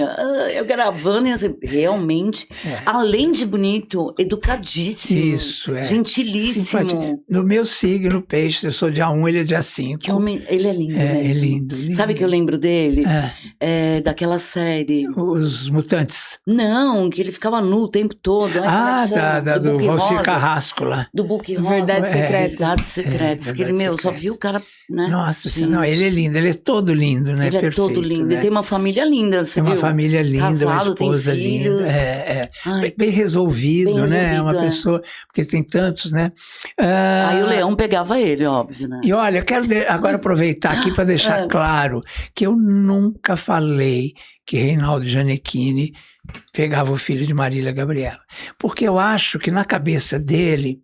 eu gravando e assim, realmente, além de bonito, educadíssimo. Isso, gentilíssimo. Simpatia. No meu signo, peixe, eu sou dia 1, ele é dia 5. Que homem, ele é lindo mesmo. É lindo. Sabe que eu lembro dele? Daquela série. Os Mutantes. Não, que ele ficava nu o tempo todo. Do Valcir Carrasco lá. Do Book Rosa. Verdades Secretas. Verdades Secretas. Que ele, só viu o cara, né? Nossa, não, ele é lindo, ele é todo lindo, né? Ele é todo lindo, né? Ele tem uma família linda, você viu? Tem uma família linda, Casado, uma esposa tem filhos. linda. Bem resolvido, né? Uma pessoa, porque tem tantos, né? Aí o Leão pegava ele, óbvio, né? E olha, eu quero agora aproveitar aqui para deixar claro que eu nunca falei que Reinaldo Gianecchini pegava o filho de Marília Gabriela. Porque eu acho que na cabeça dele,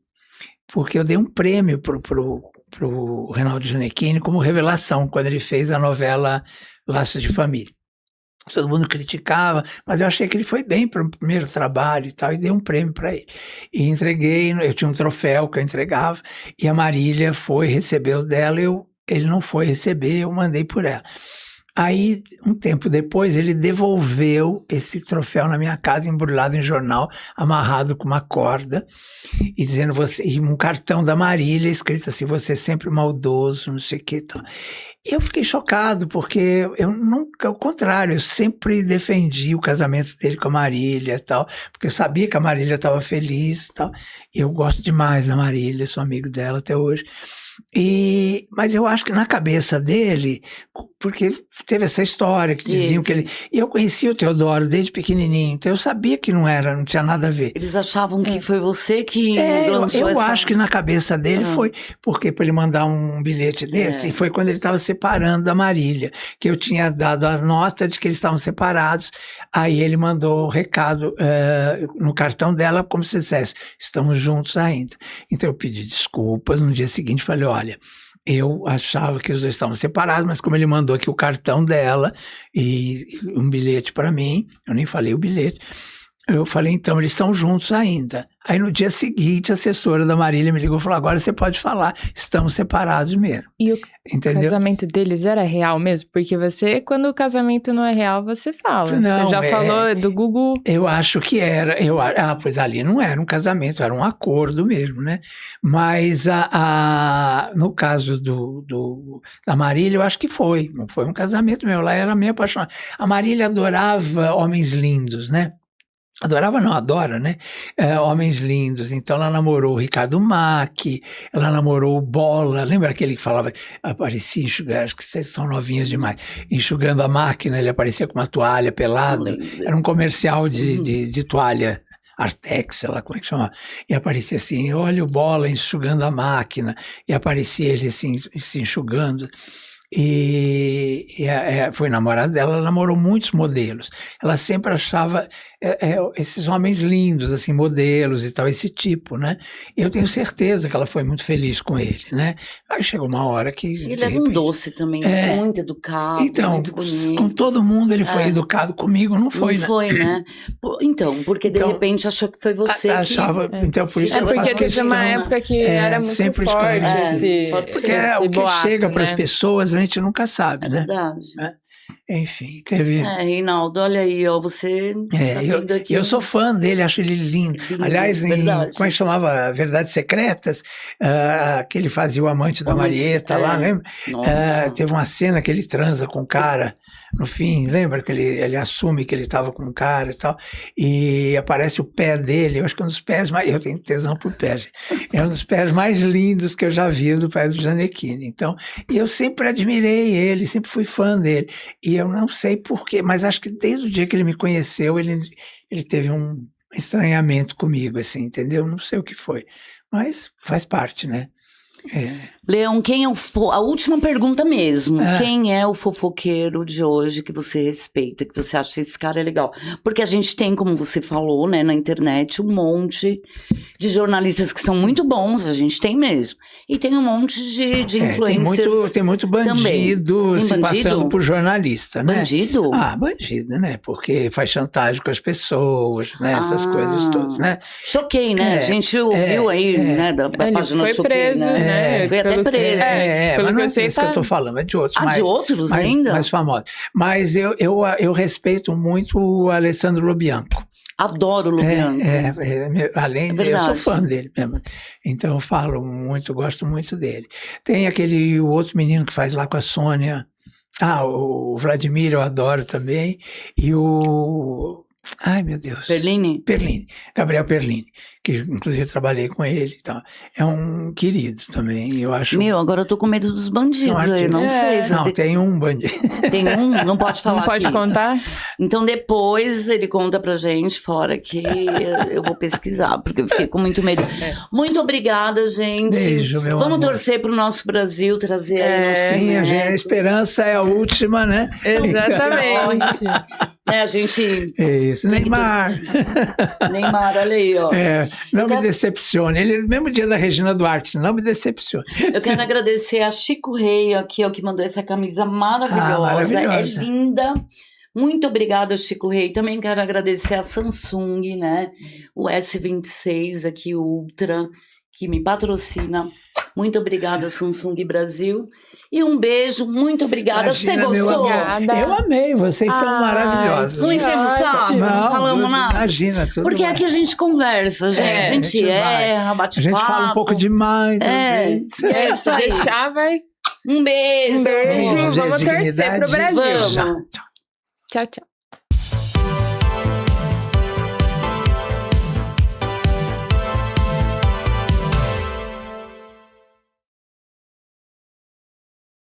porque eu dei um prêmio pro Reinaldo Gianecchini como revelação, quando ele fez a novela Laços de Família. Todo mundo criticava, mas eu achei que ele foi bem para o primeiro trabalho e tal, e dei um prêmio para ele. E entreguei, eu tinha um troféu que eu entregava, e a Marília foi, recebeu dela, ele não foi receber, eu mandei por ela. Aí, um tempo depois, ele devolveu esse troféu na minha casa, embrulhado em jornal, amarrado com uma corda, e dizendo, e um cartão da Marília, escrito assim, você é sempre maldoso, não sei o que e tal. E eu fiquei chocado, porque eu nunca, ao contrário, eu sempre defendi o casamento dele com a Marília e tal, porque eu sabia que a Marília estava feliz e tal, e eu gosto demais da Marília, sou amigo dela até hoje. Mas eu acho que na cabeça dele, porque teve essa história que diziam que ele... E eu conhecia o Teodoro desde pequenininho, então eu sabia que não tinha nada a ver. Eles achavam que foi você que lançou eu acho que na cabeça dele foi, porque para ele mandar um bilhete desse, e foi quando ele estava separando da Marília, que eu tinha dado a nota de que eles estavam separados, aí ele mandou o recado no cartão dela, como se dissesse, estamos juntos ainda. Então eu pedi desculpas, no dia seguinte falei, olha, eu achava que os dois estavam separados, mas como ele mandou aqui o cartão dela e um bilhete para mim, eu nem falei o bilhete, eu falei, então, eles estão juntos ainda. Aí no dia seguinte, a assessora da Marília me ligou e falou, agora você pode falar, estamos separados mesmo. E o casamento deles era real mesmo? Porque você, quando o casamento não é real, você fala. Não, você já falou do Gugu? Eu acho que era. Pois ali não era um casamento, era um acordo mesmo, né? Mas no caso da Marília, eu acho que foi. Não foi um casamento meu, ela era meio apaixonada. A Marília adorava homens lindos, né? Adorava não, adora, né? Homens lindos. Então ela namorou o Ricardo Mack, ela namorou o Bola, lembra aquele que falava, aparecia enxugando, acho que vocês são novinhas demais, enxugando a máquina, ele aparecia com uma toalha pelada, era um comercial de toalha. Artex, sei lá como é que chama, e aparecia assim, olha o Bola enxugando a máquina, e aparecia ele assim, se enxugando. Foi namorada dela, ela namorou muitos modelos. Ela sempre achava esses homens lindos, assim, modelos e tal, esse tipo, né? Eu tenho certeza que ela foi muito feliz com ele, né? Aí chegou uma hora que... Ele era um doce também, muito educado, então, muito bonito. com todo mundo ele foi educado, comigo não foi, não né? foi, né? Então, porque de repente achou que foi você achava, então por isso eu porque faço teve questão, uma época que era muito sempre forte esclarecer. esse, Porque esse o que boato, chega para as né? pessoas a gente nunca sabe, É né? verdade. Enfim, teve... Reinaldo, olha aí, ó, você tá tendo aqui... eu sou fã dele, acho ele lindo. Aliás, como é que chamava? Verdades Secretas, que ele fazia o amante da Marieta lá, lembra? Teve uma cena que ele transa com o cara, no fim, lembra que ele assume que ele estava com um cara e tal, e aparece o pé dele, eu acho que é um dos pés mais... Eu tenho tesão por pé, gente. É um dos pés mais lindos que eu já vi do pé do Gianecchini. Então, e eu sempre admirei ele, sempre fui fã dele. E eu não sei porquê, mas acho que desde o dia que ele me conheceu, ele teve um estranhamento comigo, assim, entendeu? Não sei o que foi, mas faz parte, né? Leão, quem é a última pergunta mesmo, quem é o fofoqueiro de hoje que você respeita, que você acha que esse cara é legal? Porque a gente tem, como você falou, né, na internet, um monte de jornalistas que são muito bons, a gente tem mesmo, e tem um monte de influencers. Tem muito bandido se passando por jornalista, né? Bandido? Bandido, né? Porque faz chantagem com as pessoas, né? Essas coisas todas, né? Choquei, né? A gente ouviu aí, né, da página foi Choquei, preso, né? Foi até preso. Mas não é isso que eu tô falando, é de outros. De outros ainda? Mais famosos. Mas eu respeito muito o Alessandro Lobianco. Adoro o Lobianco. Além de, eu sou fã dele mesmo. Então eu falo muito, gosto muito dele. Tem o outro menino que faz lá com a Sônia. O Vladimir eu adoro também. E o... Ai, meu Deus. Perlini? Gabriel Perlini, que inclusive trabalhei com ele e tal. É um querido também, eu acho. Agora eu tô com medo dos bandidos aí, não sei. Não, tem um bandido. Tem um? Não pode falar Não pode aqui. contar? Então depois ele conta pra gente, fora que eu vou pesquisar, porque eu fiquei com muito medo. Muito obrigada, gente. Beijo, meu Vamos amor. torcer pro nosso Brasil, trazer aí Sim, a esperança é a última, né? Exatamente. A gente... É isso. Neymar, olha aí, ó. Não me decepcione. Ele, mesmo dia da Regina Duarte, não me decepcione. Eu quero agradecer a Chico Rei aqui, ó, que mandou essa camisa maravilhosa. Maravilhosa. É linda. Muito obrigada, Chico Rei. Também quero agradecer a Samsung, né? O S26 aqui, o Ultra, que me patrocina. Muito obrigada, Samsung Brasil. E um beijo, muito obrigada. Imagina, você gostou? Eu amei, vocês são maravilhosos. Não enchemos o saco? Não falamos nada? Imagina, tudo Porque mais. aqui a gente conversa, gente. A gente erra, bate papo. A gente fala um pouco demais. É isso aí. Deixar, vai. Um beijo. Vamos torcer pro Brasil. Vamos. Tchau, tchau.